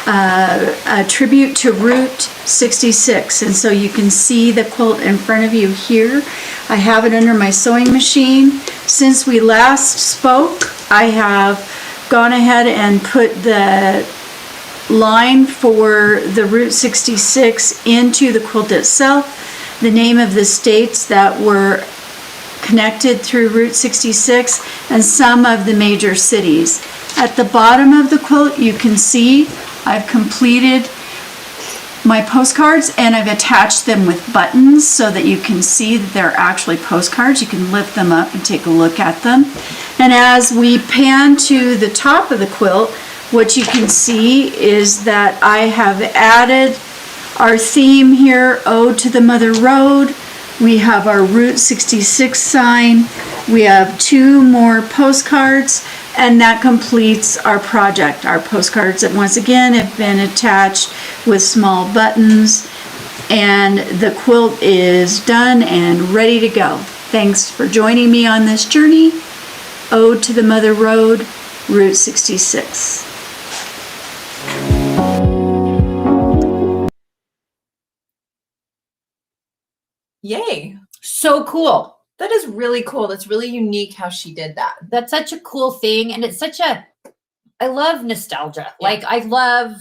a tribute to Route 66. And so you can see the quilt in front of you here. I have it under my sewing machine. Since we last spoke, I have gone ahead and put the line for the Route 66 into the quilt itself, the name of the states that were connected through Route 66, and some of the major cities. At the bottom of the quilt, you can see I've completed my postcards and I've attached them with buttons so that you can see that they're actually postcards. You can lift them up and take a look at them. And as we pan to the top of the quilt, what you can see is that I have added our theme here, Ode to the Mother Road. We have our Route 66 sign. We have 2 more postcards, and that completes our project. Our postcards that once again have been attached with small buttons, and the quilt is done and ready to go. Thanks for joining me on this journey. Ode to the Mother Road, Route 66. Yay. So cool. That is really cool. That's really unique how she did that. That's such a cool thing. And it's such a, I love nostalgia. Yeah. Like I love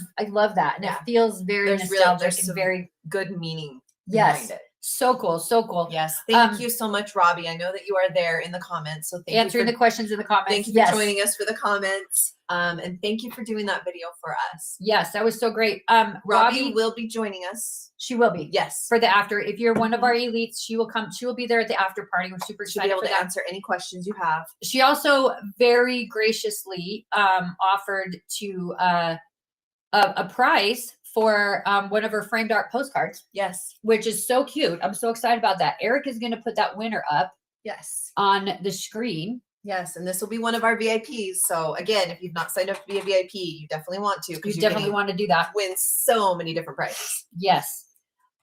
that. And Yeah. it feels very There's nostalgic and some very, good meaning yes. behind it. So cool. So cool. Yes. Thank you so much, Robbie. I know that you are there in the comments. So thank Answering you the questions in the comments. thank you for Yes. joining us for the comments. And thank you for doing that video for us. Yes, that was so great. Robbie will be joining us. she will be. Yes. For the after. If you're one of our elites, she will come. She will be there at the after party. We're super She'll be excited able for to that. answer any questions you have. She also very graciously offered to a prize for one of her framed art postcards, Yes. which is so cute. I'm so excited about that. Eric is going to put that winner up Yes. on the screen. Yes. And this will be one of our VIPs. So again, if you've not signed up to be a VIP, you definitely want to, You because definitely want to do that. win so many different prizes. Yes.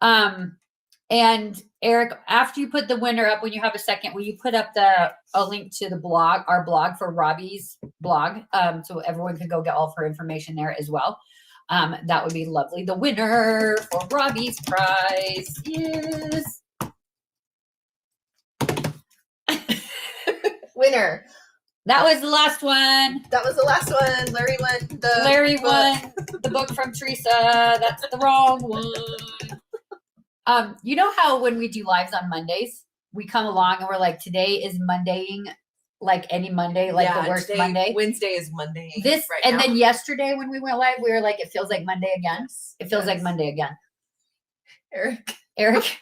And Eric, after you put the winner up, when you have a second, will you put up a link to the blog, our blog for Robbie's blog, so everyone can go get all of her information there as well. That would be lovely. The winner for Robbie's prize is Winner. that was the last one. That was the last one. Larry won the Larry book. won the book from Teresa. That's the wrong one. You know how when we do lives on Mondays, we come along and we're like, today is Mondaying like any Monday, like the worst today, Monday. Wednesday is Monday. This right and now. then yesterday when we went live, we were like, it feels like Monday again. Yes, It feels like yes. Monday again. Eric. Eric.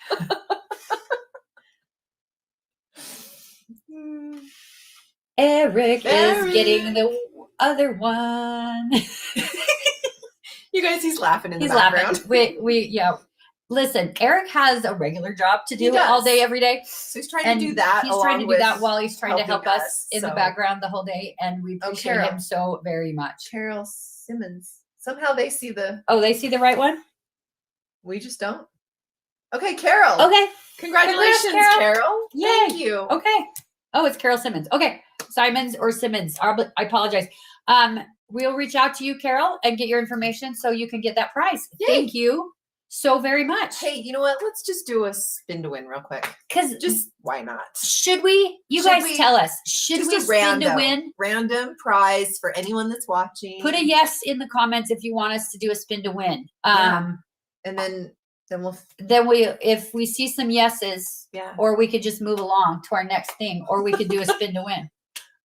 Eric is getting the other one. You guys, he's laughing in the He's background. laughing. We yeah. Listen, Eric has a regular job to He do all does. day, every day. So he's trying And to do that. he's trying to do that while he's trying to helping help us us, in the so. background the whole day. And we appreciate Carol. him so very much. Carol Simmons. Somehow they see the. Oh, they see the right one? We just don't. Okay, Carol. Okay. Congratulations, Congrats, Carol. Yay. Thank you. Okay. Oh, it's Carol Simmons. Okay. Simons or Simmons. I apologize. We'll reach out to you, Carol, and get your information so you can get that prize. Yay. Thank you so very much. Hey, you know what? Let's just do a spin to win real quick. Because Just why not? should we? You Should guys we- tell us. Should Just we a spin to random, win? random prize for anyone that's watching. Put a yes in the comments if you want us to do a spin to win. Yeah. And then we'll Then if we see some yeses, yeah. or we could just move along to our next thing, or we could do a spin to win.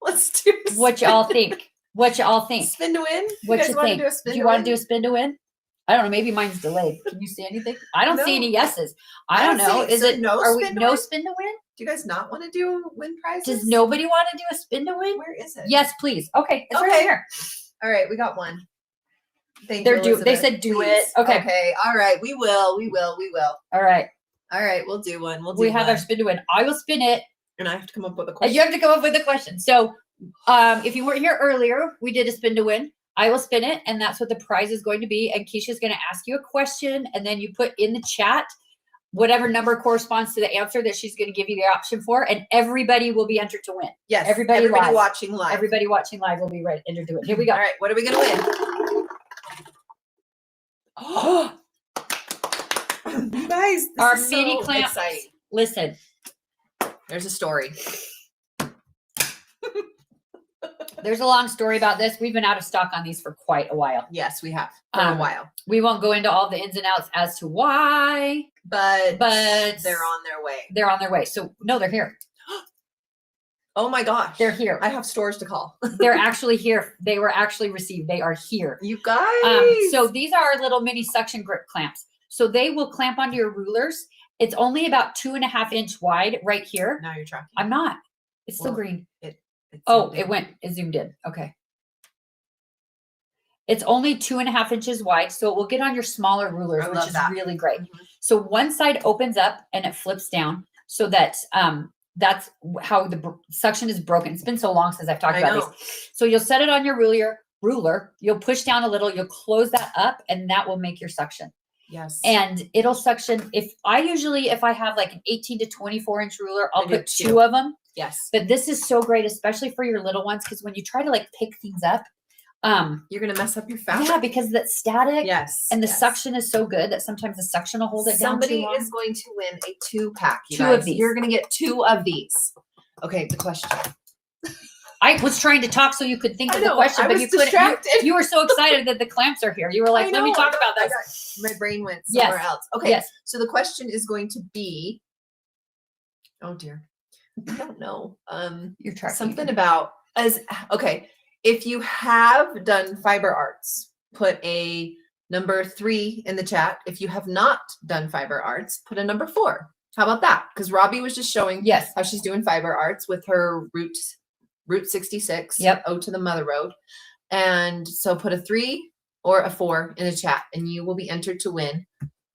Let's do a What y'all think? What y'all think? spin to win. What guys you wanna think? Do a spin Do you to want win? to do a spin to win? I don't know. Maybe mine's delayed. Can you see anything? I don't see No. any yeses. I don't know. see- Is so it no are we spin to no win? spin to win? Do you guys not want to do win prizes? Does nobody want to do a spin to win? Where is it? Yes, please. Okay, it's right Okay. here. All right, we got one. Thank They're you, due. They Elizabeth. said do Please. it. Okay. Okay. All right. We will. All right. All right. We'll do one. We'll do We have one. our spin to win. I will spin it, And I have to come up with a and question. you have to come up with a question. So, if you weren't here earlier, we did a spin to win. I will spin it, and that's what the prize is going to be. And Keisha's going to ask you a question, and then you put in the chat whatever number corresponds to the answer that she's going to give you the option for, and everybody will be entered to win. Yes. everybody live. watching live. Everybody watching live will be entered to win. Here we go. All right. What are we gonna win? Oh, You guys, this our is mini so clamps. exciting. Listen, There's a story. there's a long story about this. We've been out of stock on these for quite a while. Yes, we have for a while, We won't go into all the ins and outs as to why. but But- they're on their way. They're on their way. So no, they're here. Oh my gosh, They're here. I have stores to call. They're actually here. They were actually received. They are here. You guys. So these are our little mini suction grip clamps. So they will clamp onto your rulers. It's only about 2.5 inch wide right here. now you're tracking. I'm not. It's still Well, green. It's Oh, so it went. It zoomed in. Okay. It's only 2.5 inches wide, so it will get on your smaller rulers, I which love is that. really great. Mhm. So one side opens up and it flips down, so that that's how the suction is broken. It's been so long since I've talked I about know. these. So you'll set it on your ruler. You'll push down a little. You'll close that up, and that will make your suction. Yes. And it'll suction. If I have like an 18 to 24 inch ruler, I'll I do put too. 2 of them. yes. But this is so great, especially for your little ones, because when you try to like pick things up, You're gonna mess up your fabric. yeah, because that's static. Yes. And the yes. suction is so good that sometimes the suction will hold it down Somebody too long. is going to win a 2-pack. You 2 guys. of these. You're gonna get 2 of these. Okay. The question. I was trying to talk so you could think I of the know, question, I but was you couldn't. distracted. You were so excited that the clamps are here. You were like, I "Let me know. talk about I this." got- my brain went Yes. somewhere else. Okay. Yes. So the question is going to be. Oh dear. I don't know. You're tracking. Something about okay. If you have done fiber arts, put a number 3 in the chat. If you have not done fiber arts, put a number 4. How about that? Because Robbie was just showing Yes. how she's doing fiber arts with her Route 66. Yep. Ode to the Mother Road. And so put a 3 or a 4 in the chat, and you will be entered to win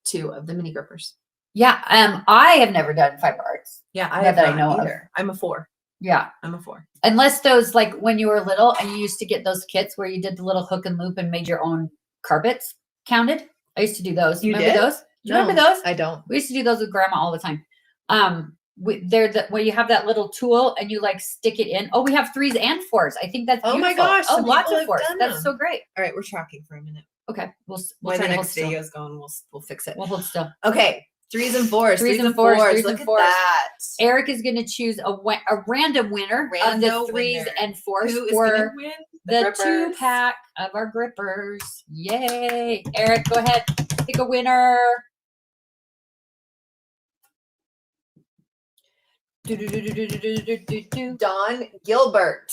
2 of the mini grippers. Yeah. I have never done fiber arts. Yeah, I Not have that I not know of. either. I'm a 4. Yeah. I'm a 4. Unless those, like when you were little and you used to get those kits where you did the little hook and loop and made your own carpets counted. I used to do those. You Remember did? those? Do you remember those? I don't. We used to do those with grandma all the time. Where you have that little tool and you like stick it in. Oh, we have 3s and 4s. I think that's Oh my beautiful. gosh, Oh, some lots people of have 4s. done That's them. so great. All right, we're tracking for a minute. Okay, we'll Why try the to hold next still. video is going, we'll fix it. We'll hold still. Okay, 3s and 4s. 3s and 4s. 3s Look and at 4s. that. Eric is going to choose a random winner of the Rando 3s winner. and 4s Who is for gonna win the grippers? 2-pack of our grippers. Yay! Eric, go ahead. Pick a winner. Do-do-do-do-do-do-do-do-do. Don Gilbert.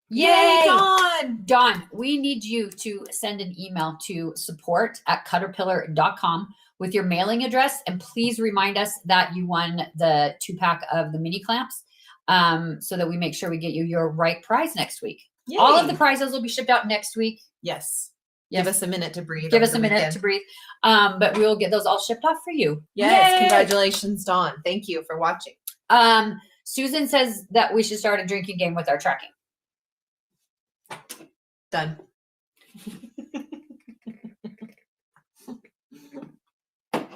Yay! Don. Dawn, we need you to send an email to support@caterpillar.com with your mailing address. And please remind us that you won the 2-pack of the mini clamps so that we make sure we get you your right prize next week. All of the Yay. prizes will be shipped out next week. Yes. Yes. Give us a minute to breathe. Give over us a the minute weekend. to breathe. But we will get those all shipped off for you. Yes. Yay! Congratulations, Dawn. Thank you for watching. Susan says that we should start a drinking game with our tracking. Done.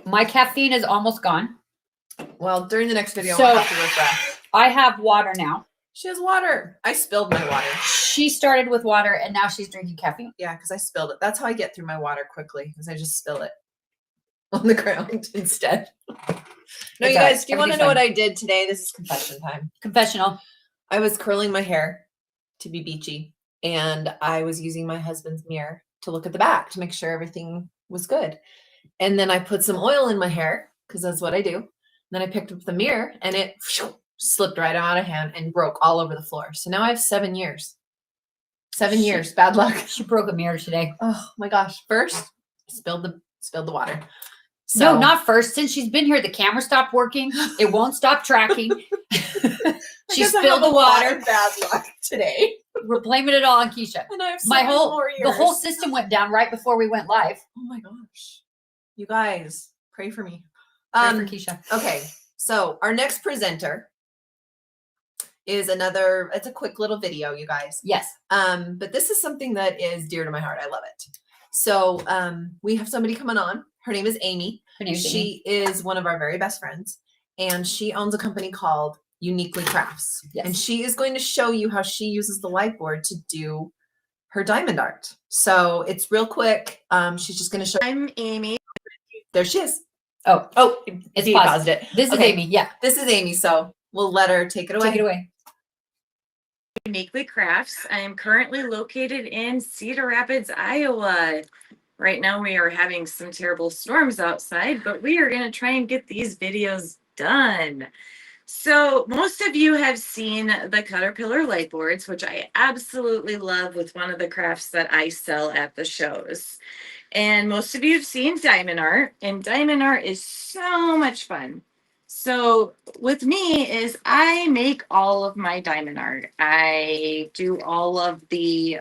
My caffeine is almost gone. Well, during the next video, So- I'll have to refresh. I have water now. She has water. I spilled my water. She started with water and now she's drinking caffeine. Yeah, because I spilled it. That's how I get through my water quickly, because I just spill it on the ground instead. No, It's you all right. guys, do you want to Everything's know what fine. I did today? This is confession time. Confessional. I was curling my hair to be beachy, and I was using my husband's mirror to look at the back to make sure everything was good. And then I put some oil in my hair, because that's what I do. And then I picked up the mirror, and it slipped right out of hand and broke all over the floor. So now I have 7 years. 7 years. Bad luck. She broke a mirror today. Oh my gosh. First, Spilled the water. No, not first. Since she's been here, the camera stopped working. It won't stop tracking. She spilled the water. Bad luck today. We're blaming it all on Keisha. And I have The whole system went down right before we went live. Oh my gosh. You guys, pray for me. Pray for Keisha. Okay, so our next presenter is it's a quick little video, you guys. Yes. But this is something that is dear to my heart. I love it. So we have somebody coming on. Her name is Amy. She is one of our very best friends, and she owns a company called Uniquely Crafts. Yes. And she is going to show you how she uses the whiteboard to do her diamond art. So it's real quick. She's just going to show. I'm Amy. There she is. Oh, it's he paused. paused it. This is Okay. Amy. Yeah. This is Amy. So we'll let her take it away. Take it away. Uniquely Crafts. I am currently located in Cedar Rapids, Iowa. Right now we are having some terrible storms outside, but we are going to try and get these videos done. So most of you have seen the Caterpillar light boards, which I absolutely love with one of the crafts that I sell at the shows. And most of you have seen diamond art, and diamond art is so much fun. So with me is I make all of my diamond art. I do all of the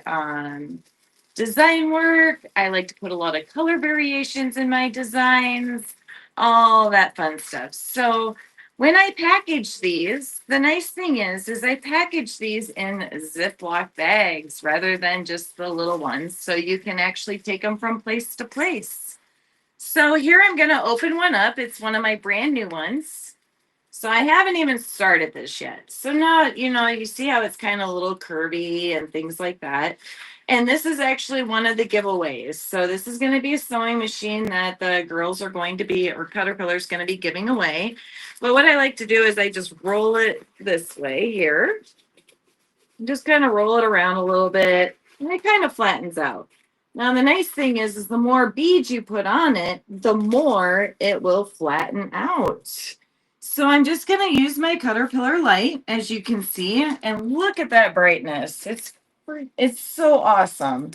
design work. I like to put a lot of color variations in my designs, all that fun stuff. So when I package these, the nice thing is I package these in Ziploc bags rather than just the little ones. So you can actually take them from place to place. So here I'm going to open one up. It's one of my brand new ones. So I haven't even started this yet. So now, you see how it's kind of a little curvy and things like that. And this is actually one of the giveaways. So this is going to be a sewing machine that the girls are going to be, or Caterpillar is going to be giving away. But what I like to do is I just roll it this way here. Just kind of roll it around a little bit. And it kind of flattens out. Now, the nice thing is the more beads you put on it, the more it will flatten out. So I'm just going to use my Caterpillar light, as you can see, and look at that brightness. It's so awesome.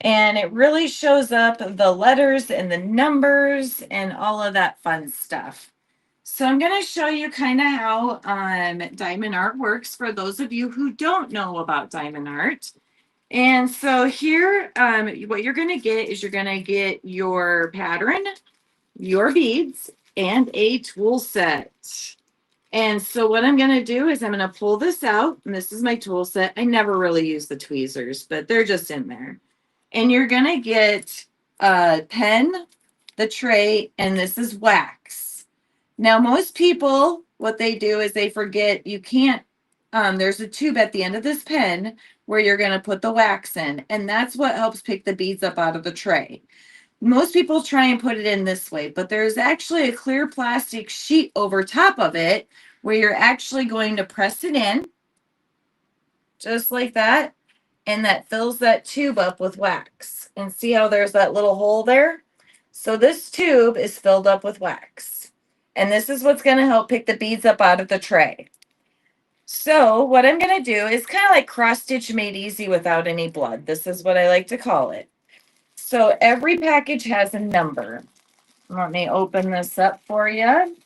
And it really shows up the letters and the numbers and all of that fun stuff. So I'm going to show you kind of how diamond art works for those of you who don't know about diamond art. And so here, what you're going to get is you're going to get your pattern, your beads, and a tool set. And so what I'm going to do is I'm going to pull this out, and this is my tool set. I never really use the tweezers, but they're just in there. And you're going to get a pen, the tray, and this is wax. Now, most people, what they do is they forget you can't, there's a tube at the end of this pen where you're going to put the wax in, and that's what helps pick the beads up out of the tray. Most people try and put it in this way, but there's actually a clear plastic sheet over top of it where you're actually going to press it in, just like that, and that fills that tube up with wax. And see how there's that little hole there? So this tube is filled up with wax. And this is what's going to help pick the beads up out of the tray. So what I'm going to do is kind of like cross stitch made easy without any blood. This is what I like to call it. So every package has a number. Let me open this up for you.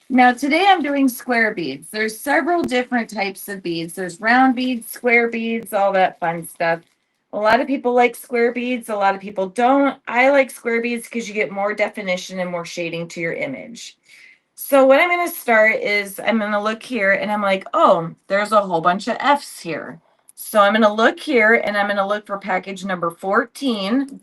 Now today I'm doing square beads. There's several different types of beads. There's round beads, square beads, all that fun stuff. A lot of people like square beads. A lot of people don't. I like square beads because you get more definition and more shading to your image. So what I'm going to start is I'm going to look here and I'm like, oh, there's a whole bunch of F's here. So I'm going to look here and I'm going to look for package number 14,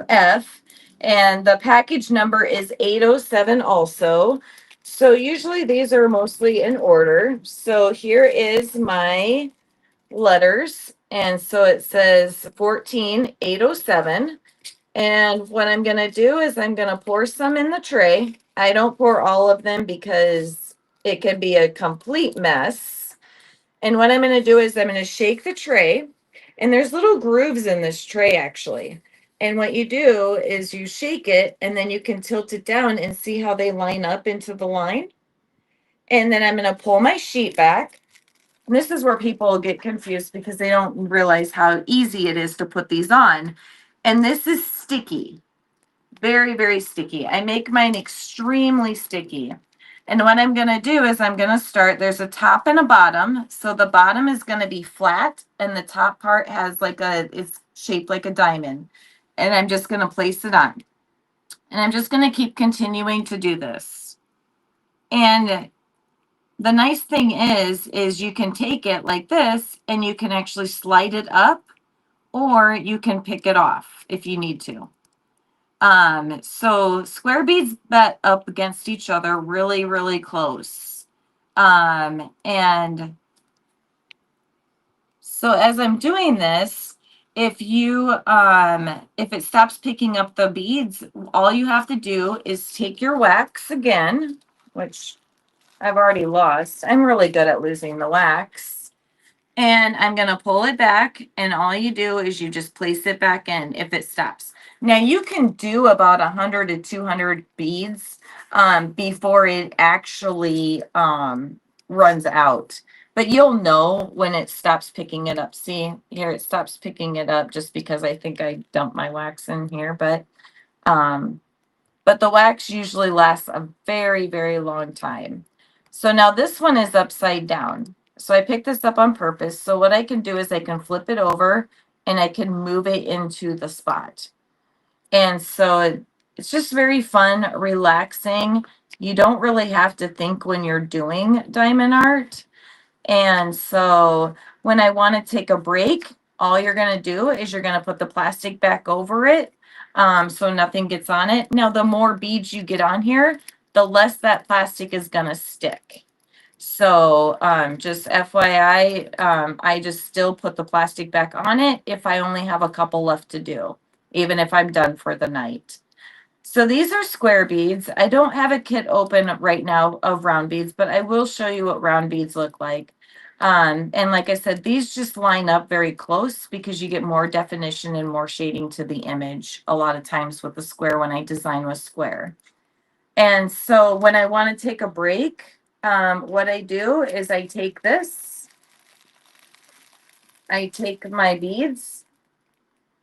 F, and the package number is 807 also. So usually these are mostly in order. So here is my letters. And so it says 14, 807. And what I'm going to do is I'm going to pour some in the tray. I don't pour all of them because it can be a complete mess. And what I'm going to do is I'm going to shake the tray. And there's little grooves in this tray actually. And what you do is you shake it and then you can tilt it down and see how they line up into the line. And then I'm going to pull my sheet back. And this is where people get confused because they don't realize how easy it is to put these on. And this is sticky. very, very sticky. I make mine extremely sticky. And what I'm going to do is I'm going to start, there's a top and a bottom. So the bottom is going to be flat and the top part has it's shaped like a diamond. And I'm just going to place it on. And I'm just going to keep continuing to do this. And the nice thing is you can take it like this and you can actually slide it up, or you can pick it off if you need to. So square beads bet up against each other really, really close. And so as I'm doing this, if it stops picking up the beads, all you have to do is take your wax again, which I've already lost. I'm really good at losing the wax. And I'm going to pull it back, and all you do is you just place it back in if it stops. Now you can do about 100 to 200 beads before it actually runs out. But you'll know when it stops picking it up. See, here it stops picking it up just because I think I dumped my wax in here. But the wax usually lasts a very, very long time. So now this one is upside down. So I picked this up on purpose. So what I can do is I can flip it over and I can move it into the spot. And so it's just very fun, relaxing. You don't really have to think when you're doing diamond art. And so when I want to take a break, all you're going to do is you're going to put the plastic back over it so nothing gets on it. Now, the more beads you get on here, the less that plastic is going to stick. So just FYI, I just still put the plastic back on it if I only have a couple left to do, even if I'm done for the night. So these are square beads. I don't have a kit open right now of round beads, but I will show you what round beads look like. And like I said, these just line up very close because you get more definition and more shading to the image a lot of times with the square when I design with square. And so when I want to take a break, what I do is I take this, I take my beads.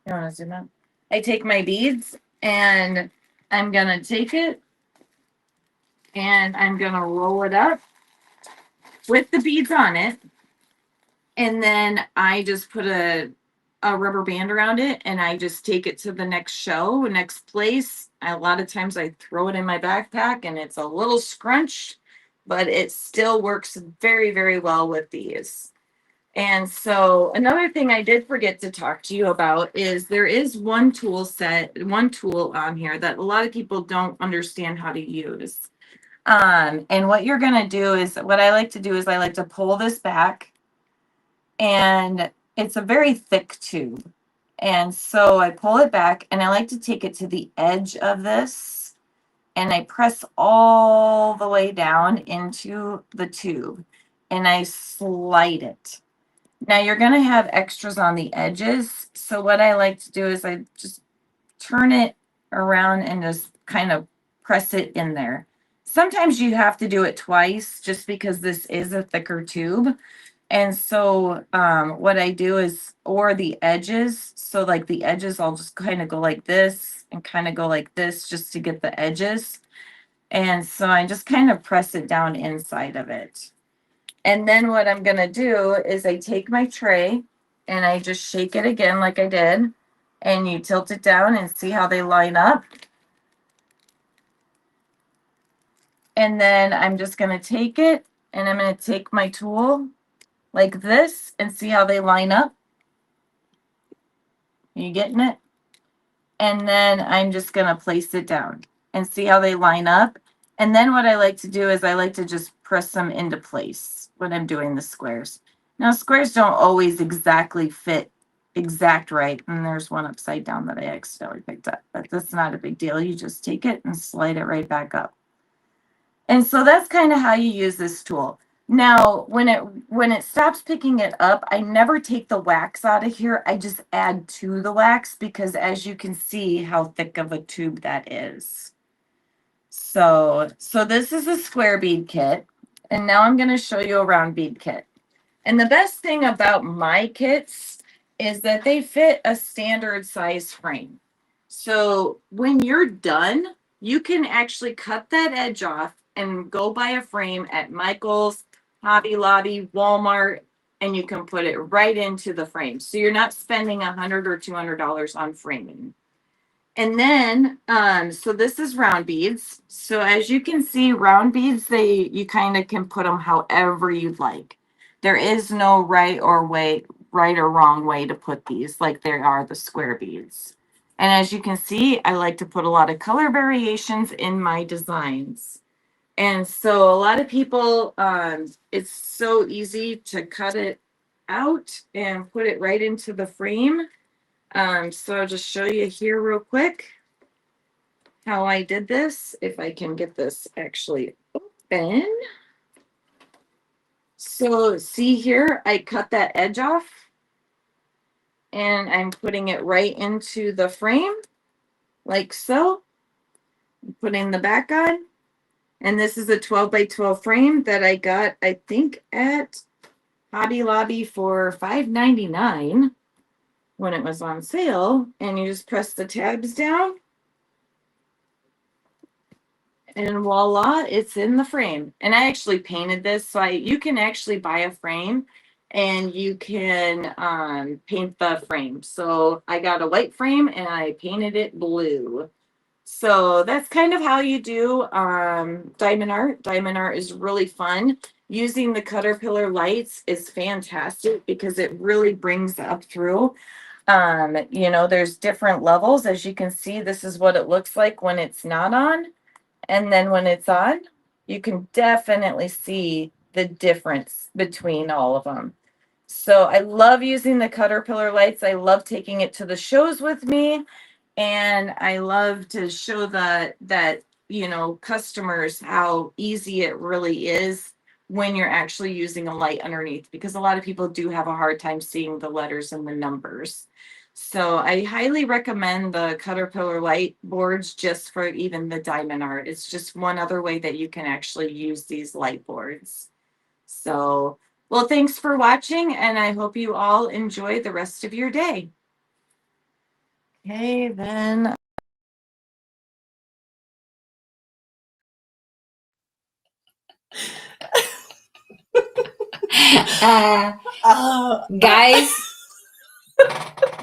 You want to zoom out? I take my beads and I'm going to take it and I'm going to roll it up with the beads on it. And then I just put a rubber band around it and I just take it to the next show, next place. A lot of times I throw it in my backpack and it's a little scrunched, but it still works very, very well with these. And so another thing I did forget to talk to you about is there is one tool on here that a lot of people don't understand how to use. And what you're going to do is, what I like to do is I like to pull this back, and it's a very thick tube. And so I pull it back and I like to take it to the edge of this and I press all the way down into the tube and I slide it. Now you're going to have extras on the edges. So what I like to do is I just turn it around and just kind of press it in there. Sometimes you have to do it twice just because this is a thicker tube. And so what I do is, or the edges, so like the edges, I'll just kind of go like this and kind of go like this just to get the edges. And so I just kind of press it down inside of it. And then what I'm going to do is I take my tray and I just shake it again like I did. And you tilt it down and see how they line up. And then I'm just going to take it and I'm going to take my tool like this and see how they line up. Are you getting it? And then I'm just going to place it down and see how they line up. And then what I like to do is I like to just press them into place when I'm doing the squares. Now squares don't always exactly fit exact right. And there's one upside down that I accidentally picked up, but that's not a big deal. You just take it and slide it right back up. And so that's kind of how you use this tool. Now, when it stops picking it up, I never take the wax out of here. I just add to the wax because as you can see how thick of a tube that is. So this is a square bead kit. And now I'm going to show you a round bead kit. And the best thing about my kits is that they fit a standard size frame. So when you're done, you can actually cut that edge off and go buy a frame at Michael's, Hobby Lobby, Walmart, and you can put it right into the frame. So you're not spending $100 or $200 on framing. And then, so this is round beads. So as you can see, round beads, you kind of can put them however you'd like. There is no right or wrong way to put these, like there are the square beads. And as you can see, I like to put a lot of color variations in my designs. And so a lot of people, it's so easy to cut it out and put it right into the frame. So I'll just show you here real quick how I did this. If I can get this actually open. So see here, I cut that edge off and I'm putting it right into the frame like so. Putting the back on. And this is a 12 by 12 frame that I got, I think, at Hobby Lobby for $5.99 when it was on sale. And you just press the tabs down. And voila, it's in the frame. And I actually painted this. So you can actually buy a frame and you can paint the frame. So I got a white frame and I painted it blue. So that's kind of how you do diamond art. Diamond art is really fun. Using the Caterpillar lights is fantastic because it really brings up through. There's different levels. As you can see, this is what it looks like when it's not on. And then when it's on, you can definitely see the difference between all of them. So I love using the Caterpillar lights. I love taking it to the shows with me. And I love to show that customers how easy it really is when you're actually using a light underneath, because a lot of people do have a hard time seeing the letters and the numbers. So I highly recommend the Caterpillar light boards just for even the diamond art. It's just one other way that you can actually use these light boards. So, well, thanks for watching, and I hope you all enjoy the rest of your day. Okay, then. Guys,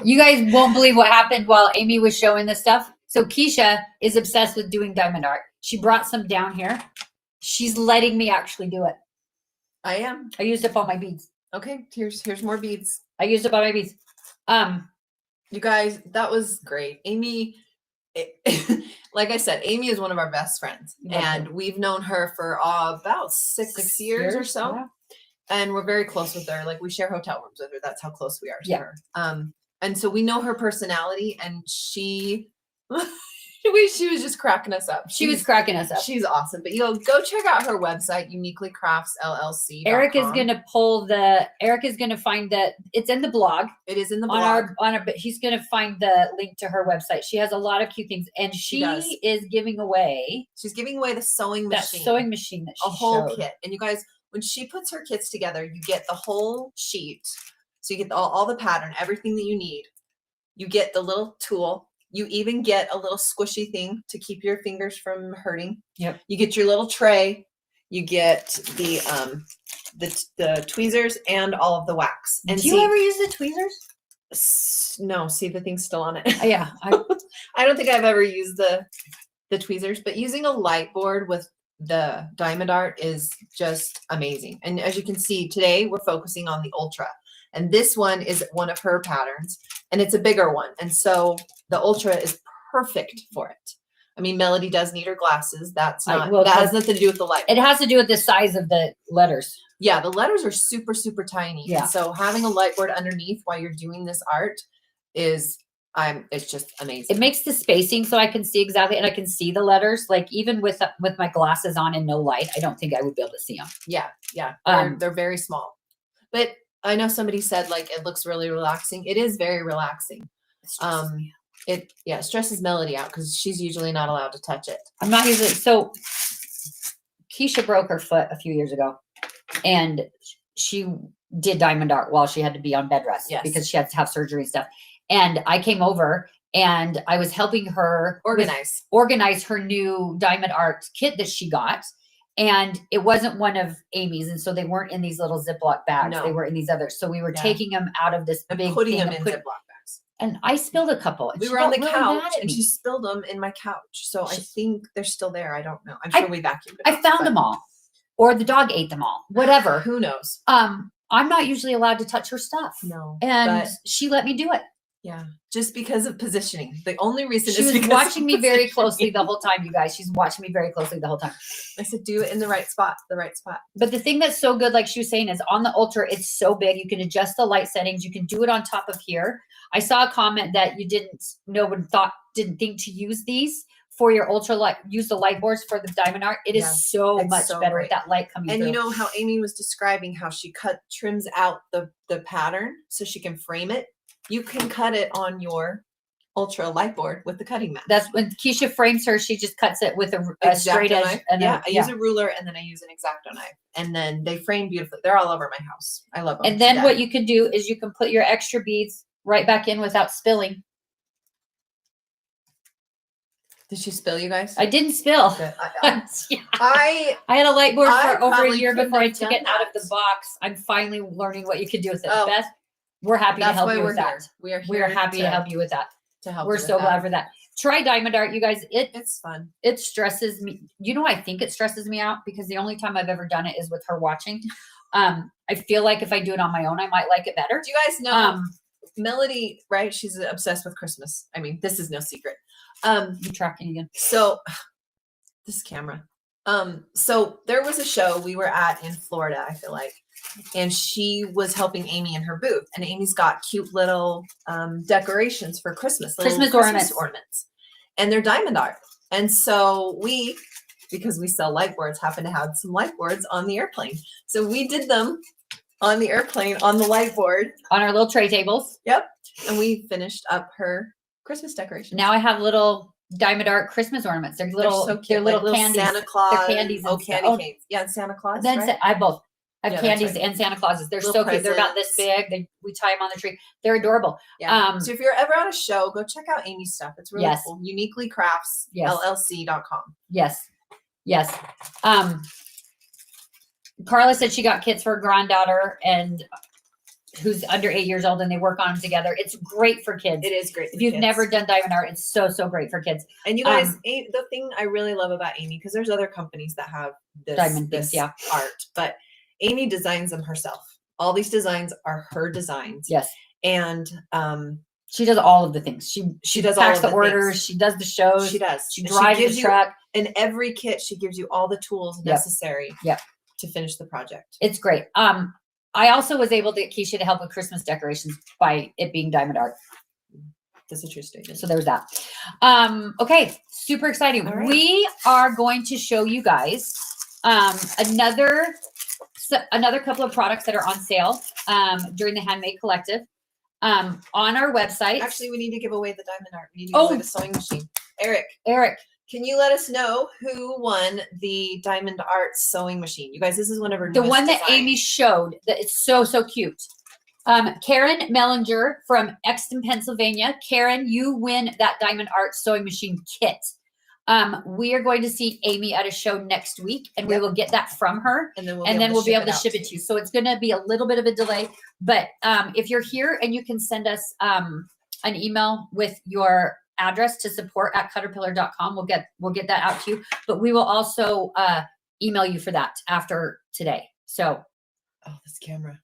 you guys won't believe what happened while Amy was showing this stuff. So Keisha is obsessed with doing diamond art. She brought some down here. She's letting me actually do it. I am. I used up all my beads. Okay, here's more beads. I used up all my beads. You guys, that was great. Amy, like I said, Amy is one of our best friends. And we've known her for about six years or so. Yeah. And we're very close with her. Like we share hotel rooms with her. That's how close we are to her. And so we know her personality, and she was just cracking us up. She was cracking us up. She's awesome. But go check out her website, uniquelycraftsllc.com. Eric is gonna find that it's in the blog. It is in the blog. But he's gonna find the link to her website. She has a lot of cute things, and she is giving away. She's giving away the sewing machine. That sewing machine that she a whole showed. kit. And you guys, when she puts her kits together, you get the whole sheet. So you get all the pattern, everything that you need. You get the little tool. You even get a little squishy thing to keep your fingers from hurting. Yep. You get your little tray. You get the tweezers and all of the wax. And do you ever use the tweezers? No. See, the thing's still on it. Yeah. I don't think I've ever used the tweezers, but using a light board with the diamond art is just amazing. And as you can see, today we're focusing on the Ultra. And this one is one of her patterns, and it's a bigger one. And so the Ultra is perfect for it. I mean, Melody does need her glasses. That has nothing to do with the light. It has to do with the size of the letters. Yeah, the letters are super, super tiny. Yeah. And so having a light board underneath while you're doing this art it's just amazing. It makes the spacing so I can see exactly, and I can see the letters. Like even with my glasses on and no light, I don't think I would be able to see them. Yeah. They're very small. But I know somebody said like it looks really relaxing. It is very relaxing. It stresses Melody out because she's usually not allowed to touch it. I'm not using so Keisha broke her foot a few years ago, and she did diamond art while she had to be on bed rest because she had to have surgery and stuff. And I came over and I was helping her organize her new diamond art kit that she got. And it wasn't one of Amy's, and so they weren't in these little Ziploc bags. No. They were in these others. So we were taking them out of this big putting thing them in and Ziploc bags. And I spilled a couple. And we she were on got the really mad couch, at and me. she spilled them in my couch. So I think they're still there. I don't know. I'm sure we vacuumed them. I found them all, or the dog ate them all. Whatever. Who knows? I'm not usually allowed to touch her stuff. No, and she let me do it. Yeah, just because of positioning. The only reason she is was because watching me very closely the whole time, you guys. She's watching me very closely the whole time. I said, do it in the right spot, But the thing that's so good, like she was saying, is on the Ultra, it's so big. You can adjust the light settings. You can do it on top of here. I saw a comment that you didn't think to use these for your Ultra light, use the light boards for the diamond art. It is so much better with that light coming through. And you know how Amy was describing how she trims out the pattern so she can frame it? You can cut it on your Ultra light board with the cutting mat. That's when Keisha frames her. She just cuts it with a straight edge. And I use a ruler, and then I use an X-Acto knife, and then they frame beautifully. They're all over my house. I love them. And then what you can do is you can put your extra beads right back in without spilling. Did she spill, you guys? I didn't spill. Good. I had a light board for over a year before I couldn't took have it done out of the that. box. I'm finally learning what you can do with it. Oh. Beth, we're happy to That's help why you we're with here. that. We are here. We're happy to help you with that. To help. We're you with so that. glad for that. Try diamond art, you guys. It's fun. It stresses me. You know, I think it stresses me out because the only time I've ever done it is with her watching. I feel like if I do it on my own, I might like it better. Do you guys know Melody, right? She's obsessed with Christmas. I mean, this is no secret. You tracking again. So this camera. So there was a show we were at in Florida, I feel like, and she was helping Amy in her booth, and Amy's got cute little decorations for Christmas, little Christmas ornaments, and they're diamond art. And so we, because we sell light boards, happen to have some light boards on the airplane. So we did them on the airplane on the light board on our little tray tables. Yep. And we finished up her Christmas decorations. Now I have little diamond art Christmas ornaments. They're little, so cute. they're little like candies. Santa Claus. They're candies. Oh, And candy stuff. canes. Yeah, and Santa Claus. Then right? I both. I have Yeah, that's candies right. and Santa Clauses. They're Little so cute. They're about this presents. big. We tie them on the tree. They're adorable. Yeah. So if you're ever at a show, go check out Amy's stuff. It's really Yes. cool. Uniquely Crafts Yes. LLC.com. Yes. Yes. Carla said she got kits for her granddaughter and who's under 8 years old, and they work on them together. It's great for kids. It is great. If you've never done diamond art, it's so great for kids. And you guys, the thing I really love about Amy, because there's other companies that have Diamond things, yeah. art, but Amy designs them herself. All these designs are her designs. Yes. And she does all of the things. She does all packs of the the orders. things. She does the shows. She does. She And drives gives the you- truck. In every kit, she gives you all the tools necessary to finish the project. It's great. I also was able to get Keisha to help with Christmas decorations by it being diamond art. That's a true statement. So there's that. Okay, super exciting. All right. We are going to show you guys another couple of products that are on sale during the Handmade Collective on our website. Actually, we need to give away the diamond art. We need to give away the sewing machine. Eric, can you let us know who won the diamond art sewing machine? You guys, this is one of her the newest one that designs. Amy showed, that it's so cute. Karen Mellinger from Exton, Pennsylvania. Karen, you win that diamond art sewing machine kit. We are going to see Amy at a show next week, and we will get that from her, and then we'll be able to ship it to you. So it's going to be a little bit of a delay, but if you're here and you can send us an email with your address to support@cutterpillar.com, we'll get that out to you. But we will also email you for that after today. So, this camera.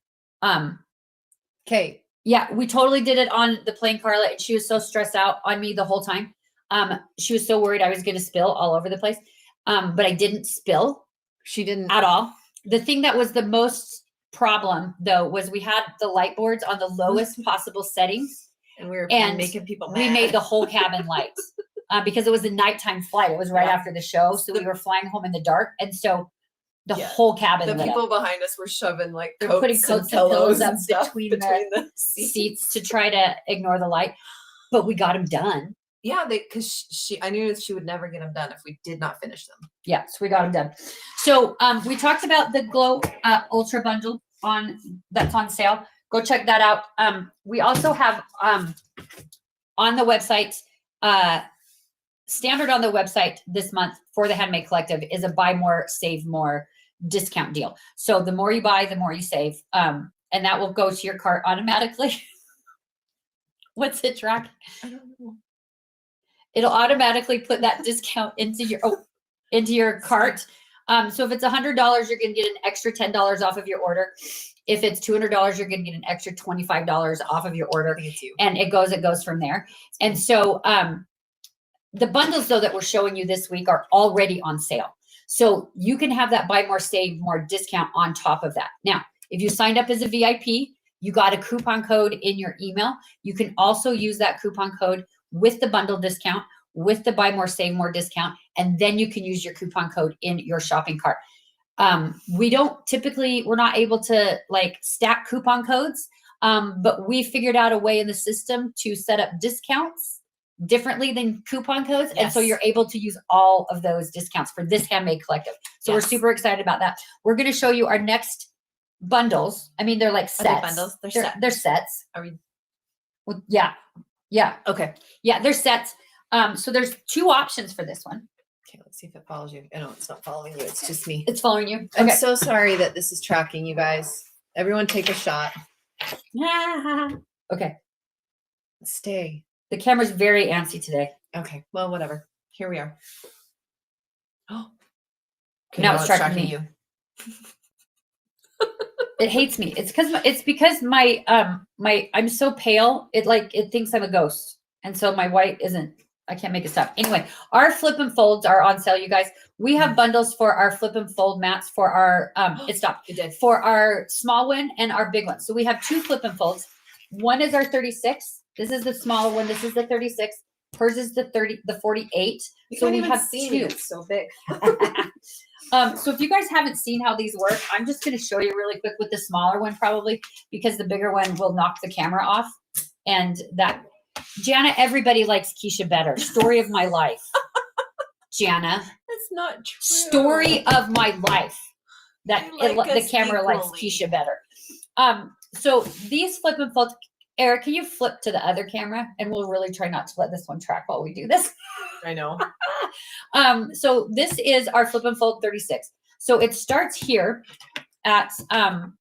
Okay. Yeah, we totally did it on the plane, Carla, and she was so stressed out on me the whole time. She was so worried I was going to spill all over the place. But I didn't spill. She didn't at all. The thing that was the most problem though, was we had the light boards on the lowest possible settings. And we were making people mad. We made the whole cabin lights because it was a nighttime flight. It was right after the show. So we were flying home in the dark. And so the whole cabin the lit people up. behind us were shoving like They're putting coats and pillows up between the seats to try to ignore the light. But we got them done. Yeah, because I knew she would never get them done if we did not finish them. Yeah, so we got them done. So we talked about the Glow Ultra Bundle that's on sale. Go check that out. We also have on the website, standard on the website this month for the Handmade Collective is a buy more, save more discount deal. So the more you buy, the more you save. And that will go to your cart automatically. What's it track? I don't know. It'll automatically put that discount into your cart. So if it's $100, you're going to get an extra $10 off of your order. If it's $200, you're going to get an extra $25 off of your order. I think it's you. And it goes from there. And so the bundles though that we're showing you this week are already on sale. So you can have that buy more, save more discount on top of that. Now, if you signed up as a VIP, you got a coupon code in your email. You can also use that coupon code with the bundle discount, with the buy more, save more discount, and then you can use your coupon code in your shopping cart. We're not able to like stack coupon codes, but we figured out a way in the system to set up discounts differently than coupon codes. And so Yes. you're able to use all of those discounts for this Handmade Collective. So we're Yes. super excited about that. We're going to show you our next bundles. I mean, they're like Are they sets. bundles? They're They're sets. sets. Are we? Well, yeah. Yeah. Okay. Yeah. They're sets. So there's two options for this one. Okay, let's see if it follows you. No, it's not following you. It's just me. It's following you. I'm Okay. so sorry that this is tracking you guys. Everyone take a shot. Okay. Stay. The camera's very antsy today. Okay. Well, whatever. Here we are. Oh. Okay, Now it's tracking me. you. It hates me. It's because my I'm so pale. It thinks I'm a ghost. And so my white isn't, I can't make it stop. Anyway, our flip and folds are on sale, you guys. We have bundles for our flip and fold mats for our it stopped. It did. For our small one and our big one. So we have two flip and folds. One is our 36. This is the smaller one. This is the 36. Hers is the 48. You So can't we even have see two. me. It's so big. So if you guys haven't seen how these work, I'm just going to show you really quick with the smaller one probably, because the bigger one will knock the camera off. And that, Jana, everybody likes Keisha better. Story of my life. Jana, That's not true. story of my life. That I like the us camera likes equally. Keisha better. So these flip and fold. Eric, can you flip to the other camera? And we'll really try not to let this one track while we do this. I know. So this is our flip and fold 36. So it starts here at 8.5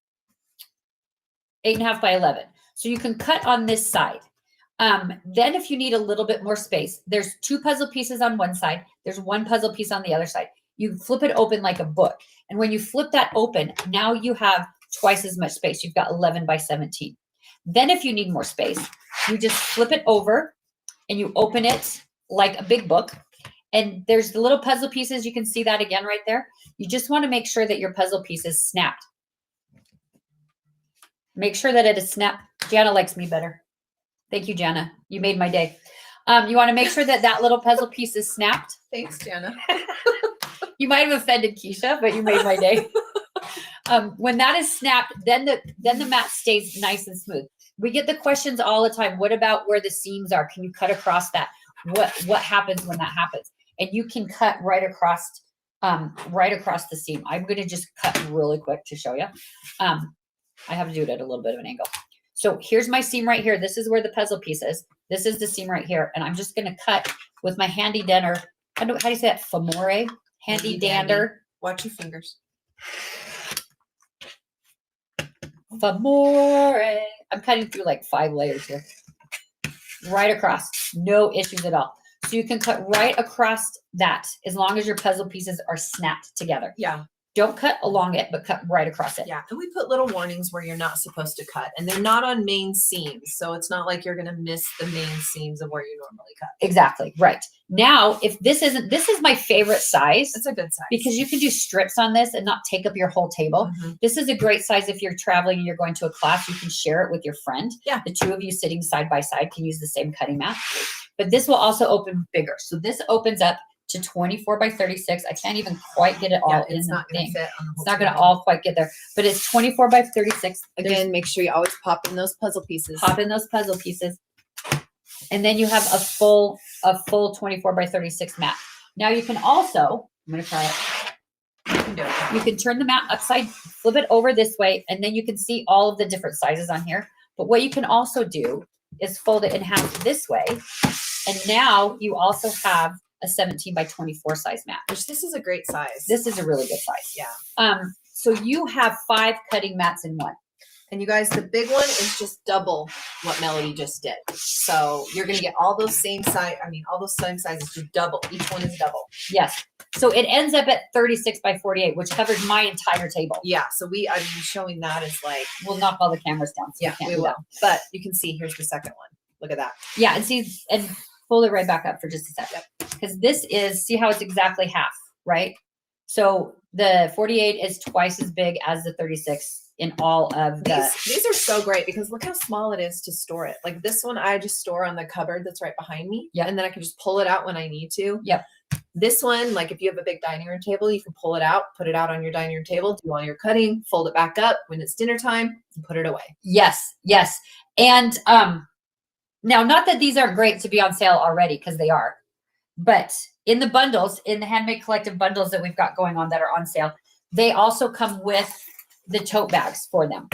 by 11. So you can cut on this side. Then if you need a little bit more space, there's two puzzle pieces on one side. There's one puzzle piece on the other side. You flip it open like a book. And when you flip that open, now you have twice as much space. You've got 11 by 17. Then if you need more space, you just flip it over and you open it like a big book. And there's the little puzzle pieces. You can see that again right there. You just want to make sure that your puzzle piece is snapped. Make sure that it is snapped. Jana likes me better. Thank you, Jana. You made my day. You want to make sure that that little puzzle piece is snapped. Thanks, Jana. You might have offended Keisha, but you made my day. When that is snapped, then the mat stays nice and smooth. We get the questions all the time. What about where the seams are? Can you cut across that? What happens when that happens? And you can cut right across the seam. I'm going to just cut really quick to show you. I have to do it at a little bit of an angle. So here's my seam right here. This is where the puzzle piece is. This is the seam right here. And I'm just going to cut with my handy dander. How do you say that? Femore? Handy dander. Watch your fingers. Femore. I'm cutting through like 5 layers here. Right across. No issues at all. So you can cut right across that as long as your puzzle pieces are snapped together. Yeah. Don't cut along it, but cut right across it. Yeah. And we put little warnings where you're not supposed to cut. And they're not on main seams. So it's not like you're going to miss the main seams of where you normally cut. Exactly. Right. Now, if this is my favorite size It's a good size. because you can do strips on this and not take up your whole table. Mhm. This is a great size if you're traveling and you're going to a class. You can share it with your friend. Yeah. The two of you sitting side by side can use the same cutting mat. But this will also open bigger. So this opens up to 24 by 36. I can't even quite get it all Yeah, in it's the not going thing. to fit on the whole It's not going to table. all quite get there, but it's 24 by 36. Again, make sure you always pop in those puzzle pieces. Pop in those puzzle pieces. And then you have a full 24 by 36 mat. Now you can also, I'm going to try it. You can do it. You can turn the mat upside, flip it over this way, and then you can see all of the different sizes on here. But what you can also do is fold it in half this way. And now you also have a 17 by 24 size mat. Which this is a great size. This is a really good size. Yeah. So you have 5 cutting mats in one. And you guys, the big one is just double what Melody just did. So you're going to get all those same size. I mean, all those same sizes, just double. Each one is double. Yes. So it ends up at 36 by 48, which covers my entire table. Yeah. So I'm showing that as like, We'll knock all the cameras down. So yeah, can't we do will. that. But you can see, here's the second one. Look at that. Yeah. And see, and fold it right back up for just a second. Because this is, see how it's exactly half, right? So the 48 is twice as big as the 36 in all of the. These are so great because look how small it is to store it. Like this one, I just store on the cupboard that's right behind me. Yeah. And then I can just pull it out when I need to. Yep. This one, like if you have a big dining room table, you can pull it out, put it out on your dining room table, do all your cutting, fold it back up when it's dinner time, and put it away. Yes. Yes. And now, not that these aren't great to be on sale already, because they are, but in the bundles, in the Handmade Collective bundles that we've got going on that are on sale, they also come with the tote bags for them.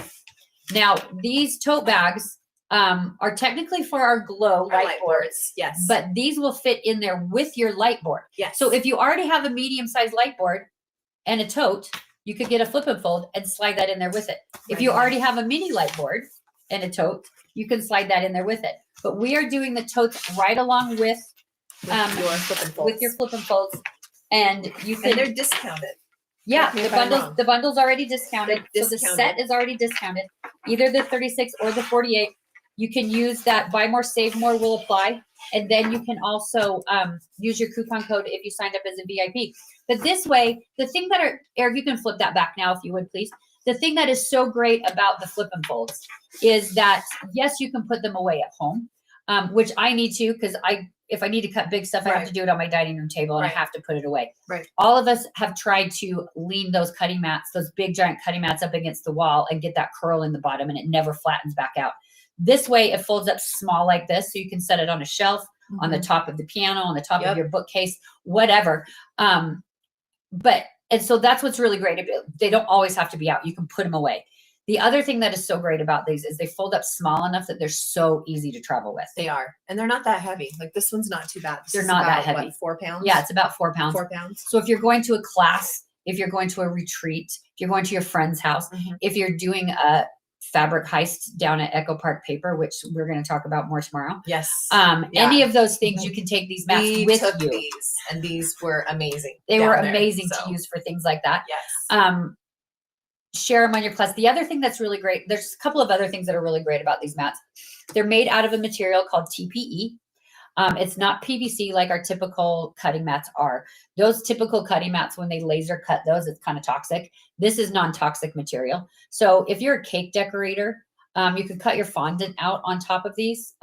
Now, these tote bags are technically for our glow light boards, yes. but these will fit in there with your light board. Yes. So if you already have a medium-sized light board and a tote, you could get a flip and fold and slide that in there with it. If you already have a mini light board and a tote, you can slide that in there with it. But we are doing the totes right along with your flip and folds. with your flip and folds, and you can. And they're discounted. Yeah, Correct me the if I'm bundles wrong. the bundle's already discounted. They're So the discounted. set is already discounted. Either the 36 or the 48. You can use that buy more, save more will apply. And then you can also use your coupon code if you signed up as a VIP. But this way, the thing that Eric, you can flip that back now if you would, please. The thing that is so great about the flip and folds is that, yes, you can put them away at home, which I need to, because if I need to cut big stuff, I have to do it on my dining room table and I have to put it away. Right. All of us have tried to lean those cutting mats, those big giant cutting mats up against the wall and get that curl in the bottom, and it never flattens back out. This way it folds up small like this, so you can set it on a shelf, on the top of the piano, on the top of your bookcase, whatever. And so that's what's really great. They don't always have to be out. You can put them away. The other thing that is so great about these is they fold up small enough that they're so easy to travel with. They are. And they're not that heavy. Like this one's not too bad. This They're is not that about, heavy. What, 4 pounds? Yeah, it's about 4 pounds. 4 pounds. So if you're going to a class, if you're going to a retreat, if you're going to your friend's house, Mhm. if you're doing a fabric heist down at Echo Park Paper, which we're going to talk about more tomorrow. Yes. Any of those things, you can take these mats We with took you. these, and these were amazing. They down were there, amazing so, to use for things like that. Yes. Share them on your class. The other thing that's really great, there's a couple of other things that are really great about these mats. They're made out of a material called TPE. It's not PVC like our typical cutting mats are. Those typical cutting mats, when they laser cut those, it's kind of toxic. This is non-toxic material. So if you're a cake decorator, you could cut your fondant out on top of these.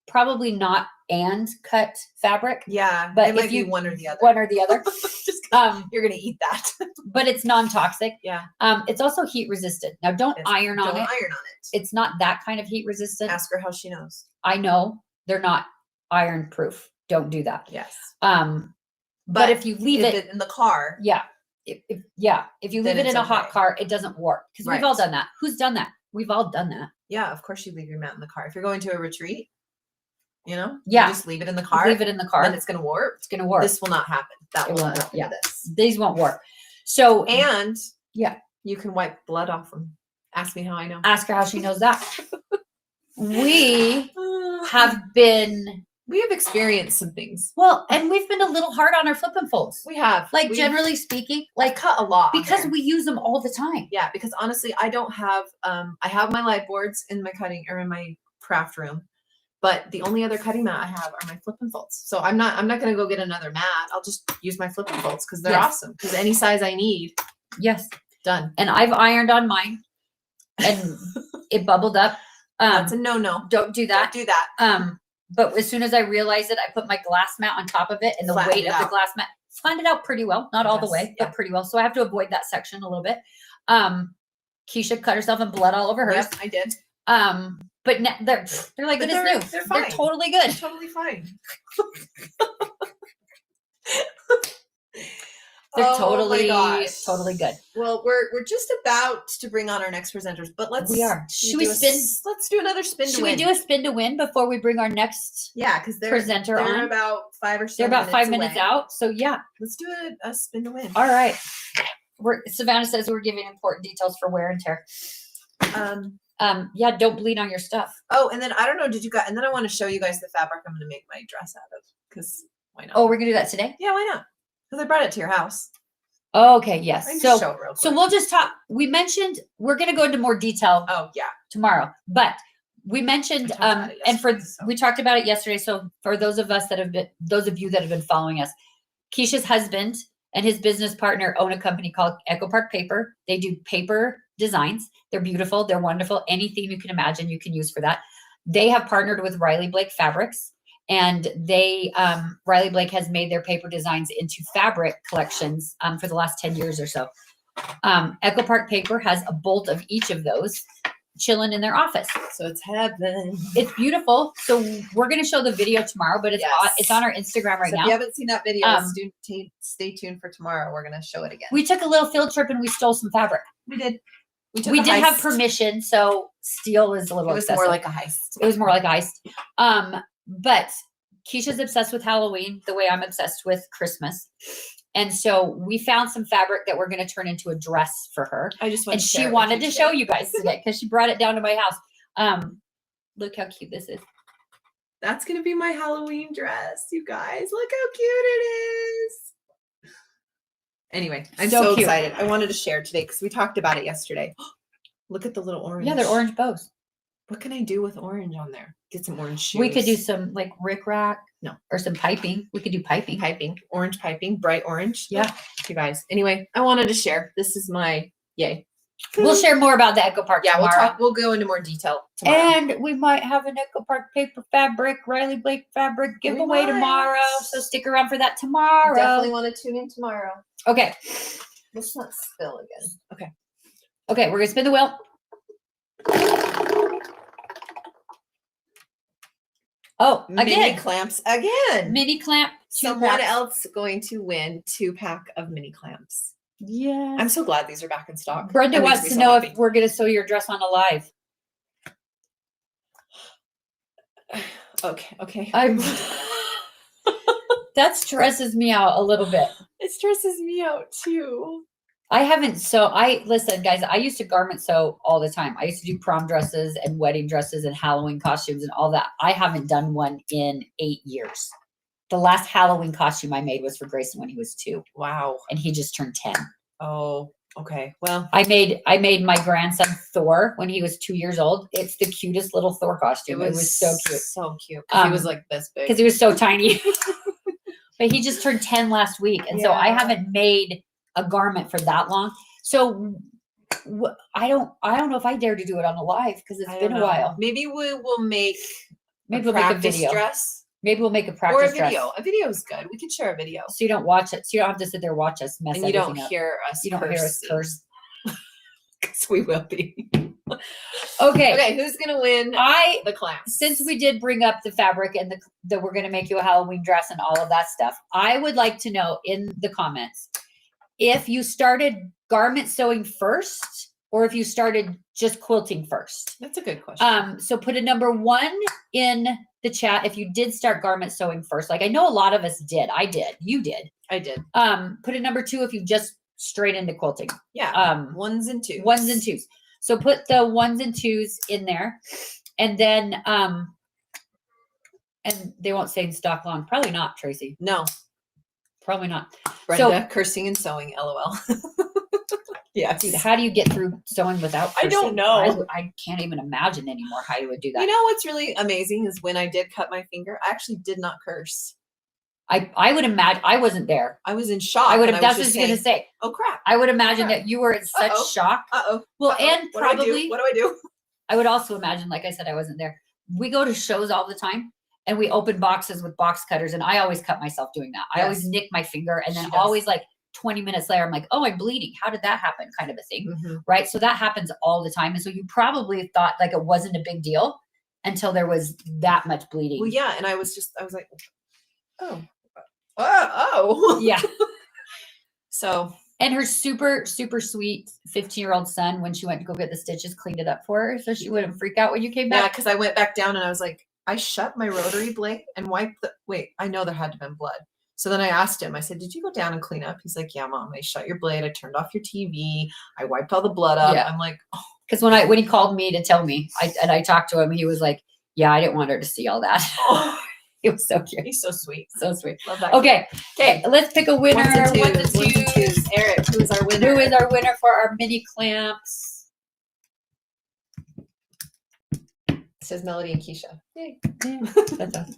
Probably not and cut fabric, Yeah. but it might if be you one or the other. one or the other. Just you're gonna eat that. But it's non-toxic. Yeah. It's also heat resistant. Now don't iron on Don't it. iron on it. It's not that kind of heat resistant. Ask her how she knows. I know they're not iron proof. Don't do that. Yes. But if you leave it, in the car, yeah, if you Then leave it in it's a hot okay. car, it doesn't work, because we've all Right. done that. Who's done that? We've all done that. yeah, of course you leave your mat in the car. If you're going to a retreat, you Yeah. just leave it in the car. Leave it in the car. Then it's gonna warp. It's gonna work. This will not happen. That It will won't not work, happen yeah. to this. These won't work. So And yeah, you can wipe blood off them. Ask me how I know. ask her how she knows that. We have been We have experienced some things. well, and we've been a little hard on our flip and folds. We have. Like we generally speaking, like cut a lot on because there. we use them all the time. Yeah, because honestly, I don't have I have my light boards in my cutting or in my craft room, but the only other cutting mat I have are my flip and folds. So I'm not gonna go get another mat. I'll just use my flip and folds because they're Yes. awesome. Because any size I need, Yes. done. And I've ironed on mine and it bubbled up. That's a no. Don't do that. Don't do that. But as soon as I realized it, I put my glass mat on top of it, and the Flattened weight it of the out. glass mat flattened it out pretty well. Not all the Yes, way, yeah. but pretty well. So I have to avoid that section a little bit. Keisha cut herself and blood all over hers. Yep, I did. But they're like But good as new. they're fine. totally good. Totally fine. They're They're Oh my totally, gosh. totally good. Well, we're just about to bring on our next presenters, but let's Should we spin? Let's do another spin to Should win. we do a spin to win before we bring our next Yeah, because they're presenter they're on? about 5 or 6 They're about 5 minutes away. out. So yeah, Let's do a spin to win. all right. Savannah says we're giving important details for wear and tear. Yeah, don't bleed on your stuff. Oh, and then I don't know, did you guys? And then I want to show you guys the fabric I'm going to make my dress out of. Because why not? Oh, we're gonna do that today? Yeah, why not? Because I brought it to your house. Oh, okay, I yes. can So just show it real so quick. we'll just talk. We mentioned we're gonna go into more detail Oh yeah. tomorrow, but we mentioned We talked about it and for yesterday, so. we talked about it yesterday. So for those of you that have been following us, Keisha's husband and his business partner own a company called Echo Park Paper. They do paper designs. They're beautiful. They're wonderful. Anything you can imagine, you can use for that. They have partnered with Riley Blake Fabrics, and they Riley Blake has made their paper designs into fabric collections for the last 10 years or so. Echo Park Paper has a bolt of each of those chilling in their office. So it's heaven. It's beautiful. So we're going to show the video tomorrow, but it's Yes. it's on our Instagram right So now. if you haven't seen that video, stay tuned for tomorrow. We're going to show it again. We took a little field trip and we stole some fabric. We did. took We a did have heist. permission, so steal is a little It was excessive. more like a heist. It was more like heist. But Keisha's obsessed with Halloween the way I'm obsessed with Christmas. And so we found some fabric that we're going to turn into a dress for her. I just want And to she share it with wanted to you show today. you guys today because she brought it down to my house. Look how cute this is. That's going to be my Halloween dress, you guys. Look how cute it is. Anyway, I'm So so cute. excited. I wanted to share today because we talked about it yesterday. Look at the little orange. Yeah, they're orange bows. What can I do with orange on there? Get some orange shoes. We could do some like rickrack. No. Or some piping. We could do piping. piping, orange piping, bright orange. Yeah. Look, you guys. Anyway, I wanted to share. This is my yay. We'll share more about the Echo Park Yeah, tomorrow. we'll talk. We'll go into more detail tomorrow. And we might have an Echo Park paper fabric, Riley Blake fabric giveaway might. tomorrow. So stick around for that tomorrow. Definitely want to tune in tomorrow. Okay. Let's not spill again. Okay. Okay, we're gonna spin the wheel. Oh, Mini again, clamps again. mini clamp. Someone 2 packs. else going to win 2-pack of mini clamps. Yeah. I'm so glad these are back in stock. Brenda That makes wants me to so know happy. if we're gonna sew your dress on alive. Okay. I'm. That stresses me out a little bit. It stresses me out too. I haven't listen, guys, I used to garment sew all the time. I used to do prom dresses and wedding dresses and Halloween costumes and all that. I haven't done one in 8 years. The last Halloween costume I made was for Grayson when he was 2, Wow. and he just turned 10. Oh, okay. Well, I made my grandson Thor when he was 2 years old. It's the cutest little Thor costume. It was so cute So cute. 'Cause he was like this big. because he was so tiny. But he just turned 10 last week, and so I Yeah. haven't made a garment for that long. So I don't know if I dare to do it on a live because it's I been don't a know. while. Maybe we will make Maybe we'll make a practice video. dress Maybe we'll make a or a practice video. dress. A video is good. We can share a video. So you don't watch it. So you don't have to sit there and watch us mess And you everything don't up. hear us. You don't hear us curse. Because we will be. Okay. Okay, who's gonna win the class? Since we did bring up the fabric and that we're going to make you a Halloween dress and all of that stuff, I would like to know in the comments if you started garment sewing first or if you started just quilting first. That's a good question. So put a number 1 in the chat if you did start garment sewing first. Like I know a lot of us did. I did. You did. I did. Put a number 2 if you just straight into quilting. Yeah. Ones and twos. Ones and twos. So put the 1s and 2s in there, and then and they won't stay in stock long. Probably not, Tracy. No. Probably not. Brenda, cursing and sewing. LOL. Yes. Dude, how do you get through sewing without? I don't cursing? know. I can't even imagine anymore how you would do that. You know what's really amazing is when I did cut my finger, I actually did not curse. I would imagine I wasn't there. I was in shock. I would and have. That's what I just was going to saying, say. oh crap. I would imagine crap. that you were in such Uh-oh. shock. Uh-oh. Well, Uh-oh. and What do I do? probably What do I do? I would also imagine, like I said, I wasn't there. We go to shows all the time and we open boxes with box cutters, and I always cut myself doing that. I always Yes. nick my finger, and then She does. always like 20 minutes later, I'm like, oh, I'm bleeding. How did that happen? Kind of a thing. Mhm. Right. So that happens all the time. And so you probably thought like it wasn't a big deal until there was that much bleeding. Well, yeah, and I was like, oh. Oh. Yeah. So And her super, super sweet 15-year-old son, when she went to go get the stitches, cleaned it up for her so she wouldn't freak out when you came yeah, back. because I went back down and I was like, I shut my rotary blade and wiped the. Wait, I know there had to have been blood. So then I asked him. I said, "Did you go down and clean up?" He's like, "Yeah, Mom. I shut your blade. I turned off your TV. I wiped all the blood up." Yeah. I'm like, oh, Because when he called me to tell me, I talked to him, he was like, "Yeah, I didn't want her to see all that." oh, It was so cute, he's so sweet. so sweet. Love that. Okay, Okay. let's pick a winner. Ones and Ones and twos. twos. Eric, who is our winner? Who is our winner for our mini clamps? It says Melody and Keisha. Yay. Yeah, that's awesome.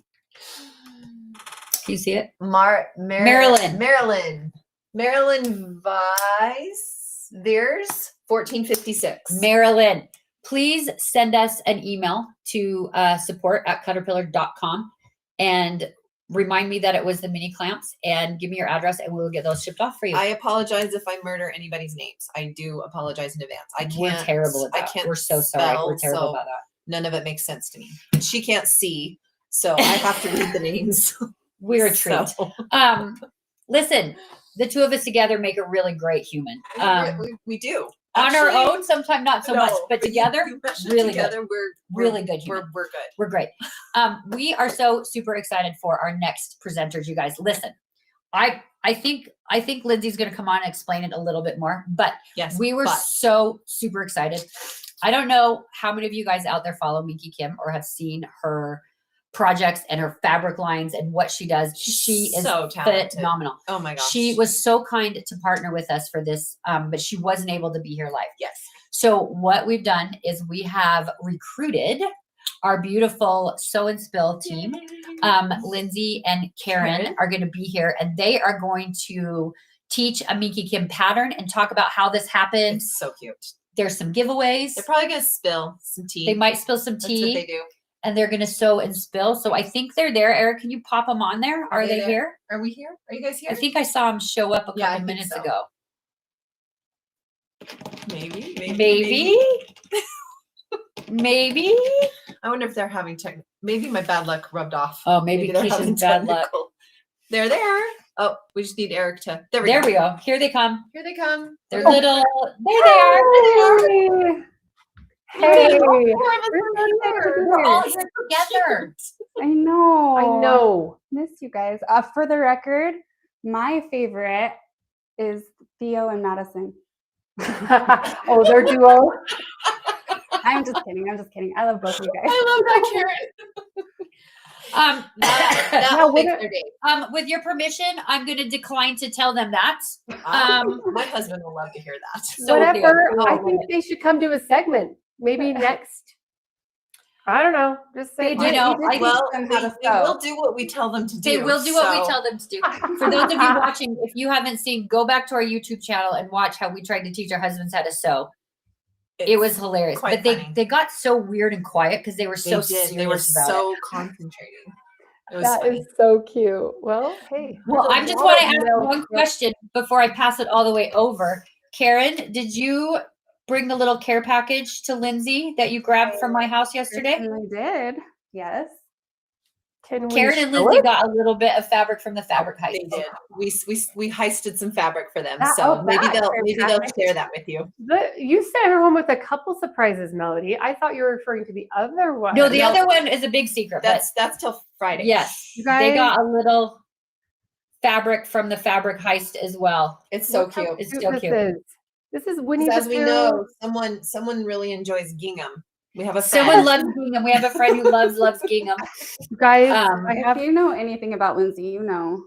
Can you see it? Maryland. Maryland Vice. There's 1456. Marilyn, please send us an email to support@caterpillar.com and remind me that it was the mini clamps and give me your address and we'll get those shipped off for you. I apologize if I murder anybody's names. I do apologize in advance. I can't. We're terrible at that. I can't. We're so sorry. We're spell, terrible so about that. none of it makes sense to me. And she can't see, so I have to read the names. We're a treat. So, Listen, the two of us together make a really great human. we do. On our Actually, own, sometimes not so much, no, but together, you mesh it really good. together, we're Really good human. We're good. We're great. We are so super excited for our next presenters, you guys. Listen, I think Lindsay's going to come on and explain it a little bit more, but Yes, we were but so super excited. I don't know how many of you guys out there follow Minky Kim or have seen her projects and her fabric lines and what she does. She is so talented. phenomenal. Oh my gosh. She was so kind to partner with us for this, but she wasn't able to be here live. Yes. So what we've done is we have recruited our beautiful Sew and Spill team. Lindsay and Karen are going to be here, and they are going to teach a Minky Kim pattern and talk about how this happened. It's so cute. There's some giveaways. They're probably gonna spill some tea. They might spill some That's tea. what they do. And they're going to sew and spill. So I think they're there. Eric, can you pop them on there? Are they there? here? Are we here? Are you guys here? I think I saw them show up a Yeah, I couple think minutes so. ago. Maybe. Maybe. I wonder if they're having maybe my bad luck rubbed off. Oh, maybe they're having Keisha's bad luck. technical- They're there. Oh, we just need Eric to. There we There go. we go. Here they come. Here they come. They're little. There they are. Hey, We're all here together. I know. I know. Miss you guys. For the record, my favorite is Theo and Madison. Oh, their duo. I'm just kidding. I love both of you guys. I love that, Karen. That Now, makes what their day. With your permission, I'm going to decline to tell them that. My husband will love to hear that. So Whatever. Theo, I think they should come to a segment. Maybe next. I don't know. Just say. They do. know, I- Well, them they how to will sew. do what we tell them to do. They will do what we so- tell them to do. For those of you watching, if you haven't seen, go back to our YouTube channel and watch how we tried to teach our husbands how to sew. It It's was hilarious. quite But funny. they got so weird and quiet because they were They so did. serious They were about it. so concentrating. It was That funny. is so cute. Well, hey. Well, there's I a just lot want to of ask milk. one question before I pass it all the way over. Karen, did you bring the little care package to Lindsay that you grabbed from my house yesterday? Certainly did. Yes. Can we Karen and show Lindsay it? got a little bit of fabric from the fabric heist. They did. We heisted some fabric for them, That- so oh, maybe that they'll fabric. share that with you. You sent her home with a couple surprises, Melody. I thought you were referring to the other one. No, the No. other one is a big secret. That's till Friday. But yes, You they guys- got a little fabric from the fabric heist as well. It's so Look how cute. It's cute so this cute. is. This is Winnie As the we Pooh. know, someone really enjoys gingham. We have a Someone friend. loves gingham. We have a friend who loves gingham. You guys, I If you know anything about Lindsay, you know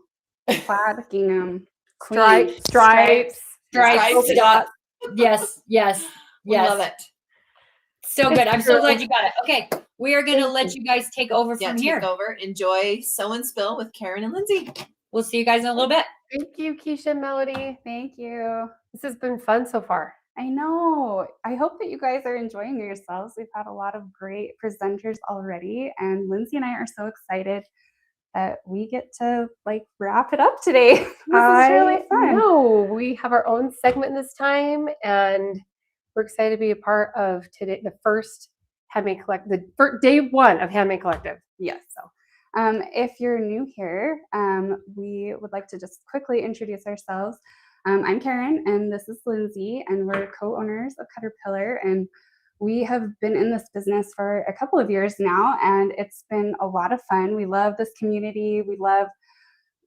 plaid, gingham, queen, stripes. Stripes, Stripes. dots. Yes, yes, We yes. love it. So good. I'm so glad you got it. Okay, we are going to let you guys take over Yeah, from take here. over. Enjoy Sew and Spill with Karen and Lindsay. We'll see you guys in a little bit. Thank you, Keisha and Melody. Thank you. This has been fun so far. I know. I hope that you guys are enjoying yourselves. We've had a lot of great presenters already, and Lindsay and I are so excited that we get to wrap it up today. This is really fun. No, we have our own segment this time, and we're excited to be a part of today, the first Handmade Collective, the first day one of Handmade Collective. Yes. So, if you're new here, we would like to just quickly introduce ourselves. I'm Karen, and this is Lindsay, and we're co-owners of Caterpillar, and we have been in this business for a couple of years now, and it's been a lot of fun. We love this community. We love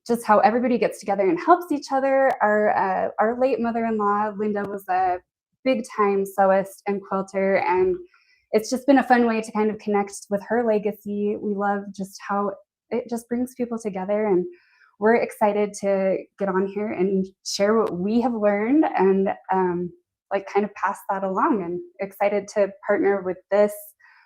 just how everybody gets together and helps each other. Our late mother-in-law, Linda, was a big-time sewist and quilter, and it's just been a fun way to kind of connect with her legacy. We love just how it just brings people together, and we're excited to get on here and share what we have learned and like kind of pass that along, and excited to partner with this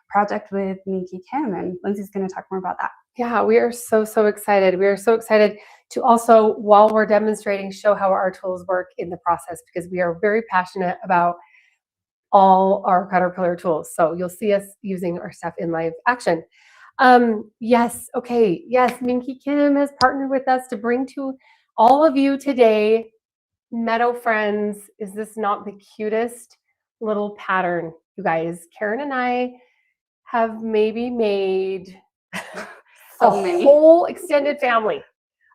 project with Minky Kim, and Lindsay's going to talk more about that. Yeah, we are so excited. We are so excited to also, while we're demonstrating, show how our tools work in the process, because we are very passionate about all our Caterpillar tools. So you'll see us using our stuff in live action. Yes, Minky Kim has partnered with us to bring to all of you today, Meadow Friends. Is this not the cutest little pattern, you guys? Karen and I have maybe made a whole extended family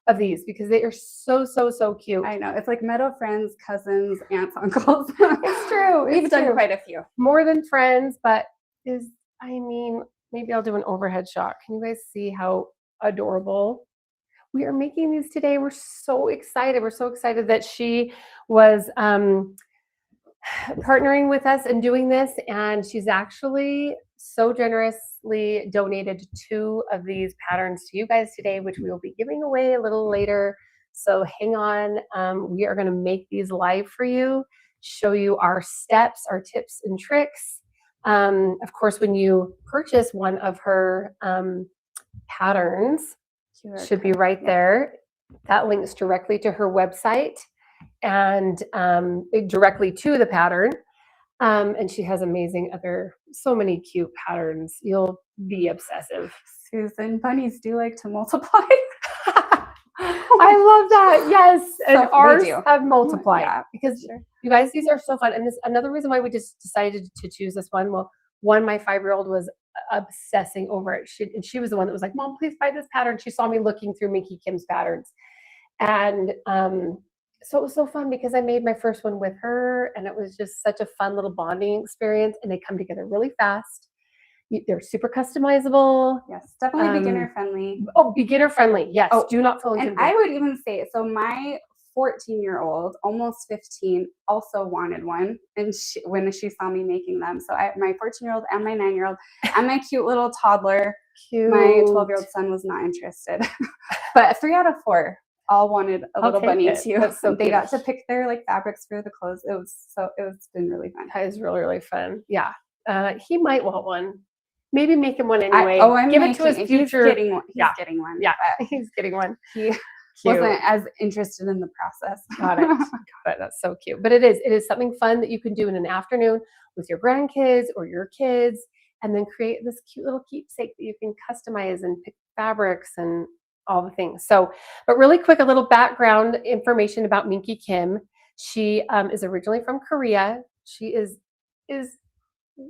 of these, because they are so cute. I know, it's like Meadow Friends, cousins, aunts, uncles. It's true. We've done quite a few. More than friends, but maybe I'll do an overhead shot. Can you guys see how adorable we are making these today? We're so excited. We're so excited that she was partnering with us and doing this, and she's actually so generously donated 2 of these patterns to you guys today, which we will be giving away a little later. So hang on. We are going to make these live for you, show you our steps, our tips and tricks. Of course, when you purchase one of her patterns, should be right there. That links directly to her website and directly to the pattern. And she has amazing so many cute patterns. You'll be obsessive. Susan, bunnies do like to multiply. I love that. Yes. And So ours do. have multiplied. Yeah, Because you guys, these are so fun. And this another reason why we just decided to choose this one. Well, my 5-year-old was obsessing over it. She was the one that was like, Mom, please buy this pattern. She saw me looking through Minky Kim's patterns. And so it was so fun because I made my first one with her, and it was just such a fun little bonding experience, and they come together really fast. They're super customizable. Yes, definitely beginner friendly. Oh, beginner friendly. Yes. Oh, do not feel and intimidated. I would even say, so my 14-year-old, almost 15, also wanted one, and when she saw me making them. So my 14-year-old and my 9-year-old and my cute little toddler. Cute. My 12-year-old son was not interested, but 3 out of 4 all wanted a little bunny too. That's so they cute. got to pick their like fabrics for the clothes. It's been really fun. That is really fun. Yeah. He might want one. Maybe make him one anyway. Give it to his future. He's getting one. He's getting one. Yeah, he's getting one. He wasn't as interested in the process. Got it. That's so cute. But it is something fun that you can do in an afternoon with your grandkids or your kids, and then create this cute little keepsake that you can customize and pick fabrics and all the things. So, but really quick, a little background information about Minky Kim. She is originally from Korea. She is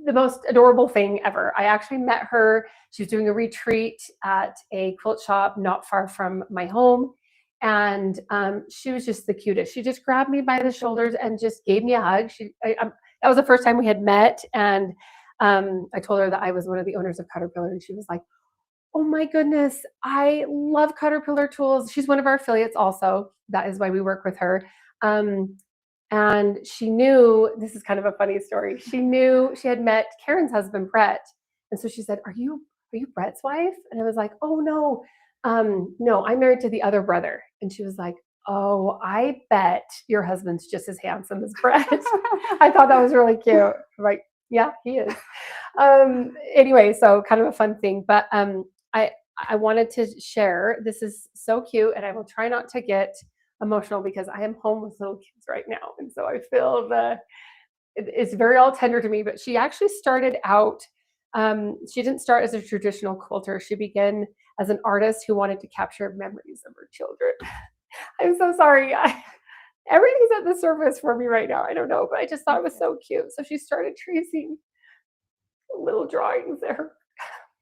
the most adorable thing ever. I actually met her. She was doing a retreat at a quilt shop not far from my home. And she was just the cutest. She just grabbed me by the shoulders and just gave me a hug. That was the first time we had met. And I told her that I was one of the owners of Caterpillar. And she was like, oh my goodness, I love Caterpillar tools. She's one of our affiliates also. That is why we work with her. And she knew, this is kind of a funny story. She knew she had met Karen's husband, Brett. And so she said, are you Brett's wife? And I was like, oh no, no, I'm married to the other brother. And she was like, oh, I bet your husband's just as handsome as Brett. I thought that was really cute. I'm like, yeah, he is. Anyway, so kind of a fun thing, but I wanted to share, this is so cute, and I will try not to get emotional because I am home with little kids right now. And so I feel it's very all tender to me, but she actually started out, she didn't start as a traditional quilter. She began as an artist who wanted to capture memories of her children. I'm so sorry. Everything's at the surface for me right now. I don't know, but I just thought it was so cute. So she started tracing little drawings there.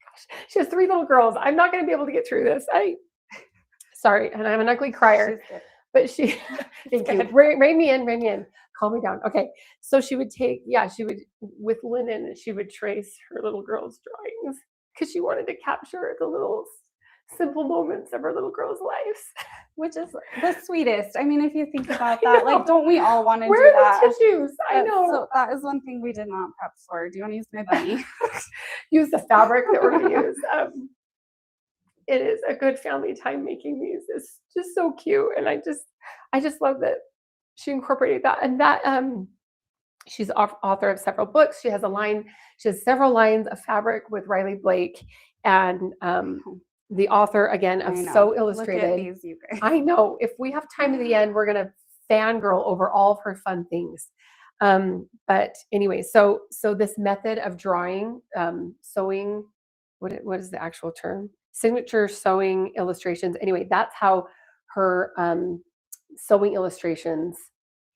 Gosh, she has 3 little girls. I'm not going to be able to get through this. Sorry, and I'm an ugly crier. But she, thank you. Rein me in. Calm me down. Okay. So she would take, she would, with linen, she would trace her little girl's drawings because she wanted to capture the little simple moments of her little girl's lives. Which is the sweetest. I mean, if you think about I that, know. like, don't we all want to do Where are that? the tissues? I know. So that is one thing we did not prep for. Do you want to use my bunny? Use the fabric that we're going to use. It is a good family time making these. It's just so cute, and I just love that she incorporated that. And that she's author of several books. She has several lines of fabric with Riley Blake, and the author again of So Illustrated. Look at these, you guys. I know. If we have time at the end, we're gonna fangirl over all of her fun things. But anyway, so this method of drawing, sewing, what is the actual term? Signature sewing illustrations. Anyway, that's how her sewing illustrations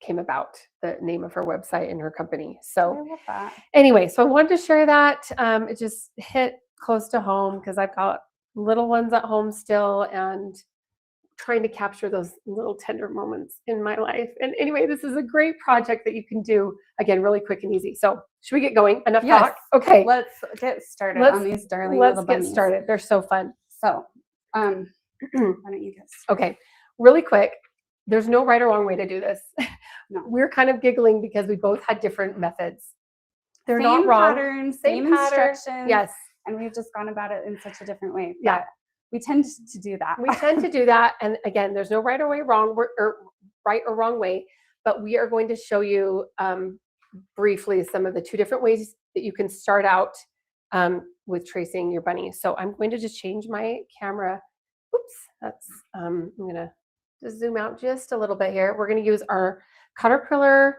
came about, the name of her website and her company. So I love that. anyway, so I wanted to share that. It just hit close to home because I've got little ones at home still and trying to capture those little tender moments in my life. And anyway, this is a great project that you can do, again, really quick and easy. So should we get going? Enough talk? Okay. Let's get started on these darling little bunnies. Let's get started. They're so fun. So, why don't you guess? Okay, really quick. There's no right or wrong way to do this. No. We're kind of giggling because we both had different methods. They're Same not wrong. patterns, Same same pattern. instructions. Yes. And we've just gone about it in such a different way. Yeah. But we tend to do that. We tend to do that. And again, there's no right or right or wrong way, but we are going to show you briefly some of the two different ways that you can start out with tracing your bunny. So I'm going to just change my camera. Oops, that's, I'm gonna just zoom out just a little bit here. We're gonna use our Caterpillar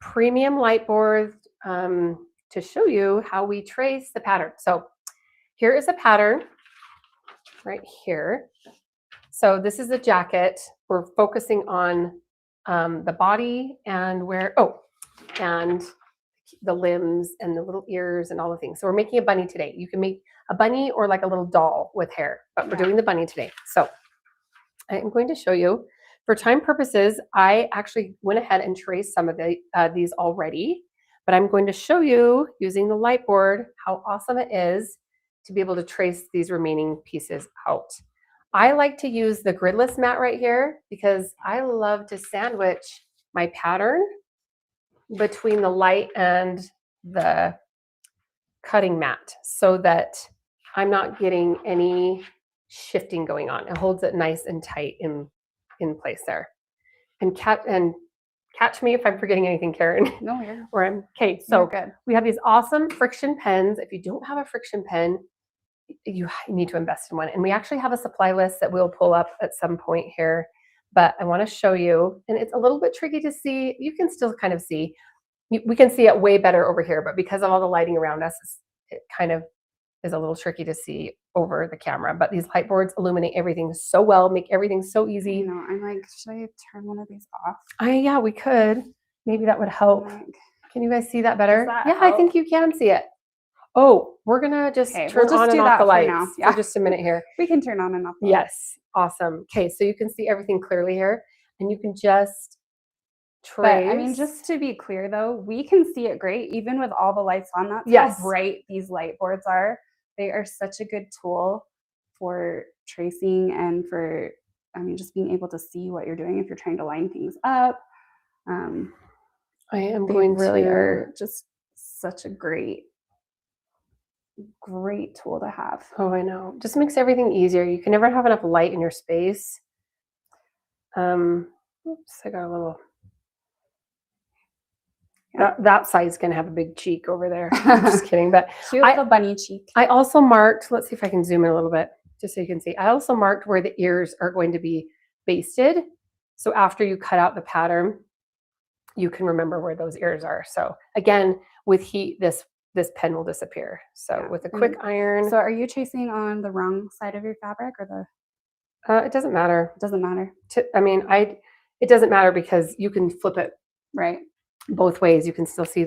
premium light board to show you how we trace the pattern. So here is a pattern right here. So this is a jacket. We're focusing on the body and and the limbs and the little ears and all the things. So we're making a bunny today. You can make a bunny or like a little doll with hair, but we're doing the bunny today. So I'm going to show you. For time purposes, I actually went ahead and traced some of these already, but I'm going to show you using the light board how awesome it is to be able to trace these remaining pieces out. I like to use the gridless mat right here because I love to sandwich my pattern between the light and the cutting mat so that I'm not getting any shifting going on. It holds it nice and tight in place there. And catch me if I'm forgetting anything, Karen. No, you're Or I'm okay. So good. we have these awesome friction pens. If you don't have a friction pen, you need to invest in one. And we actually have a supply list that we'll pull up at some point here. But I want to show you, and it's a little bit tricky to see. You can still kind of see. We can see it way better over here, but because of all the lighting around us, it kind of is a little tricky to see over the camera. But these light boards illuminate everything so well, make everything so easy. You know, I'm like, should I turn one of these off? Yeah, we could. Maybe that would help. Can you guys see that better? Yeah, help? I think you can see it. Oh, we're gonna just turn on and off the lights for just a minute here. We can turn on and off the lights. Yes, awesome. Okay, so you can see everything clearly here, and you can just trace. But I mean, just to be clear though, we can see it great even with all the lights on. That's how bright these light boards are. They are such a good tool for tracing and for, I mean, just being able to see what you're doing if you're trying to line things up. I am going to really are just such a great tool to have. Oh, I know. Just makes everything easier. You can never have enough light in your space. Oops, I got a little. That side's gonna have a big cheek over there. I'm just kidding, but Cute little bunny cheek. I also marked. Let's see if I can zoom in a little bit, just so you can see. I also marked where the ears are going to be basted. So after you cut out the pattern, you can remember where those ears are. So again, with heat, this pen will disappear. So with a quick iron. So are you tracing on the wrong side of your fabric or the? It doesn't matter. It doesn't matter. It doesn't matter because you can flip it right both ways. You can still see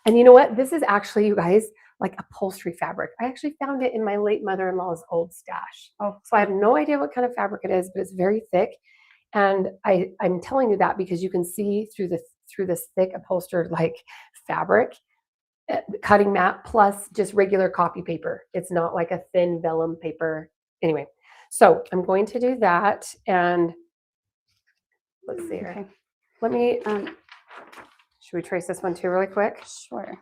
and you know what? This is actually, you guys, like upholstery fabric. I actually found it in my late mother-in-law's old stash. Oh, so I have no idea what kind of fabric it is, but it's very thick. And I'm telling you that because you can see through this thick upholstered like fabric, cutting mat plus just regular copy paper. It's not like a thin vellum paper. Anyway, so I'm going to do that, and let's see here. Okay. Let me. Should we trace this one too, really quick? Sure.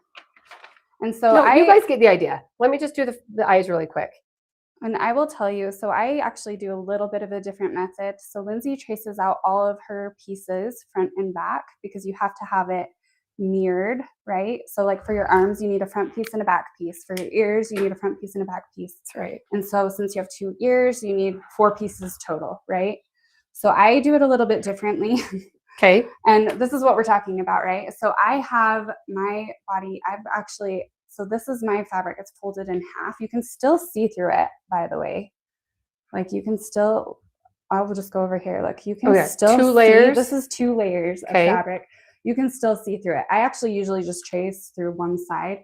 And so No, you guys get the idea. Let me just do the eyes really quick. And I will tell you, so I actually do a little bit of a different method. So Lindsay traces out all of her pieces front and back because you have to have it mirrored, right? So like for your arms, you need a front piece and a back piece. For your ears, you need a front piece and a back piece. That's right. And so since you have 2 ears, you need 4 pieces total, right? So I do it a little bit differently. Okay. And this is what we're talking about, right? So I have my body, so this is my fabric. It's folded in half. You can still see through it, by the way. Like you can still, I will just go over here. Look, you can still 2 layers. This is 2 layers of fabric. You can still see through it. I actually usually just trace through one side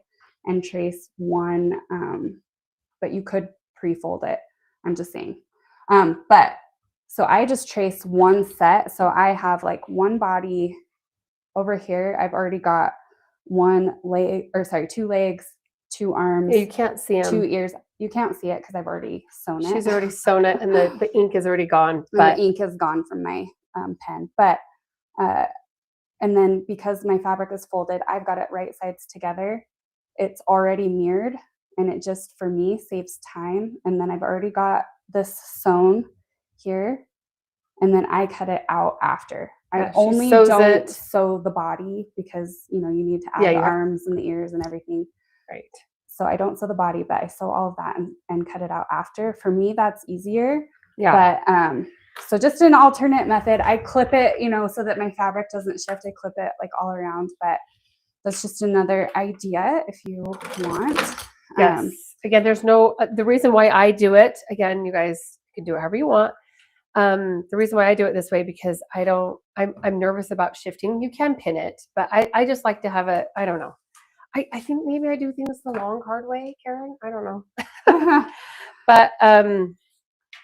and trace one, but you could pre-fold it. I'm just saying. So I just trace one set. So I have like one body over here. I've already got 2 legs, 2 arms. Yeah, you can't see them. 2 ears. You can't see it because I've already sewn it. She's already sewn it, and the ink is already gone. But the ink is gone from my pen. But and then because my fabric is folded, I've got it right sides together. It's already mirrored, and it just for me saves time. And then I've already got this sewn here, and then I cut it out after. I only don't sew the body because you need to add the arms and the ears and everything. Right. So I don't sew the body, but I sew all of that and cut it out after. For me, that's easier. Yeah. But so just an alternate method. I clip it, so that my fabric doesn't shift. I clip it like all around, but that's just another idea if you want. Yes. Again, there's no, the reason why I do it, again, you guys can do it however you want. The reason why I do it this way, because I'm nervous about shifting. You can pin it, but I just like to have I don't know. I think maybe I do things the long, hard way, Karen. I don't know. But,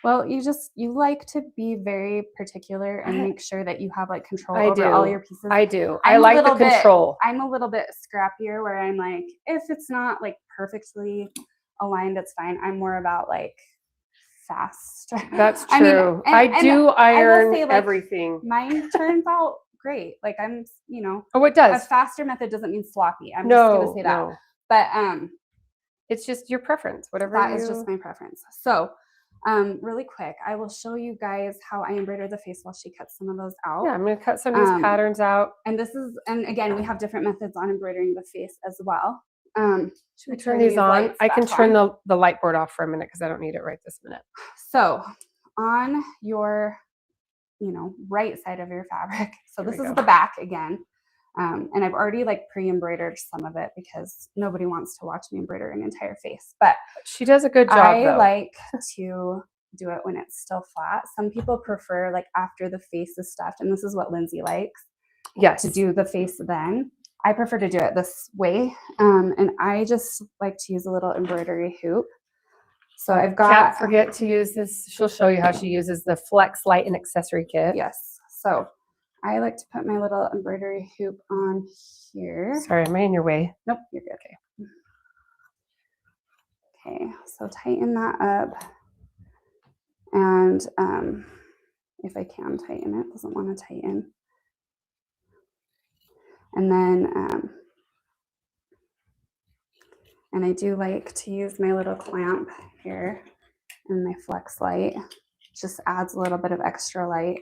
well, you like to be very particular and make sure that you have like control over all your pieces. I do. I like the control. I'm a little bit scrappier where I'm like, if it's not like perfectly aligned, it's fine. I'm more about like fast. That's true. I do iron everything. Mine turns out great. Like I'm, Oh, it does. A faster method doesn't mean sloppy. I'm just going to say that. No. But it's just your preference, whatever. That is just my preference. So really quick, I will show you guys how I embroider the face while she cuts some of those out. Yeah, I'm going to cut some of these patterns out. And again, we have different methods on embroidering the face as well. Should we turn these on? I can turn the light board off for a minute because I don't need it right this minute. So on your, right side of your fabric. So this is the back again. And I've already like pre-embroidered some of it because nobody wants to watch me embroider an entire face. But she does a good job. I like to do it when it's still flat. Some people prefer like after the face is stuffed, and this is what Lindsay likes. Yes. To do the face then. I prefer to do it this way. And I just like to use a little embroidery hoop. So I've got. Can't forget to use this. She'll show you how she uses the Flex Light and Accessory Kit. Yes. So I like to put my little embroidery hoop on here. Sorry, am I in your way? Nope, you're good. Okay, so tighten that up. And if I can tighten it, doesn't want to tighten. And then, and I do like to use my little clamp here and my Flex Light. Just adds a little bit of extra light.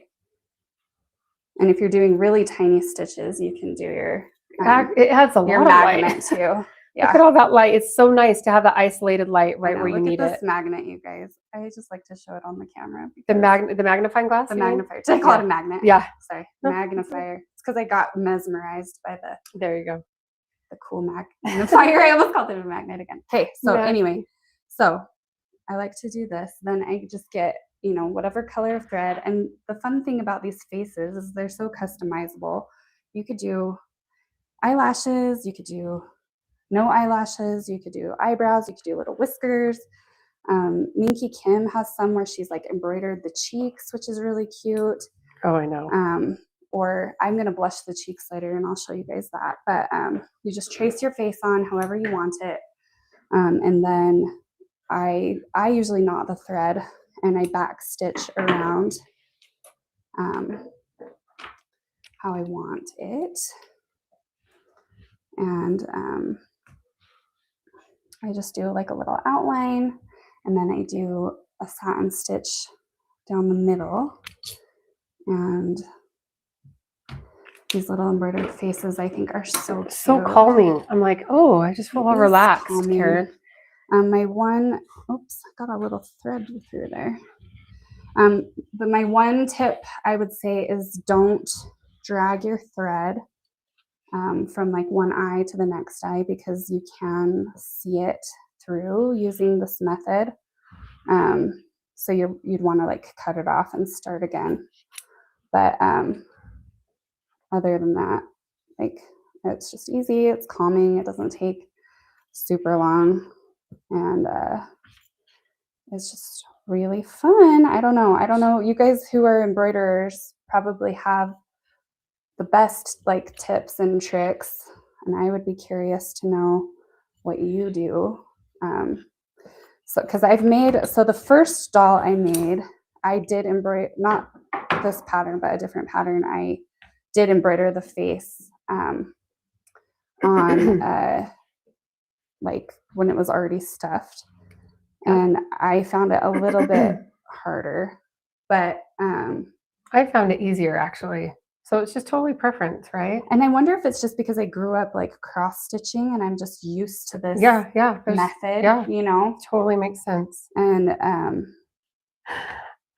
And if you're doing really tiny stitches, you can do your it adds a lot of magnet light too. Yeah. Look at all that light. It's so nice to have the isolated light right where you need look at it. this magnet, you guys. I just like to show it on the camera. The magnifying glass? The magnifier. Did I call it a magnet? Yeah. Sorry. Magnifier. It's because I got mesmerized by there you go. The cool magnifier. I almost called it a magnet again. Okay. So anyway, so I like to do this. Then I just get, whatever color of thread. And the fun thing about these faces is they're so customizable. You could do eyelashes. You could do no eyelashes. You could do eyebrows. You could do little whiskers. Minky Kim has some where she's like embroidered the cheeks, which is really cute. Oh, I know. Or I'm going to blush the cheeks later and I'll show you guys that. But you just trace your face on however you want it. And then I usually knot the thread and I back stitch around how I want it. And I just do like a little outline, and then I do a satin stitch down the middle. And these little embroidered faces I think are so cute. So calming. I'm like, oh, I just feel all It is relaxed, calming. Karen. My one, oops, got a little thread through there. But my one tip I would say is don't drag your thread from like one eye to the next eye, because you can see it through using this method. So you'd want to like cut it off and start again. But other than that, like, it's just easy, it's calming, it doesn't take super long, and it's just really fun. I don't know. You guys who are embroiderers probably have the best like tips and tricks, and I would be curious to know what you do. So because the first doll I made, I did embroider, not this pattern, but a different pattern. I did embroider the face on like when it was already stuffed, and I found it a little bit harder, but I found it easier actually. So it's just totally preference, right? and I wonder if it's just because I grew up like cross stitching and I'm just used to this method, you know? Totally makes sense. And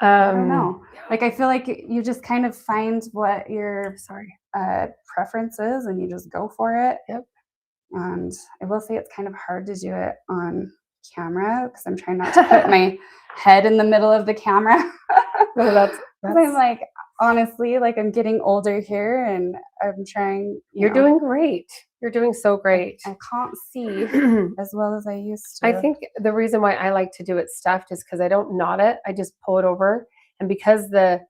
I don't know. Like, I feel like you just kind of find what your preference is and you just go for it. Yep. And I will say it's kind of hard to do it on camera because I'm trying not to put my head in the middle of the camera. No, that's I'm like, honestly, like, I'm getting older here and I'm trying. You're doing great. You're doing so great. I can't see as well as I used to. I think the reason why I like to do it stuffed is because I don't knot it. I just pull it over. And because the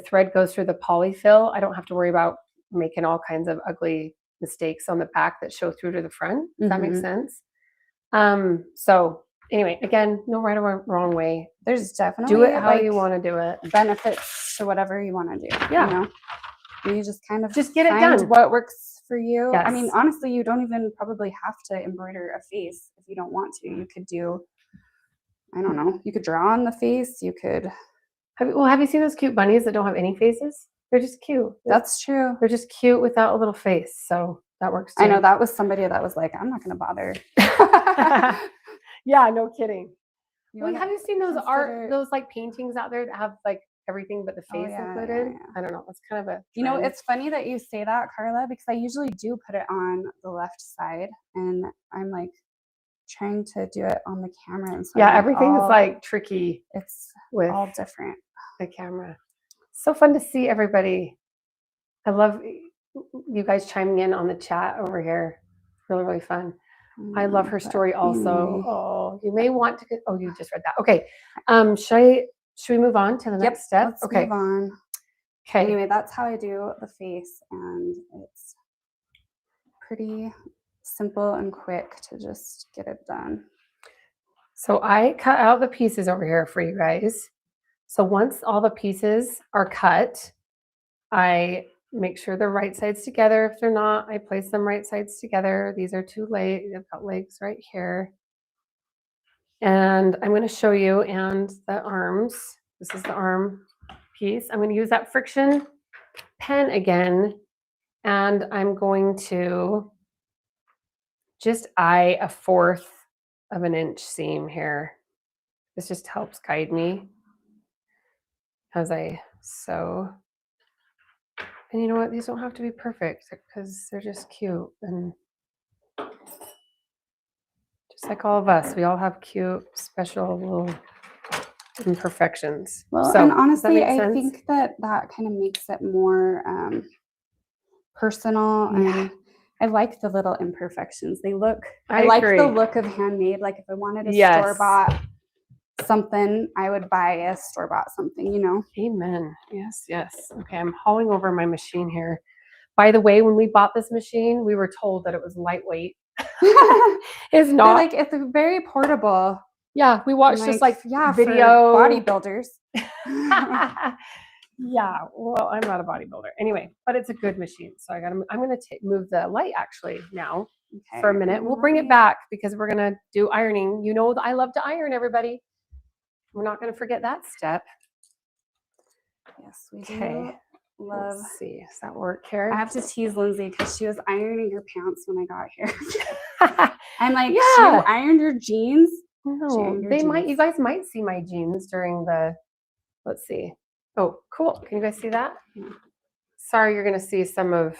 thread goes through the polyfill, I don't have to worry about making all kinds of ugly mistakes on the back that show through to the front. Does that make sense? So anyway, again, no right or wrong way. There's definitely do it how you want to do it. Benefits to whatever you want to do. Yeah. You know? You just kind of just get it find done. What works for you. Yes. I mean, honestly, you don't even probably have to embroider a face if you don't want to. You could do, I don't know, you could draw on the face. You could. Have you seen those cute bunnies that don't have any faces? They're just cute. That's true. They're just cute without a little face. So that works too. I know that was somebody that was like, I'm not going to bother. Yeah, no kidding. Have you seen those those like paintings out there that have like everything but the face included? Yeah. I don't know. It's kind of a trend. You know, it's funny that you say that, Carla, because I usually do put it on the left side, and I'm like trying to do it on the camera. And so everything's like tricky. It's with all different. The camera. So fun to see everybody. I love you guys chiming in on the chat over here. Really, really fun. I love her story also. Oh, you may want to get, you just read that. Okay. Should we move on to the next step? Let's move on. Okay. Anyway, that's how I do the face, and it's pretty simple and quick to just get it done. So I cut out the pieces over here for you guys. So once all the pieces are cut, I make sure they're right sides together. If they're not, I place them right sides together. These are two legs. I've got legs right here. And I'm going to show you, and the arms. This is the arm piece. I'm going to use that friction pen again, and I'm going to just eye a 1/4 of an inch seam here. This just helps guide me as I sew. And you know what? These don't have to be perfect because they're just cute. And just like all of us, we all have cute, special little imperfections. Well, so, and honestly, I sense? think that kind of makes it more personal. Yeah. And I like the little imperfections. They look, I like agree. the look of handmade. Like if I wanted a Yes. store-bought something, I would buy a store-bought something, you know. Amen. Yes, yes. Okay, I'm hauling over my machine here. By the way, when we bought this machine, we were told that it was lightweight. It's They're not. like, it's very portable. Yeah, we watched just like yeah, video for bodybuilders. Yeah, well, I'm not a bodybuilder anyway, but it's a good machine. So I'm gonna move the light actually now for a minute. We'll bring it back because we're gonna do ironing. You know, I love to iron, everybody. We're not gonna forget that step. Yes, we Okay. do love. Let's see, does that work, Karen? I have to tease Lindsay because she was ironing her pants when I got here. I'm like, Yeah. she ironed her jeans. No, ironed her they might. jeans. You guys might see my jeans during the. Let's see. Oh, cool. Can you guys see that? Yeah. Sorry, you're gonna see some of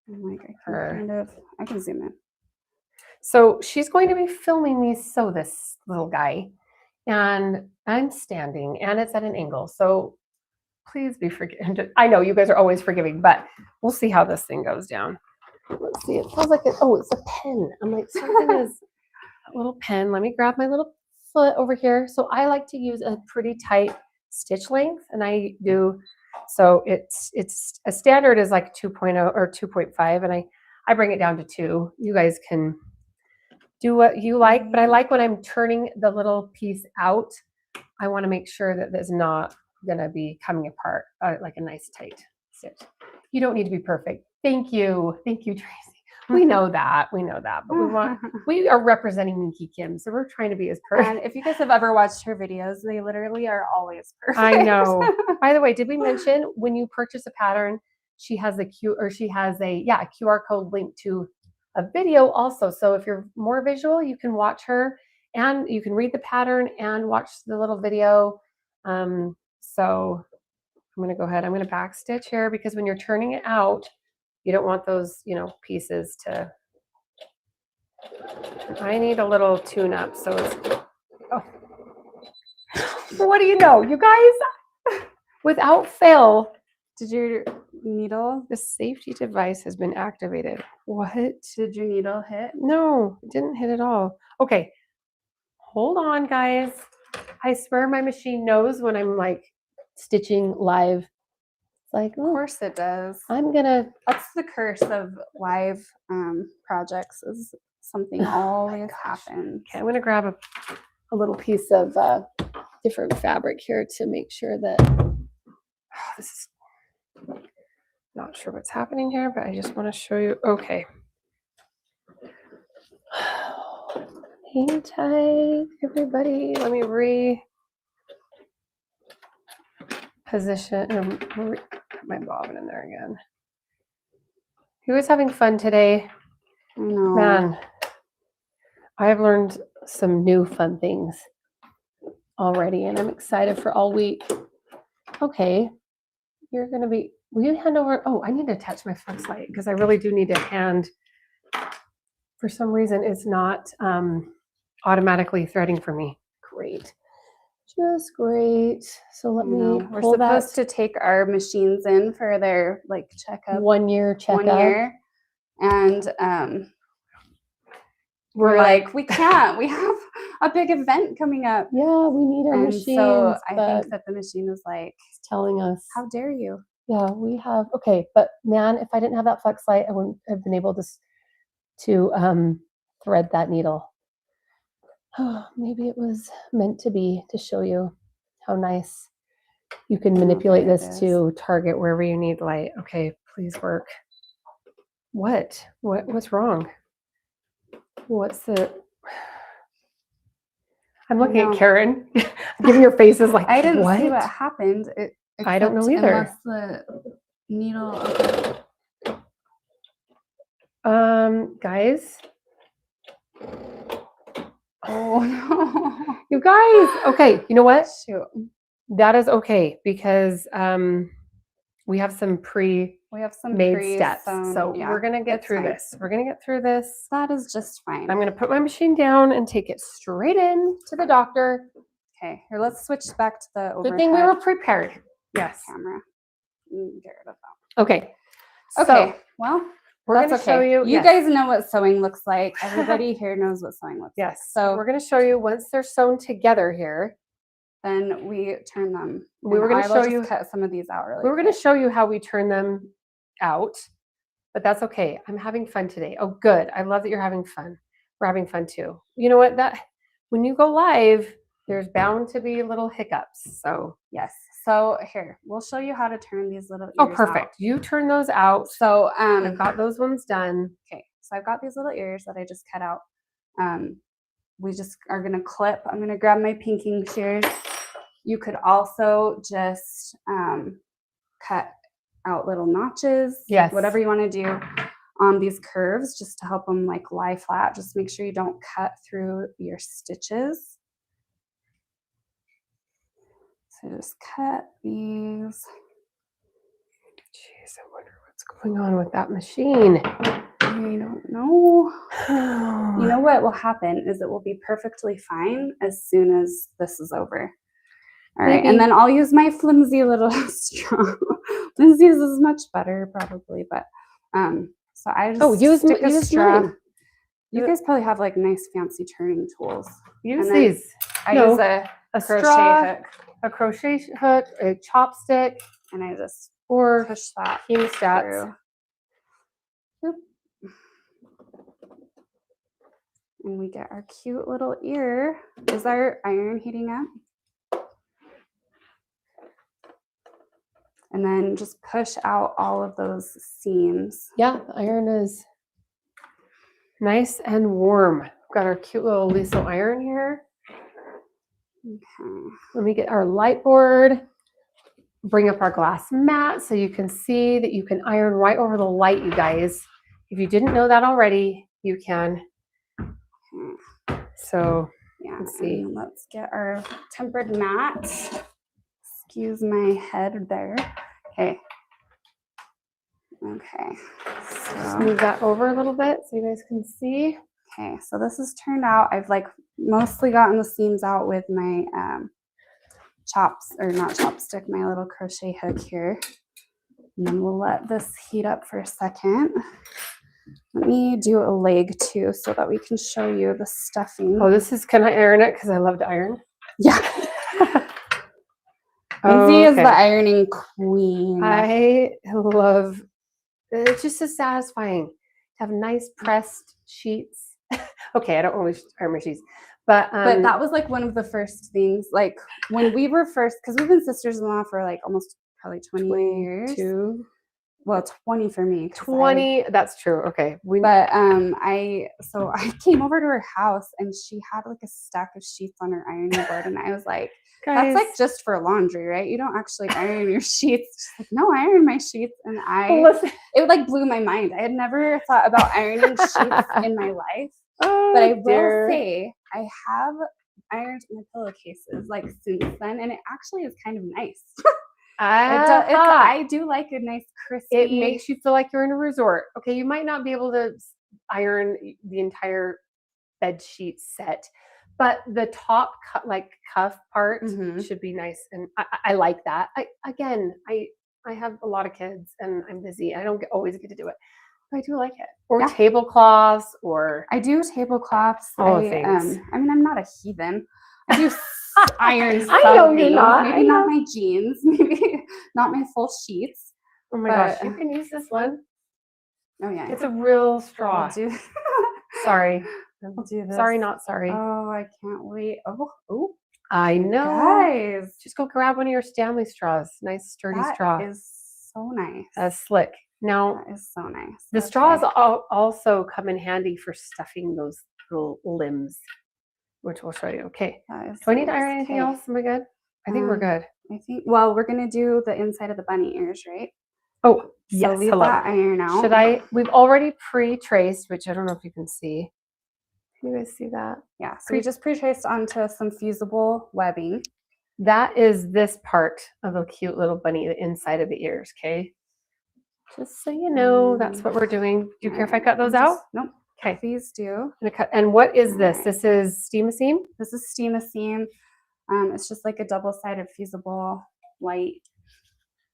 I'm like, I can her. I can zoom in. So she's going to be filming me sew this little guy, and I'm standing, and it's at an angle. So please be forgiving. I know you guys are always forgiving, but we'll see how this thing goes down. Let's see. It feels like it. Oh, it's a pen. I'm like, something is a little pen. Let me grab my little foot over here. So I like to use a pretty tight stitch length, and I do. So it's a standard is like 2.0 or 2.5, and I bring it down to 2. You guys can do what you like, but I like when I'm turning the little piece out, I want to make sure that there's not going to be coming apart like a nice tight stitch. You don't need to be perfect. Thank you, Tracy. We know that, but we are representing Minky Kim, so we're trying to be as perfect. And if you guys have ever watched her videos, they literally are always perfect. I know. By the way, did we mention when you purchase a pattern, she has a QR code linked to a video also. So if you're more visual, you can watch her and you can read the pattern and watch the little video. So I'm going to go ahead. I'm going to back stitch here because when you're turning it out, you don't want those, pieces to. I need a little tune up. So it's. Oh. What do you know, you guys? Without fail. Did your needle? The safety device has been activated. What? Did your needle hit? No, it didn't hit at all. Okay, hold on, guys. I swear my machine knows when I'm like stitching live. It's like, Of course it does. That's the curse of live projects is something always happens. Okay, I'm gonna grab a little piece of different fabric here to make sure that this is not sure what's happening here, but I just want to show you. Okay. Hang tight, everybody. Let me reposition. Put my bobbin in there again. Who is having fun today? I know. Man, I've learned some new fun things already, and I'm excited for all week. Okay, will you hand over? Oh, I need to attach my flex light because I really do need to hand. For some reason, it's not automatically threading for me. Great. Just great. So let me We're supposed to take our machines in for their checkup. 1 year checkup. 1 year. And we're like, we can't. We have a big event coming up. Yeah, we need our machines. So I think that the machine was like telling us, how dare you? Yeah, we have. Okay, but man, if I didn't have that flex light, I wouldn't have been able to thread that needle. Oh, maybe it was meant to be to show you how nice you can manipulate this to target wherever you need light. Okay, please work. What's wrong? I'm looking at Karen, giving her faces like, I didn't see what happened. I don't know either. Unless the needle. Guys. Oh no. You guys. Okay, you know what? Shoot. That is okay because we have some made steps. So we're gonna get through this. We're gonna get through this. That is just fine. I'm gonna put my machine down and take it straight in to the doctor. Okay, here, let's switch back to the overhead. Good thing we were prepared. Yes. Camera. Get rid of that. Okay. Okay. So, well, we're going to show you. You guys know what sewing looks like. Everybody here knows what sewing looks like. Yes. So we're going to show you once they're sewn together here. then we turn them. We were and gonna I will show just you- cut some of these out really We were going to quick. show you how we turn them out, but that's okay. I'm having fun today. Oh, good. I love that you're having fun. We're having fun too. You know what? That when you go live, there's bound to be little hiccups. So, Yes. So here, we'll show you how to turn these little ears oh, out. perfect. You turn those out. So I've got those ones done. okay, so I've got these little ears that I just cut out. We just are gonna clip. I'm gonna grab my pinking shears. You could also just cut out little notches. Yes. Whatever you want to do on these curves, just to help them like lie flat. Just make sure you don't cut through your stitches. So just cut these. Jeez, I wonder what's going on with that machine. I don't know. You know what will happen is it will be perfectly fine as soon as this is over. All right, Maybe. and then I'll use my flimsy little straw. Lindsay's is much better probably, but so I just use stick a use straw. mine. You guys probably have like nice fancy turning tools. Use And then these. I No, use a a crochet straw, hook a crochet hook, a chopstick, and I just or push that hemostats. through. Boop. And we get our cute little ear. Is our iron heating up? And then just push out all of those seams. Yeah, the iron is nice and warm. We've got our cute little Liso iron here. Okay. Let me get our light board. Bring up our glass mat so you can see that you can iron right over the light, you guys. If you didn't know that already, you can. So Yeah, let's see. and let's get our tempered mat. Excuse my head there. Okay. Okay. Just So, move that over a little bit so you guys can see. okay, so this is turned out. I've like mostly gotten the seams out with my chopstick, my little crochet hook here. And then we'll let this heat up for a second. Let me do a leg too so that we can show you the stuffing. Oh, this is, can I iron it? Because I love to iron. Yeah. Lindsay is Okay. the ironing queen. I love, it's just so satisfying to have nice pressed sheets. Okay, I don't always iron my sheets, but that was like one of the first things, like when we were first, because we've been sisters-in-law for like almost probably 20 years. 22, Well, 20 for me. 'cause 20, that's true. Okay. But I came over to her house and she had like a stack of sheets on her ironing board, and I was like, guys, that's like just for laundry, right? You don't actually iron your sheets. She's like, no, I iron my sheets. And listen. it like blew my mind. I had never thought about ironing sheets in my life. Oh, But I will dear. say I have ironed my pillowcases like since then, and it actually is kind of nice. I do like a nice crispy. It makes you feel like you're in a resort. Okay, you might not be able to iron the entire bed sheet set, but the top cuff part Mhm. should be nice, and I like that. I have a lot of kids and I'm busy. I don't always get to do it, but I do like it. Or Yeah. tablecloths, or I do tablecloths. All the things. I mean, I'm not a heathen. I do iron. I some know you're things. not. Maybe not my jeans. Maybe not my full sheets. oh my gosh, but- you can use this one. Oh yeah. It's a real straw. I'll do. Sorry. I'll do this. Sorry, not sorry. Oh, I can't wait. Oh, I know. guys, Just go grab one of your Stanley straws. Nice sturdy straw. that is so nice. That's slick. Now, That is so nice. the straws Okay. also come in handy for stuffing those little limbs, which we'll show you. Okay. That is Do I need to nice. iron anything Okay. else? Am I good? I think we're Um, good. I think. Well, we're gonna do the inside of the bunny ears, right? Oh, So yes. leave Hello. that iron out. Should I? We've already pre-traced, which I don't know if you can see. Can you guys see that? Yeah. So we just pre-traced onto some fusible webbing. That is this part of the cute little bunny, the inside of the ears. Okay. Just so you know, that's what we're doing. Do you care if I cut those out? Nope. Okay. Please do. I'm gonna cut. And what is this? Alright. This is steam-a-seam? This is steam-a-seam. It's just like a double-sided fusible light.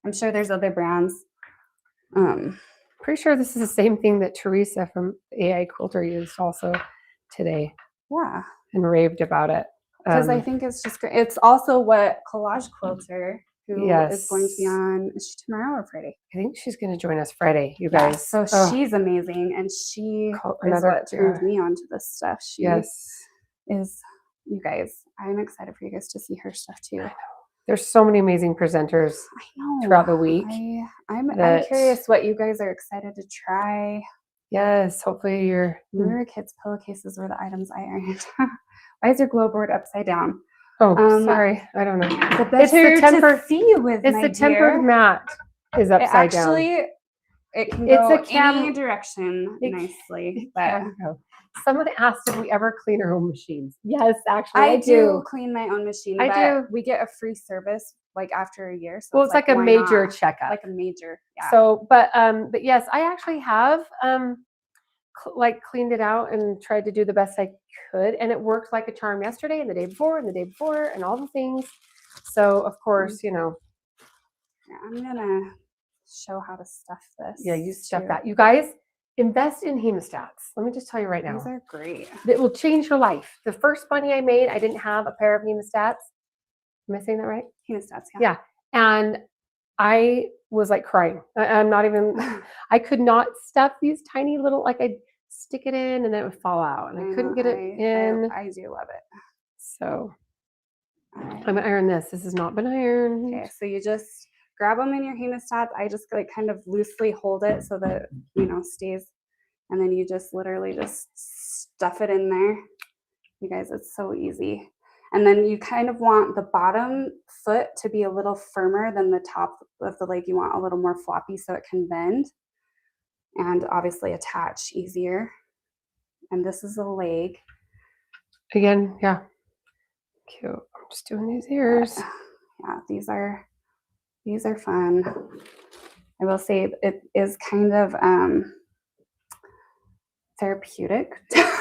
I'm sure there's other brands. Pretty sure this is the same thing that Teresa from AI Quilter used also today Yeah. and raved about it. Because I think it's just great. It's also what Collage Quilter, who is going to be Yes. on, is she tomorrow or Friday? I think she's going to join us Friday, you Yeah, guys. so Oh, she's amazing, and she is another- what turned yeah. me on to this stuff. She Yes. is, you guys, I'm excited for you guys to see her stuff too. There's so many amazing presenters I know. throughout the week. I'm that- curious what you guys are excited to try. Yes, hopefully you're. Mirror Kids pillowcases were the items I ironed. Why is your glow board upside down? Oh, Um, sorry. I don't know. The It's the better tempered- to see you with, It's my the tempered dear. mat is It upside down. actually, it can It's go a cam- any direction it- nicely, It but can go. Someone asked if we ever clean our own machines. Yes, actually, I I do clean my own machine. I but do. We get a free service like after a year, so Well, it's like a why major not? checkup. like a major. Yeah. So, but yes, I actually have like cleaned it out and tried to do the best I could, and it worked like a charm yesterday and the day before and the day before and all the things. So, of course, you know, Yeah, I'm gonna show how to stuff this. yeah, you stuff too. that. You guys invest in hemostats. Let me just tell you right now. These are great. It will change your life. The first bunny I made, I didn't have a pair of hemostats. Am I saying that right? Hemostats, Yeah. And I was like crying. I'm not even, I could not stuff these tiny little, like I'd stick it in and then it would fall out and I couldn't get it in. I do love it. So I'm gonna iron this. This has not been ironed. Okay, so you just grab them in your hemostats. I just like kind of loosely hold it so that, you know, stays. And then you just literally just stuff it in there. You guys, it's so easy. And then you kind of want the bottom foot to be a little firmer than the top of the leg. You want a little more floppy so it can bend and obviously attach easier. And this is a leg. Again, yeah. Cute. I'm just doing these ears. Yeah, these are fun. I will say it is kind of therapeutic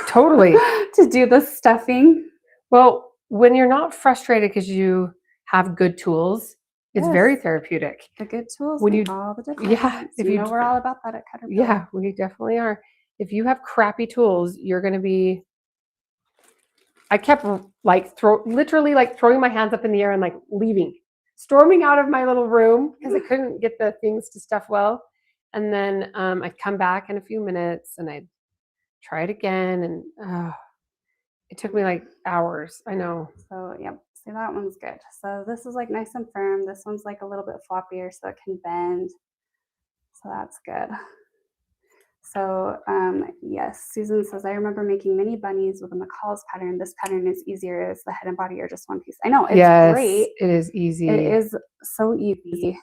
Totally. to do the stuffing. Well, when you're not frustrated because you have good tools, it's very Yes. therapeutic. The good tools When make you- all the difference. yeah, if you you know d- we're all about that at Caterpillar. Yeah, we definitely are. If you have crappy tools, you're going to be. I kept like literally like throwing my hands up in the air and like leaving, storming out of my little room because I couldn't get the things to stuff well. And then I'd come back in a few minutes and I'd try it again. And it took me like hours. I know. So yep, see that one's good. So this is like nice and firm. This one's like a little bit floppier so it can bend. So that's good. So yes, Susan says, I remember making mini bunnies with a McCall's pattern. This pattern is easier as the head and body are just one piece. I know, it's Yes, great. it is easy. It is so easy.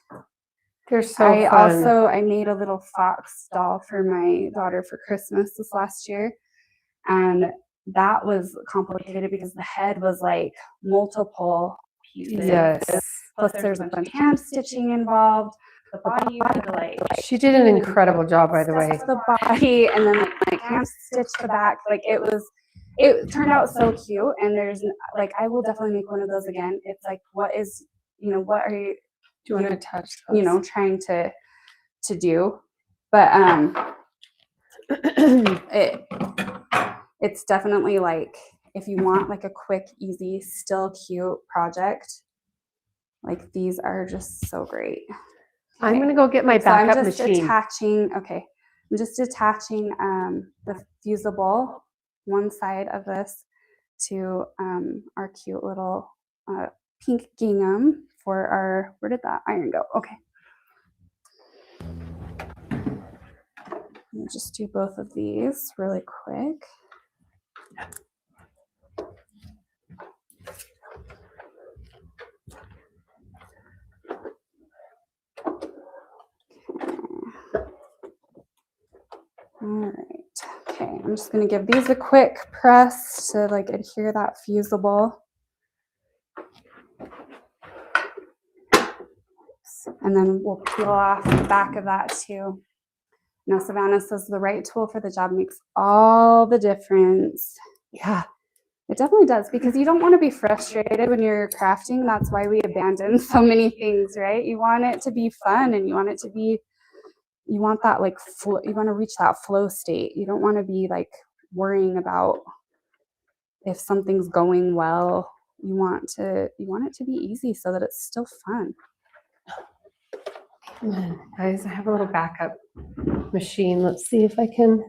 They're so I fun. I made a little fox doll for my daughter for Christmas this last year. And that was complicated because the head was like multiple pieces. Yes. Plus there's a bunch of hand stitching involved. The body you had to like She did an incredible job, by the way. stuff the body and then like hand stitch the back. Like it turned out so cute. And there's like I will definitely make one of those again. It's like what is, you know, what are you Do you want to touch those? you know trying to do? But it's definitely like if you want like a quick, easy, still cute project, like these are just so great. I'm Okay. going to go get my So I'm backup just machine. attaching, okay, I'm just attaching the fusible one side of this to our cute little pink gingham for our, where did that iron go? Okay. Let me just do both of these really quick. All right. Okay, I'm just going to give these a quick press to like adhere that fusible. And then we'll peel off the back of that too. Now, Savannah says the right tool for the job makes all the difference. Yeah. It definitely does, because you don't want to be frustrated when you're crafting. That's why we abandon so many things, right? You want it to be fun and you want it to be, you want that like, you want to reach that flow state. You don't want to be like worrying about if something's going well you want it to be easy so that it's still fun. Man, guys, I have a little backup machine. Let's see if I can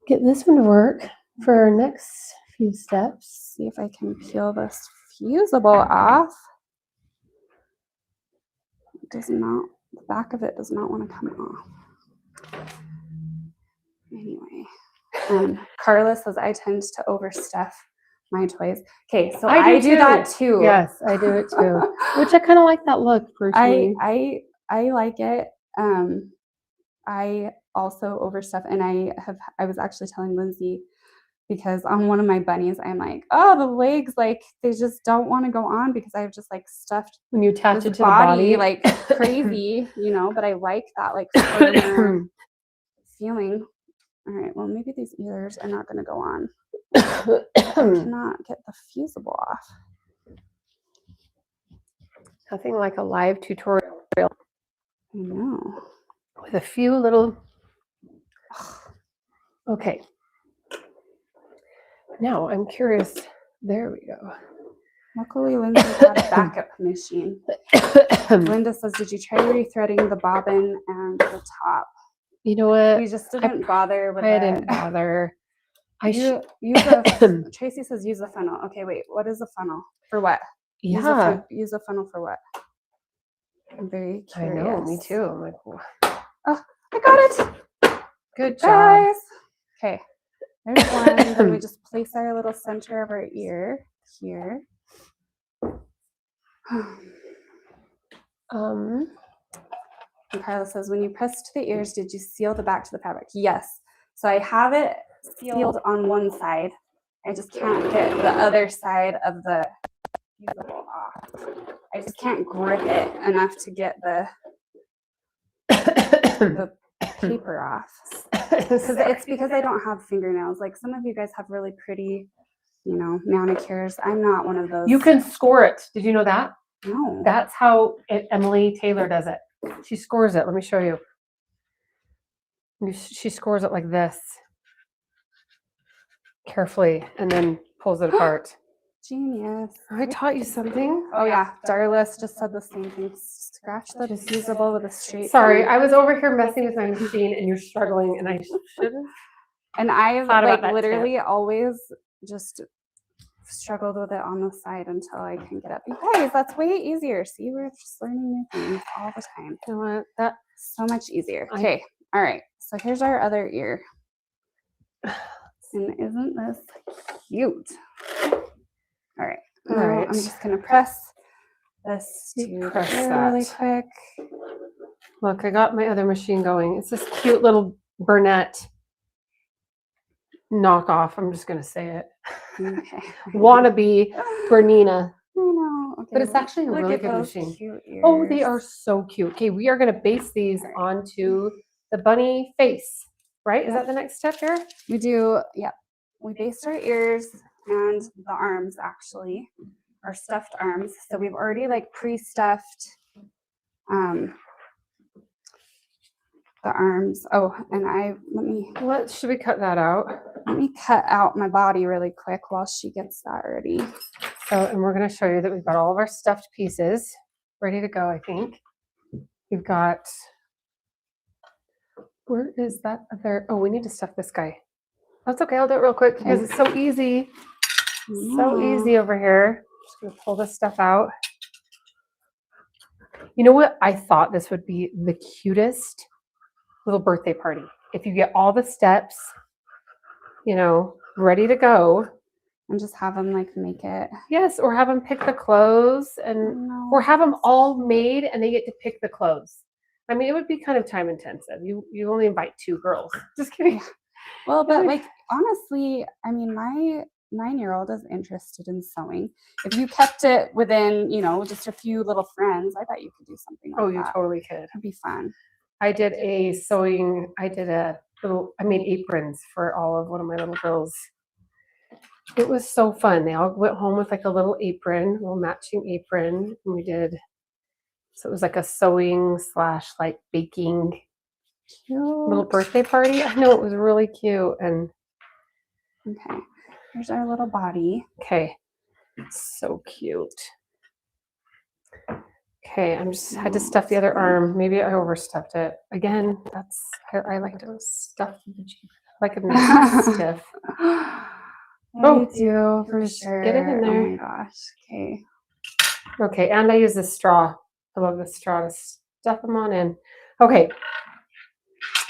get this one to work for our next few steps. See if I can peel this fusible off. It does not, the back of it does not want to come off. Anyway, Carla says I tend to overstuff my toys. Okay, so I do that too. Yes, I do it too. Which I kind of like that look personally. I like it. I also overstuff, and I was actually telling Lindsay, because on one of my bunnies, I'm like, oh, the legs, like they just don't want to go on because I've just like stuffed When you attach this it to the body, like crazy, you know, but I like that like firmer feeling. All right, well, maybe these ears are not going to go on. I cannot get the fusible off. Nothing like a live tutorial I know. with a few little. Okay. Now I'm curious. There we go. Luckily, Lindsay had a backup machine. Linda says, did you try rethreading the bobbin and the top? You know what? We just didn't bother with I it. didn't bother. Use a, Tracy says use a funnel. Okay, wait. What is a funnel? For what? Yeah. Use a funnel for what? I'm very I curious. know. Me too. I'm like, "Whoa." Oh, I got it. Good job. Guys. Okay. There's one. Then we just place our little center of our ear here. And Carla says, when you pressed the ears, did you seal the back to the fabric? Yes. So I have it sealed on one side. I just can't get the other side of the fusible off. I just can't grip it enough to get the paper off. It's because I don't have fingernails. Like some of you guys have really pretty, you know, manicures. I'm not one of those. You can score it. Did you know that? No. That's how Emily Taylor does it. She scores it. Let me show you. She scores it like this. Carefully, and then pulls it apart. Genius. I taught you something. Oh yeah, Darlis just said the same thing. Scratch the fusible with a straight. Sorry, pen. I was over here messing with my machine, and you're struggling, and I shouldn't. And I've Thought about like that literally always just struggled with it on the side until I can get up. You guys, that's way easier. See, we're just learning new things all the time. You know what? That's So much easier. Okay, all right. So here's our other ear. And isn't this cute? All right. All Now right. I'm just gonna press this You to press here that. really quick. Look, I got my other machine going. It's this cute little Burnett knockoff. I'm just gonna say it. Okay. Wannabe Bernina. I know. Okay, But it's actually a look really at good those machine. cute Oh, they ears. are so cute. Okay, we are going to base these onto the bunny face, right? Is that the next step here? We do, yeah. We based our ears and the arms actually, our stuffed arms. So we've already like pre-stuffed the arms. Oh, and What should we cut that out? let me cut out my body really quick while she gets that ready. So, and we're going to show you that we've got all of our stuffed pieces ready to go, I think. We've got, where is that other, oh, we need to stuff this guy. That's okay, I'll do it real quick because it's so easy. So Yeah. easy over here. Just going to pull this stuff out. You know what? I thought this would be the cutest little birthday party. If you get all the steps, you know, ready to go. And just have them like make it. Yes, or have them pick the clothes and No. or have them all made and they get to pick the clothes. I mean, it would be kind of time intensive. You only invite 2 girls. Just kidding. Well, but like honestly, I mean, my 9-year-old is interested in sewing. If you kept it within, you know, just a few little friends, I bet you could do something like Oh, you that. totally could. It'd be fun. I did a sewing, I made aprons for all of one of my little girls. It was so fun. They all went home with like a little apron, a little matching apron. And we did, so it was like a sewing / like baking little birthday party. I know, it was really cute. And Okay, here's our little body. okay, So cute. Okay, I'm just had to stuff the other arm. Maybe I overstuffed it. Again, that's I like to stuff the Jeep. Like a nice stiff. I do for sure. Get it in there. Oh my gosh. Okay. Okay, and I use the straw. I love the straw to stuff them on in. Okay.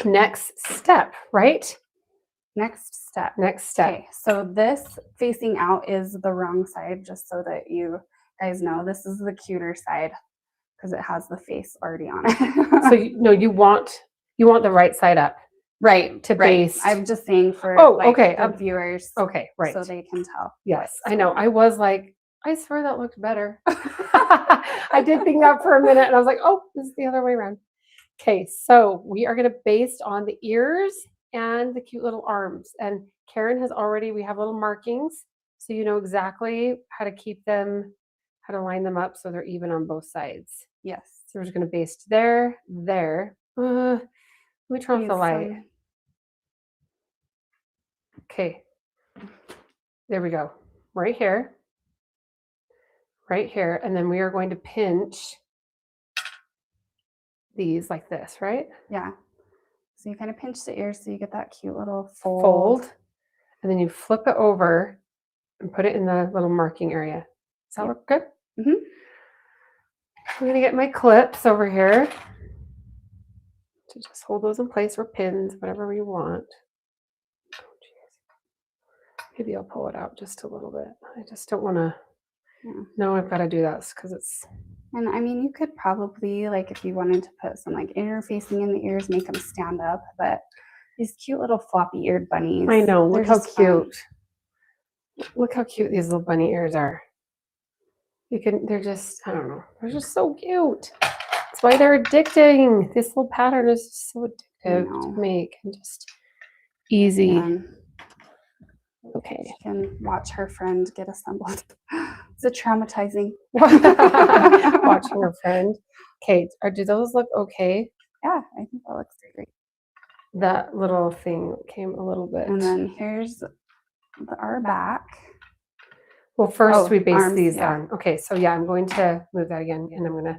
Next step, right? Next step. Next step. Okay, so this facing out is the wrong side, just so that you guys know. This is the cuter side because it has the face already on it. So you want the right side up. Right, to right. base. I'm just saying for okay. the viewers, Okay, right. so they can tell. Yes, I know. I was like, I swear that looked better. I did think that for a minute, and I was like, oh, this is the other way around. Okay, so we are going to base on the ears and the cute little arms. And Karen has already, we have little markings, so you know exactly how to keep them, how to line them up so they're even on both sides. Yes. So we're just going to base there, there. Let me turn off the light. Okay, there we go. Right here, and then we are going to pinch these like this, right? Yeah. So you kind of pinch the ears so you get that cute little fold. Fold, and then you flip it over and put it in the little marking area. Does that look good? Mm-hmm. I'm gonna get my clips over here to just hold those in place, or pins, whatever you want. Maybe I'll pull it out just a little bit. I just don't want to. Yeah. No, I've got to do that because it's. And I mean, you could probably, like, if you wanted to put some like interfacing in the ears, make them stand up. But these cute little floppy eared bunnies. I know. Look how cute. Fun. Look how cute these little bunny ears are. They're just, I don't know. They're just so cute. That's why they're addicting. This little pattern is just so addictive to make and just easy. Yeah. Okay. She can watch her friend get assembled. Is it traumatizing? Watching her friend. Okay, do those look okay? Yeah, I think that looks great. That little thing came a little bit. And then here's our back. Well, first we base arms, these yeah. on. Okay, so yeah, I'm going to move that again, and I'm going to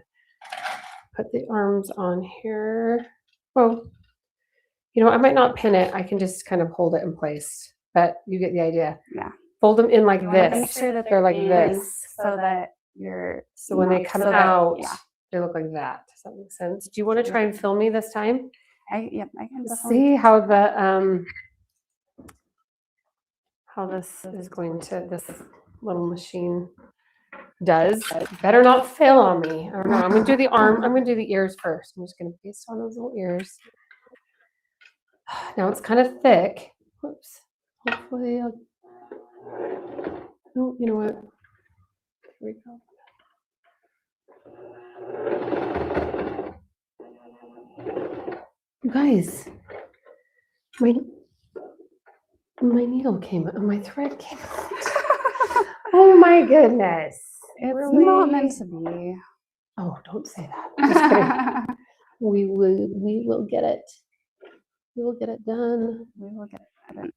put the arms on here. Well, you know, I might not pin it. I can just kind of hold it in place, but you get the idea. Yeah. Fold them in like You wanna this. make sure that they're like in this. so that you're So when they come so that- out, yeah. they look like that. Does that make sense? Do you want to try and film me this time? Yep, I can definitely See how the how this is going to, this little machine does. Better not fail on me. I don't know. I'm going to do the arm. I'm going to do the ears first. I'm just going to paste on those little ears. Now it's kind of thick. Whoops. Hopefully I'll. Oh, you know what? Here we go. You guys, my needle came out, my thread came out. Oh my goodness. It's Really? not meant to be. Oh, don't say that. Just kidding. We will get it. We will get it done. We will get it done.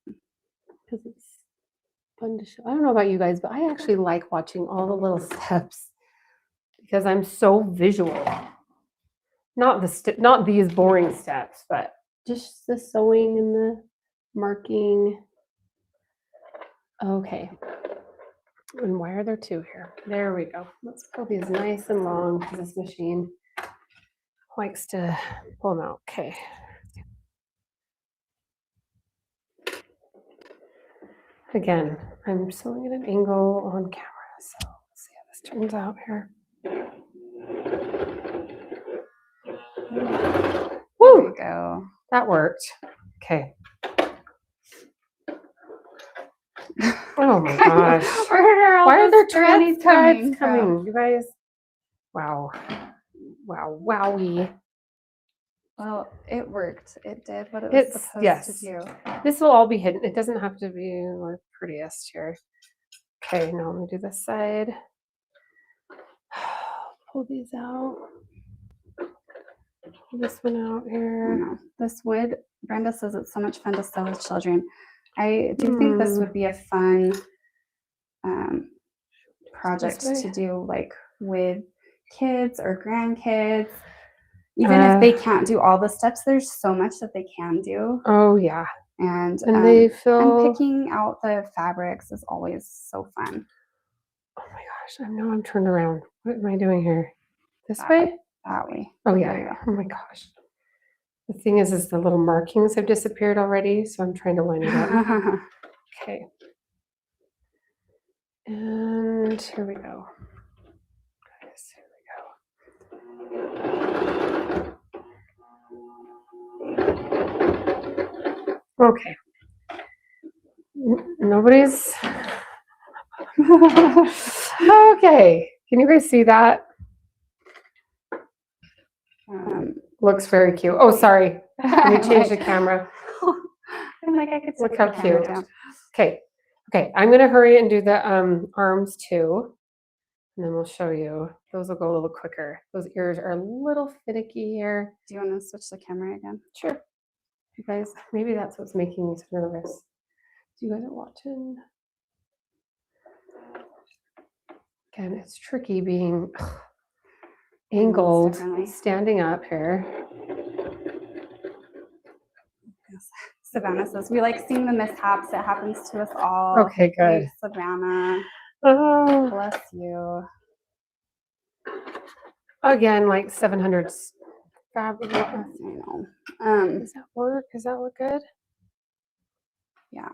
Because it's fun to show. I don't know about you guys, but I actually like watching all the little steps because I'm so visual. Not not these boring steps, but just the sewing and the marking. Okay. And why are there two here? There we go. Let's pull these nice and long because this machine likes to pull them out. Okay. Again, I'm sewing at an angle on camera, so let's see how this turns out here. There Woo! we go. That worked. Okay. Oh my gosh. Why are there too many threads coming? You guys. Wow. Wow. Wowie. Well, it worked. It did what it was supposed to do. This will all be hidden. It doesn't have to be the prettiest here. Okay, now I'm gonna do this side. Pull these out. Pull this one out here. This would, Brenda says it's so much fun to sew with children. I do think this would be a fun project way? to do like with kids or grandkids. Even if they can't do all the steps, there's so much that they can do. Oh yeah. And They feel. and picking out the fabrics is always so fun. Oh my gosh! I know I'm turned around. What am I doing here? This That way? That way. Oh There you yeah. Oh my gosh. The thing is the little markings have disappeared already, so I'm trying to line it up. go. Okay. And here we go. Guys, here we go. Okay. Nobody's. Okay. Can you guys see that? Looks very cute. Oh, sorry. Let me change the camera. I'm like, I could Look put how the camera cute. down. Okay. Okay. I'm going to hurry and do the arms too. And then we'll show you. Those will go a little quicker. Those ears are a little finicky here. Do you want to switch the camera again? Sure. You guys, maybe that's what's making me so nervous. So you guys are watching. Again, it's tricky being angled, differently. standing up here. Savannah says, we like seeing the mishaps. It happens to us all. Okay, good. Thanks, Savannah. Oh, Bless you. again, like 700 fabric. I know. Does that work? Does that look good? Yeah.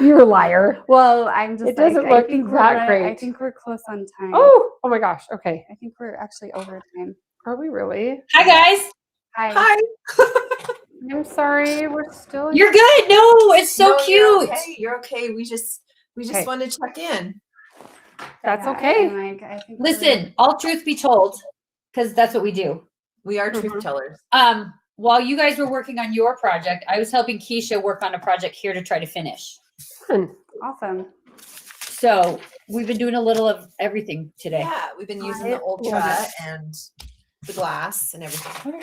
You're a liar. Well, I'm just It doesn't look we're that I great. think we're close on time. Oh my gosh. Okay. I think we're actually over time. Are we really? Hi guys. Hi. Hi. I'm sorry. We're still. You're good. No, it's so No, you're cute. okay. You're okay. We just Okay. wanted to check in. That's Yeah, okay. I'm like, I think Listen, all truth be told, because that's what we do. We are Mhm. truth tellers. While you guys were working on your project, I was helping Keisha work on a project here to try to finish. Fun. awesome. So we've been doing a little of everything today. Yeah, we've been using the love Ultra and the glass and everything.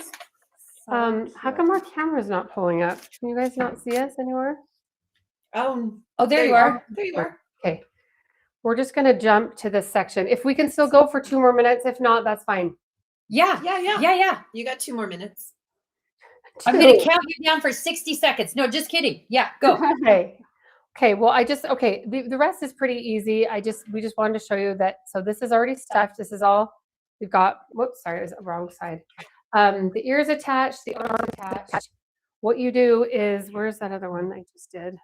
So How cute. come our camera's not pulling up? Can you guys not see us anywhere? Oh, there you you are. There you are. Okay. We're just going to jump to this section. If we can still go for 2 more minutes, if not, that's fine. Yeah. Yeah. Yeah. You got 2 more minutes. I'm going to 2. count you down for 60 seconds. No, just kidding. Yeah, go. Okay. Okay. Well, the rest is pretty easy. We just wanted to show you that. So this is already stuffed. This is all we've got. Whoops, sorry, it was the wrong side. The ears attached, the arm attached. What you do is, where's that other one I just did?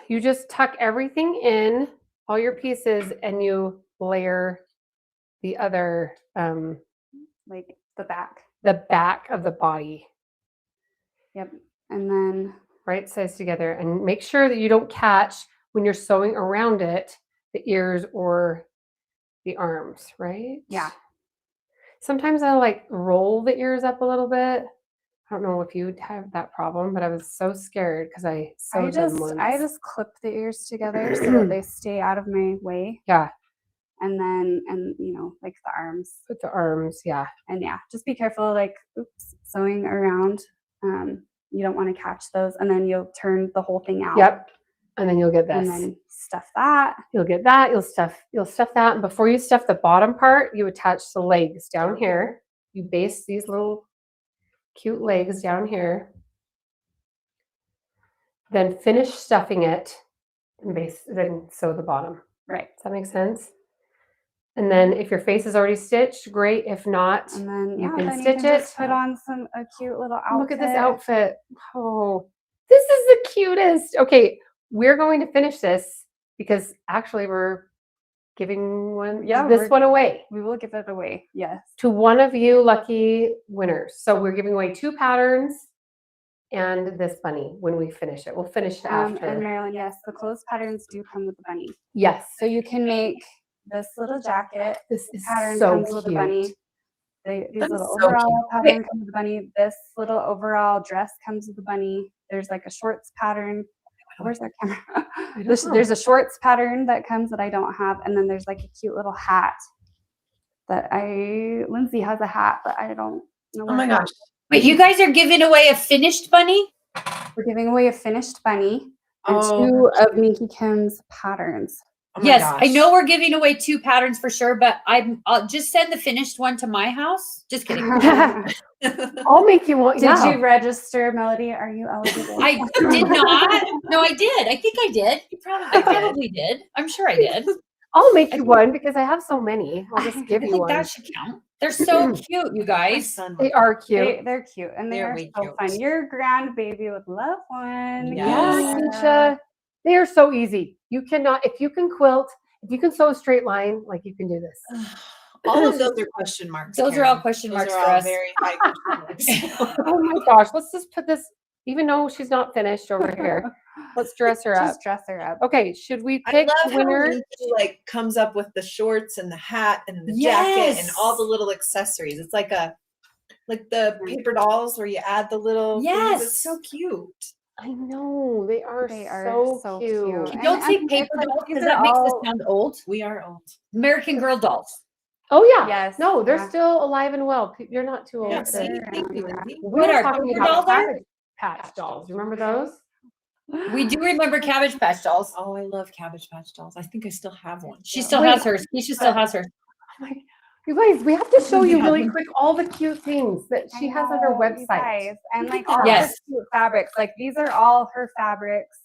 You just tuck everything in, all your pieces, and you layer the other, Like the back. the back of the body, Yep. And then right sides together, and make sure that you don't catch when you're sewing around it, the ears or the arms, right? yeah. Sometimes I like roll the ears up a little bit. I don't know if you have that problem, but I was so scared because I sewed them once. I just clip the ears together so that they stay out of my way. Yeah, And then like the arms. put the arms, yeah. And yeah, just be careful, like sewing around. You don't want to catch those, and then you'll turn the whole thing out. Yep. And then you'll get this. And then stuff that. You'll get that. You'll stuff that. And before you stuff the bottom part, you attach the legs down here. You base these little cute legs down here. Then finish stuffing it and then sew the bottom. Right. Does that make sense? And then if your face is already stitched, great. If not, And then you can then stitch you can just it. put on a cute little outfit. look at this outfit. Oh, this is the cutest. Okay, we're going to finish this because actually we're giving this one away We will give it away. Yes. to one of you lucky winners. So we're giving away 2 patterns and this bunny when we finish it. We'll finish it after. And Marilyn, yes, the clothes patterns do come with the bunny. Yes. So you can make this little jacket. This is Pattern so comes with the bunny. cute. These That is little so overall pattern comes with the bunny. This little overall dress comes with the bunny. There's like a shorts pattern. Where's that camera? There's a shorts pattern that comes that I don't have, and then there's like a cute little hat that Lindsay has a hat, but I don't know. Oh my gosh. Wait, you guys are giving away a finished bunny? We're giving away a finished bunny. and Oh, 2 of Minky Kim's patterns. Oh my Yes, I gosh. know we're giving away 2 patterns for sure, but I'll just send the finished one to my house. Just kidding. I'll make you one. Did Yeah. you register, Melody? Are you eligible? I did not. No, I did. I think I did. I probably did. I'm sure I did. I'll make you one because I have so many. I'll just give I you think one. that should count. They're so cute, you My guys. son They would- are cute. They're cute, and they They're are way so cute. fun. Your grandbaby would love one. Yeah, Yes. Keisha. They are so easy. You cannot, if you can quilt, if you can sew a straight line, like you can do this. All of those are question marks. Those are all Karen. question Those marks are for all us. Very high question marks. Oh my gosh, let's just put this, even though she's not finished over here, let's dress her up. Just dress her up. Okay, should we I pick love the winner? how Minky, like comes up with the shorts and the hat and the jacket and all the little accessories. It's like the paper dolls where you add the little things. Yes. It's so cute. I know, they are so cute. cute. And Don't I say mean, paper it's like dolls these because are that makes us all- sound old. We are old. American Girl dolls. Oh yeah. Yes, No, they're yeah. still alive and well. You're not too old. Yeah, to- see, they're thank you, around. Lindsay. We What were are talking paper about dolls are? Cabbage Patch dolls. Remember those? We do remember Cabbage Patch dolls. Oh, I love Cabbage Patch dolls. I think I still have one. She still Wait. has hers. Keisha still has hers. I'm like, you guys, we have to show you Yeah. really quick all the cute things that she has on her I know, you website. guys. And like at all Yes. her cute fabrics. Like these are all her fabrics.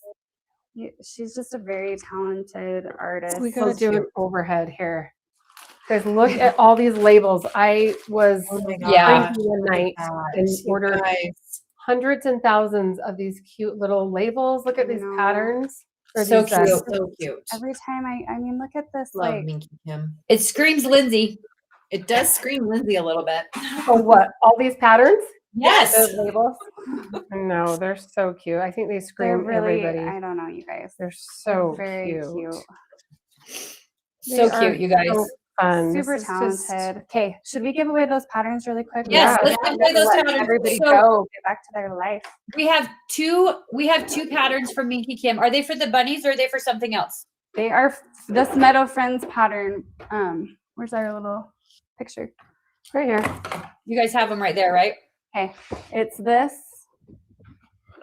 She's just a very talented artist. We gotta do an overhead here. Guys, look at all these labels. I was Oh my Yeah. cranky one night and You ordered guys. hundreds and thousands of these cute little labels. Look at I these know. patterns. Or So these, cute. So cute. Every time I mean, look at this. Love Like Minky Kim. It screams Lindsay. It does scream Lindsay a little bit. oh, what? All these patterns? Yes. those labels. No, they're so cute. I think they They're scream really. everybody. I don't know, you guys. They're so very cute. So They are cute, you guys. so fun. This Super is just- talented. Okay, should we give away those patterns really quick? Yes, Yeah. let's give away those Let patterns. Everybody So- go. Get back to their life. We have two patterns from Minky Kim. Are they for the bunnies or are they for something else? They are this Meadow Friends pattern. Where's our little picture? right here. You guys have them right there, right? Okay, it's this.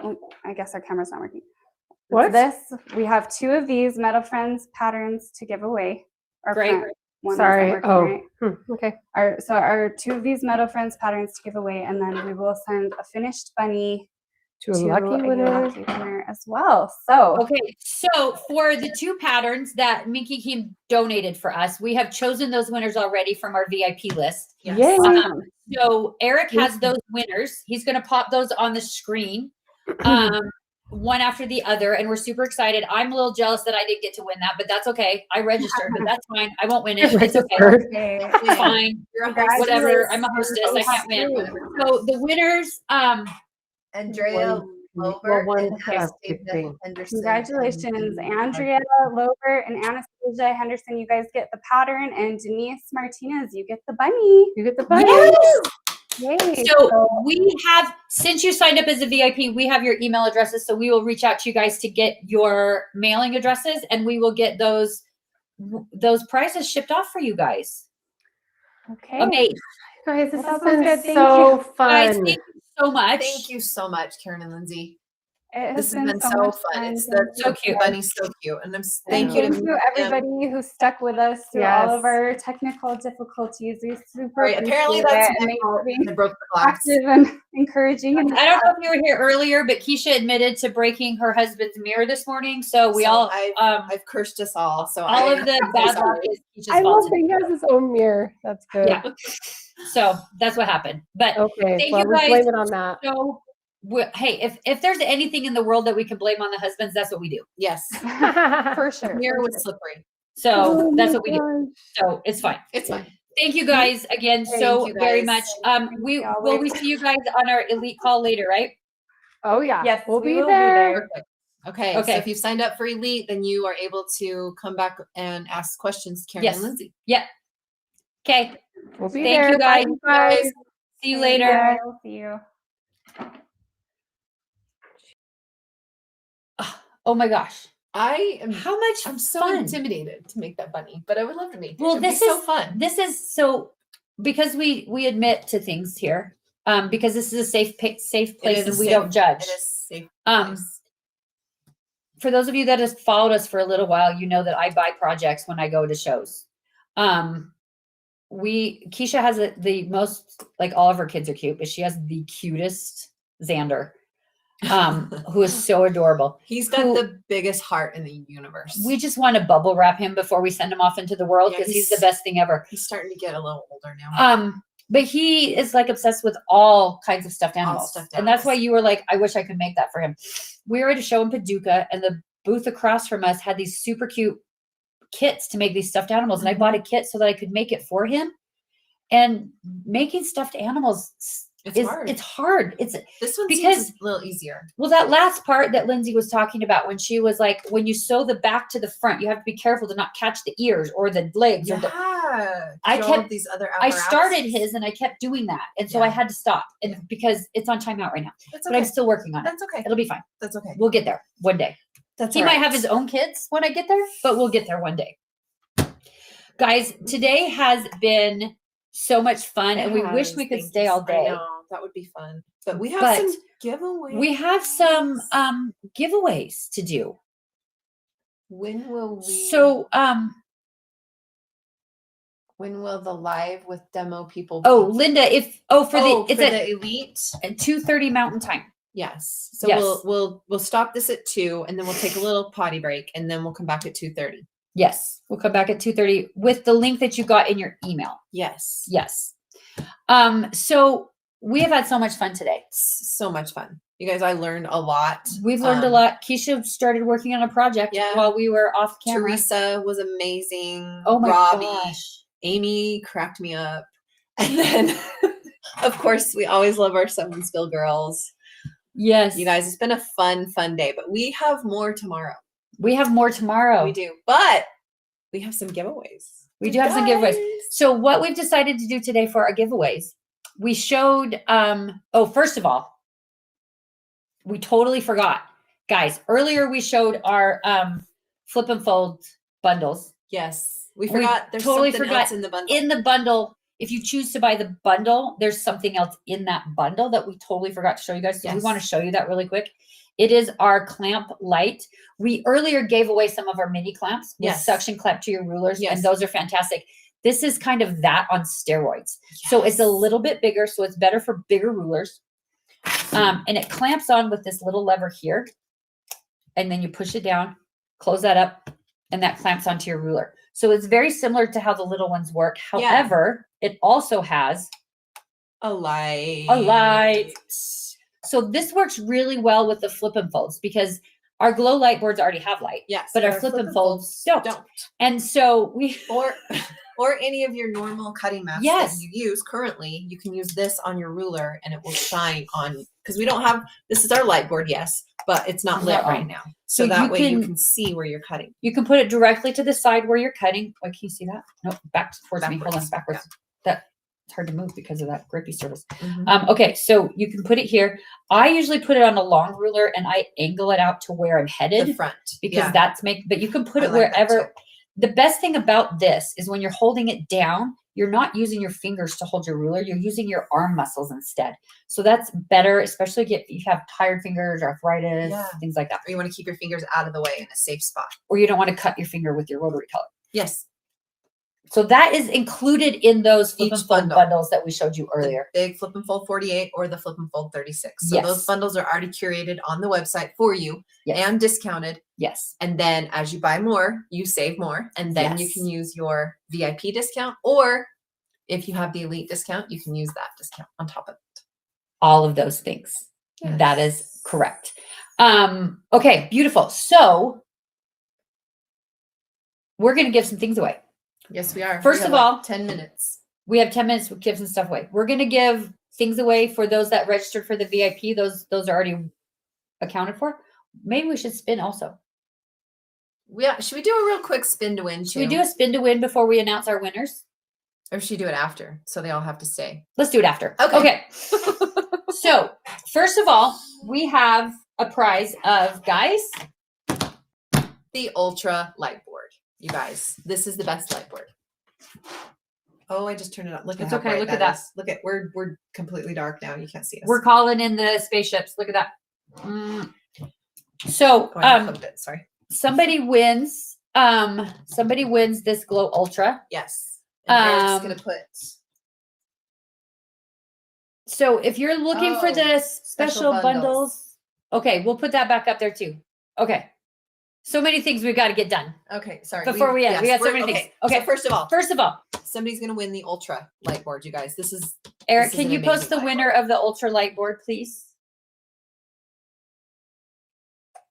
Oh, I guess our camera's not working. It's What? this? We have 2 of these Meadow Friends patterns to give away. Our Great. front one isn't Sorry. working, Oh, right? okay. Our 2 of these Meadow Friends patterns to give away, and then we will send a finished bunny To a lucky winner. lucky winner as well. So Okay, so for the 2 patterns that Minky Kim donated for us, we have chosen those winners already from our VIP list. Yes. Yay. awesome. So Eric has those winners. He's going to pop those on the screen, one after the other, and we're super excited. I'm a little jealous that I didn't get to win that, but that's okay. I registered, but that's fine. I won't win it. It's okay. Registered. Okay. It's fine. You're a Congrats. Whatever. I'm a hostess. I can't win. So the winners, Andrea One- Lover one and has Anastasia 15. Henderson. Congratulations, Andrea Lover and Anastasia Henderson. You guys get the pattern, and Denise Martinez, you get the bunny. You get the bunny. Yay. so we have, since you signed up as a VIP, we have your email addresses. So we will reach out to you guys to get your mailing addresses, and we will get those prizes shipped off for you guys. Okay. Okay, Guys, this Well, has that sounds been good. Thank so guys, fun. thank you so much. Thank you so much, Karen and Lindsay. It This has has been so much fun. It's Thank the So you. cute. bunny's so cute. And Thank thank you to you Minky Kim. everybody who stuck with us through all of Yes. our technical difficulties. We super Right, apparently appreciate that's it, and my thanks fault. for being I broke the glass. active and encouraging. And I don't know if you were here earlier, but Keisha admitted to breaking her husband's mirror this morning. So we So all, I've cursed us all. So all of the bad luck sorry. is Keisha's I fault love that he has his own mirror. That's good. Yeah. So that's what happened. But Okay. Thank well, you we guys. blame it on that. so, hey, if there's anything in the world that we can blame on the husbands, that's what we do. Yes. for sure. The mirror for was sure. slippery. So Oh that's my what we do. So it's fine. It's fine. Thank you guys again Thank so you, very guys. much. We you. will we see you guys on our elite call later, right? Oh yeah. Yes, we'll we be will be there. there. Perfect. Okay. Okay. So if you've signed up for Elite, then you are able to come back and ask questions, Karen Yes. and Lindsay. Okay. We'll be Thank there. you, Bye, guys. guys. See you Thank later. you. We'll see you. Oh my gosh. I'm How much I'm so fun. intimidated to make that bunny, but I would love to make it. Well, It'd be this so is- fun. This is so because we admit to things here. Because this is a safe place is a and we safe- don't judge. It is safe. Um, place. for those of you that have followed us for a little while, you know that I buy projects when I go to shows. Keisha has the most, like, all of her kids are cute, but she has the cutest Xander, who is so adorable. He's got the biggest heart in the universe. We just want to bubble wrap him before we send him off into the world, because he's the best thing ever. He's starting to get a little older now. But he is like obsessed with all kinds of stuffed animals. And that's why you were like, I wish I could make that for him. We were at a show in Paducah, and the booth across from us had these super cute kits to make these stuffed animals. And I bought a kit so that I could make it for him. And making stuffed animals it's hard. This one seems a little easier. Well, that last part that Lindsay was talking about, when she was like, when you sew the back to the front, you have to be careful to not catch the ears or the legs. Yeah. I started his and I kept doing that. And so I had to stop, and because it's on timeout right now. That's okay. But I'm still working on it. That's okay. It'll be fine. That's okay. We'll get there one day. He might have his own kids when I get there, but we'll get there one day. Guys, today has been so much fun, and we wish we could stay all day. I know, that would be fun. But we have some giveaways. We have some giveaways to do. When will we? So when will the live with demo people? Oh, Linda, for the elite at 2:30 Mountain Time. Yes. So we'll stop this at 2, and then we'll take a little potty break, and then we'll come back at 2:30. Yes, we'll come back at 2:30 with the link that you got in your email. Yes. Yes. So we have had so much fun today. So much fun. You guys, I learned a lot. We've learned a lot. Keisha started working on a project while we were off camera. Teresa was amazing. Oh my gosh. Amy cracked me up. And then, of course, we always love our Someonesville girls. Yes. You guys, it's been a fun day, but we have more tomorrow. We have more tomorrow. We do, but we have some giveaways. We do have some giveaways. So what we've decided to do today for our giveaways, we showed, first of all, we totally forgot. Guys, earlier we showed our flip and fold bundles. Yes. We forgot. There's totally something else in the bundle. In the bundle, if you choose to buy the bundle, there's something else in that bundle that we totally forgot to show you guys. So we want to show you that really quick. It is our clamp light. We earlier gave away some of our mini clamps with suction clamp to your rulers, and those are fantastic. This is kind of that on steroids. So it's a little bit bigger, so it's better for bigger rulers. And it clamps on with this little lever here, and then you push it down, close that up, and that clamps onto your ruler. So it's very similar to how the little ones work. However, it also has a light. So this works really well with the flip and folds, because our glow light boards already have light. Yes. But our flip and folds don't. And so or any of your normal cutting mats that you use currently, you can use this on your ruler and it will shine on, because we don't have, this is our light board, but it's not lit right now. So that way you can see where you're cutting. You can put it directly to the side where you're cutting. Wait, can you see that? No, back towards me. Hold on, backwards. It's hard to move because of that grippy surface. Okay, so you can put it here. I usually put it on a long ruler and I angle it out to where I'm headed. The front. Because but you can put it wherever. The best thing about this is when you're holding it down, you're not using your fingers to hold your ruler. You're using your arm muscles instead. So that's better, especially if you have tired fingers, arthritis, things like that. Or you want to keep your fingers out of the way in a safe spot. Or you don't want to cut your finger with your rotary color. Yes. So that is included in those flip and fold bundles that we showed you earlier. The big flip and fold 48 or the flip and fold 36. So those bundles are already curated on the website for you and discounted. Yes. And then as you buy more, you save more. And then you can use your VIP discount, or if you have the elite discount, you can use that discount on top of it. All of those things. Yes. That is correct. Okay, beautiful. So we're going to give some things away. Yes, we are. First of all, 10 minutes. We have 10 minutes to give some stuff away. We're going to give things away for those that registered for the VIP. Those are already accounted for. Maybe we should spin also. Yeah. Should we do a real quick spin to win? Should we do a spin to win before we announce our winners? Or should we do it after? So they all have to stay. Let's do it after. Okay. So first of all, we have a prize of, guys, the Ultra Light Board. You guys, this is the best light board. Oh, I just turned it up. Look at how bright that is. Look at, we're completely dark now. You can't see us. We're calling in the spaceships. Look at that. So, Oh, I clipped it. Sorry. somebody wins this Glow Ultra. Yes. And Eric's Um, gonna put So if you're looking for Oh, the special special bundles. bundles, okay, we'll put that back up there too. Okay. So many things we've got to get done Okay, sorry. before we end. We got so we're- many things. Okay. Okay. So first of all, First of all, somebody's gonna win the Ultra light board, you guys. This is Eric, This is can an you post amazing the light winner of the Ultra Light board, please?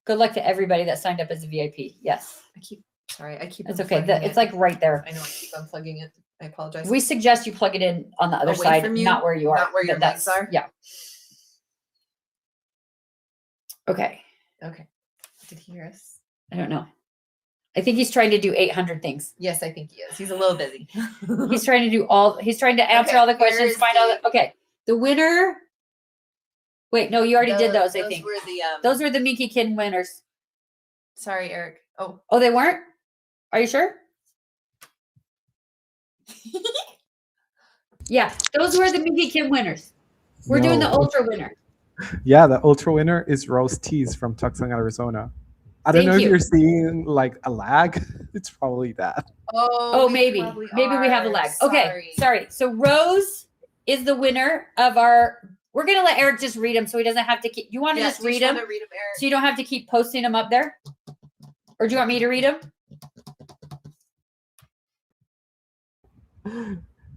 Good luck to everybody that signed up as a VIP. Yes, I keep it's okay. It's like right there. I know I keep unplugging it. I apologize. We suggest you plug it in on the other Away side, from you, not where you are. not where your but legs that's- are? Yeah. Okay. Okay. Did he hear us? I don't know. I think he's trying to do 800 things. Yes, I think he is. He's a little busy. He's trying to do he's trying to answer Okay, all the here questions, is find all the, okay. The winner, wait, no, you already did those, I think. Were the Those were the Minky Kid winners. sorry, Eric. Oh. Oh, they weren't? Are you sure? Yeah, those were the Minky Kid winners. We're doing the No. Ultra winner. Yeah, the ultra winner is Rose Tees from Tucson, Arizona. I don't Thank know you. if you're seeing like a lag. It's probably that. Oh, we maybe probably we have a are. lag. Okay, sorry. So Rose is the winner of our, we're going to let Eric just read them so he doesn't have to keep, you want to just read them? Read them, Eric? So you don't have to keep posting them up there? Or do you want me to read them?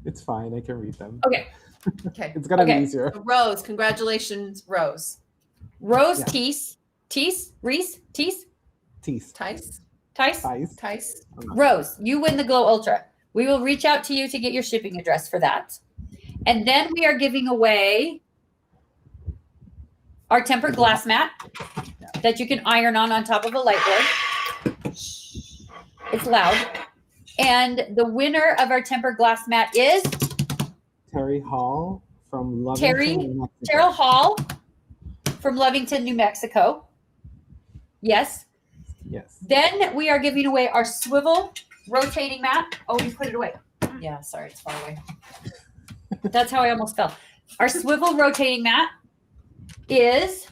It's fine. I can read them. Okay. Okay. It's gonna Okay. be easier. So Rose, congratulations, Rose. Rose Yeah. Reese, Tees. Tice. Ties. Tice. Rose, you win the Glow Ultra. We will reach out to you to get your shipping address for that. And then we are giving away our tempered glass mat that you can iron on top of a light board. It's loud. And the winner of our tempered glass mat is Terry Hall from Lovington, Terry- New Mexico. Terrell Hall from Lovington, New Mexico. Yes. Yes. Then we are giving away our swivel rotating mat. Oh, we put it away. Yeah, sorry, it's far away. That's how I almost fell. Our swivel rotating mat is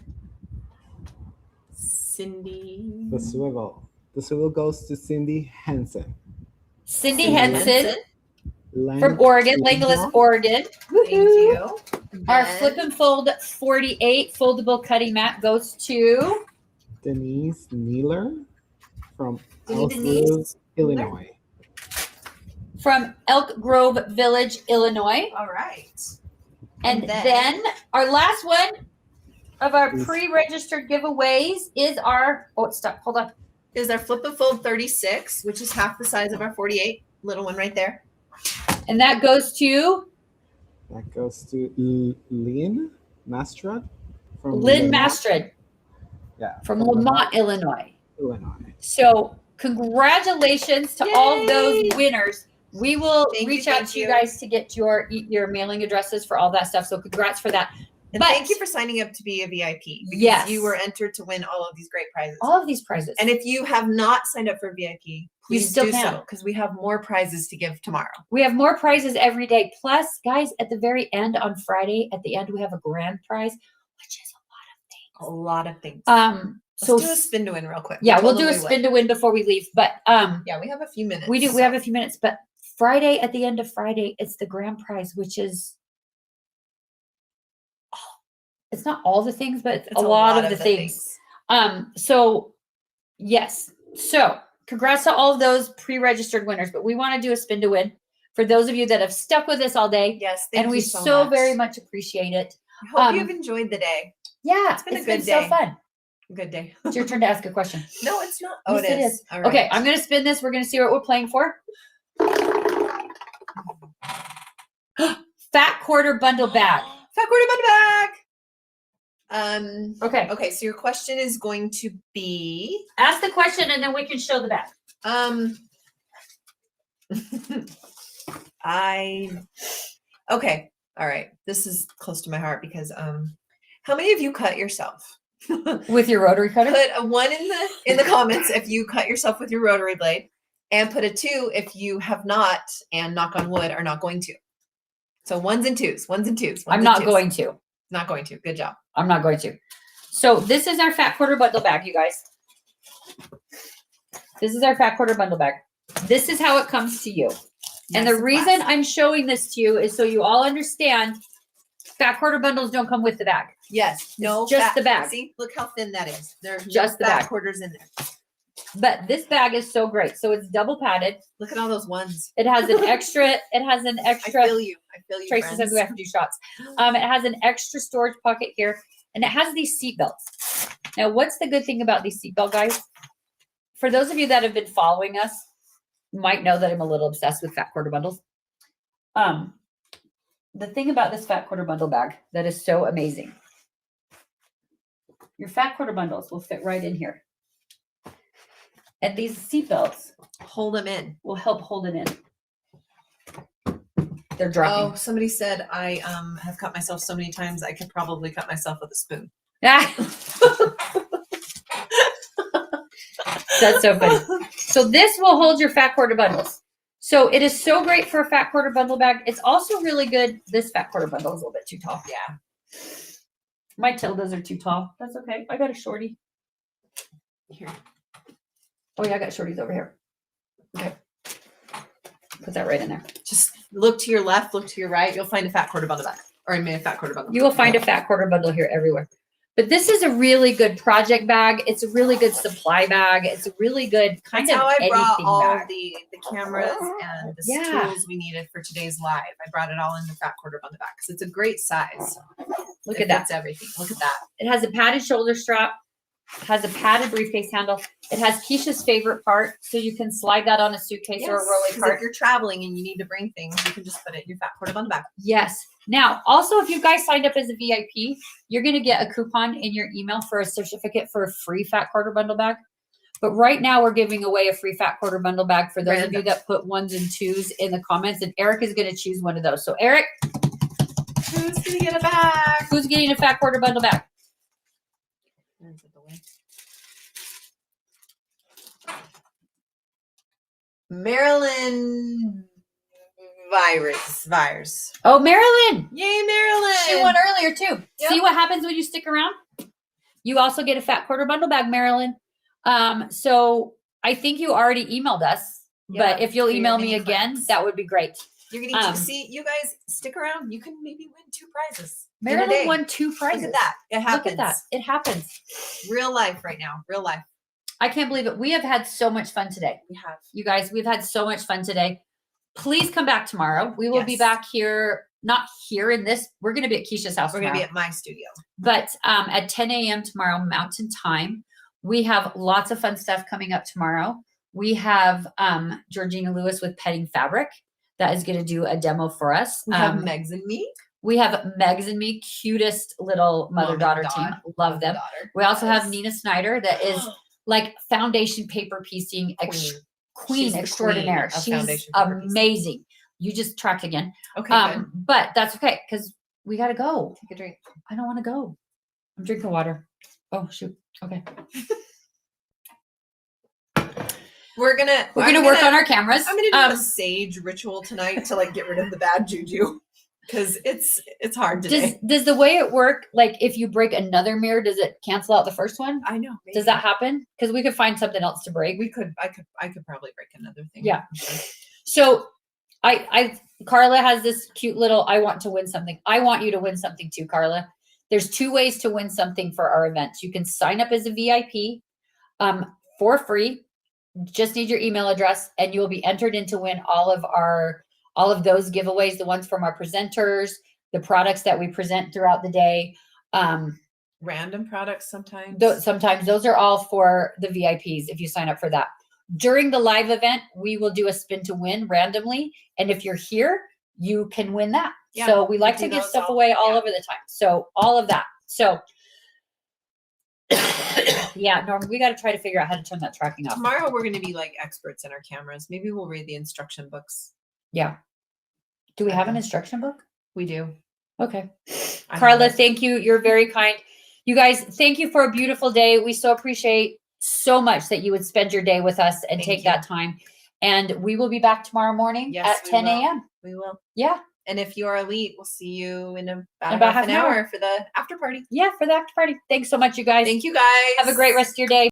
Cindy. The swivel. The swivel goes to Cindy Henson. Cindy Cindy Henson Lang- from Oregon, Langless, Oregon. Thank you. Our Then flip and fold 48 foldable cutting mat goes to Denise Neeler from Denise Elk Illinois. from Elk Grove Village, Illinois. All right. And And then- then our last one of our Please. pre-registered giveaways is our, oh, it's stuck. Hold on. Is our flip and fold 36, which is half the size of our 48. Little one right there. And that goes to That goes to Lynn Mastrad from Lynn Lamont, Mastrid Yeah, from Lamont, Illinois. Illinois. So congratulations to all of those Yay! winners. We will Thank you, reach out thank to you you. guys to get your mailing addresses for all that stuff. So congrats for that. And But- thank you for signing up to be a VIP. Because Yes. you were entered to win all of these great prizes. All of these prizes. And if you have not signed up for VIP, please still do can. so because we have more prizes to give tomorrow. we have more prizes every day. Plus, guys, at the very end on Friday, at the end, we have a grand prize, which is A lot of things. Let's Let's do a spin to win real quick. yeah, We we'll told do a them we spin would. to win before we leave. But Yeah, we have a few minutes. we have a few minutes. But Friday, at the end of Friday, it's the grand prize, which is it's not all the things, but it's It's a lot of the things. So yes. So congrats to all of those pre-registered winners, but we want to do a spin to win for those of you that have stuck with us all day. Yes, thank And we you so very much appreciate it. I hope um, you've enjoyed the day. Yeah, It's been a it's good been so day. fun. Good day. It's your turn to ask a question. No, it's not. Oh, Yes, it it is. is. All right. Okay, I'm gonna spin this. We're gonna see what we're playing for. Fat quarter bundle bag. Fat quarter bag. Okay. Okay, so your question is going to be Ask the question and then we can show the bag. Okay. All right. This is close to my heart because how many of you cut yourself? With your rotary cutter? Put a 1 in the comments if you cut yourself with your rotary blade, and put a 2 if you have not, and knock on wood, are not going to. So 1s and 2s, 1s and 2s. I'm not going to. Not going to. Good job. I'm not going to. So this is our fat quarter bundle bag, you guys. This is our fat quarter bundle bag. This is how it comes to you. And the reason I'm showing this to you is so you all understand fat quarter bundles don't come with the bag. Yes. No. just fat- the bag. See, look how thin that is. There's Just the no fat bag. quarters in there. But this bag is so great. So it's double padded. Look at all those ones. It has an extra, I feel you. I feel you, Tracy friends. says we have to do shots. It has an extra storage pocket here, and it has these seat belts. Now, what's the good thing about these seat belt guys? For those of you that have been following us, might know that I'm a little obsessed with fat quarter bundles. The thing about this fat quarter bundle bag that is so amazing, your fat quarter bundles will fit right in here. And these seat belts Hold them in. will help hold it in. They're dropping. Oh, somebody said I have cut myself so many times I could probably cut myself with a spoon. That's so funny. So this will hold your fat quarter bundles. So it is so great for a fat quarter bundle bag. It's also really good. This fat quarter bundle is a little bit too tall. Yeah. My tildes are too tall. That's okay. I got a shorty. Here. Oh yeah, I got shorties over here. Okay. Put that right in there. Just look to your left, look to your right. You'll find a fat quarter bundle back. Or I mean a fat quarter bundle. You will find a fat quarter bundle here everywhere. But this is a really good project bag. It's a really good supply bag. It's a really good kind That's of how I brought anything all bag. the cameras and the Yeah. tools we needed for today's live. I brought it all in the fat quarter bundle back because it's a great size. Look It at that. fits everything. Look at that. It has a padded shoulder strap. Has a padded briefcase handle. It has Keisha's favorite part, so you can slide that on a suitcase or a Yes, rolly 'cause cart. if you're traveling and you need to bring things, you can just put it in your fat quarter bundle back. Yes. Now, also, if you guys signed up as a VIP, you're going to get a coupon in your email for a certificate for a free fat quarter bundle bag. But right now, we're giving away a free fat quarter bundle bag for those of you that put 1s and 2s in the comments. And Eric is going to choose one of those. So, Eric, who's going to get a bag? Who's getting a fat quarter bundle bag? Maryland virus. Oh, Marilyn. Yay, Maryland. She won earlier too. Yep. See what happens when you stick around? You also get a fat quarter bundle bag, Marilyn. So I think you already emailed us, but if you'll for your email me mini again, clips. that would be great. You're getting to see, you guys stick around. You can maybe win 2 prizes. in a Marilyn day. won 2 prizes. Look at that. It happens. Look at that. It happens. Real life right now. Real life. I can't believe it. We have had so much fun today. We have. You guys, we've had so much fun today. Please come back tomorrow. We will be Yes. back here, not here in this. We're going to be at Keisha's house We're going to tomorrow. be at my studio. But at 10 a.m. tomorrow, Mountain Time, we have lots of fun stuff coming up tomorrow. We have Georgina Lewis with Petting Fabric that is going to do a demo for us. We have Megs and me. We have Megs and me, cutest little mother-daughter team. Love them. We also have Nina Snyder that is like foundation paper piecing queen She's the extraordinaire. queen of She's foundation paper piecing. amazing. You just tracked again. Okay, good. But that's okay because we got to go. Take a drink. I don't want to go. I'm drinking water. Oh, shoot. Okay. We're gonna work on our cameras. I'm gonna do a sage ritual tonight to like get rid of the bad juju because it's hard today. Does the way it work, like if you break another mirror, does it cancel out the first one? I know. Does that happen? Because we could find something else to break. I could probably break another thing. Yeah. I'm sure. So Carla has this cute little, I want to win something. I want you to win something too, Carla. There's 2 ways to win something for our events. You can sign up as a VIP for free. Just need your email address and you will be entered in to win all of those giveaways, the ones from our presenters, the products that we present throughout the day. Random products sometimes. Sometimes those are all for the VIPs if you sign up for that. During the live event, we will do a spin to win randomly. And if you're here, you can win that. Yeah, so we like do to give those stuff all- away all yeah. over the time. So all of that. So yeah, Norm, we got to try to figure out how to turn that tracking off. Tomorrow we're gonna be like experts in our cameras. Maybe we'll read the instruction books. Yeah. Do we have an instruction book? We do. Okay. I Carla, have it. thank you. You're very kind. You guys, thank you for a beautiful day. We so appreciate so much that you would spend your day with us and Thank take you. that time. And we will be back tomorrow morning Yes, at we 10 will. a.m. We will. Yeah. And if you are elite, we'll see you in about About half an hour for the after party. Yeah, for the after party. Thanks so much, you guys. Thank you guys. Have a great rest of your day.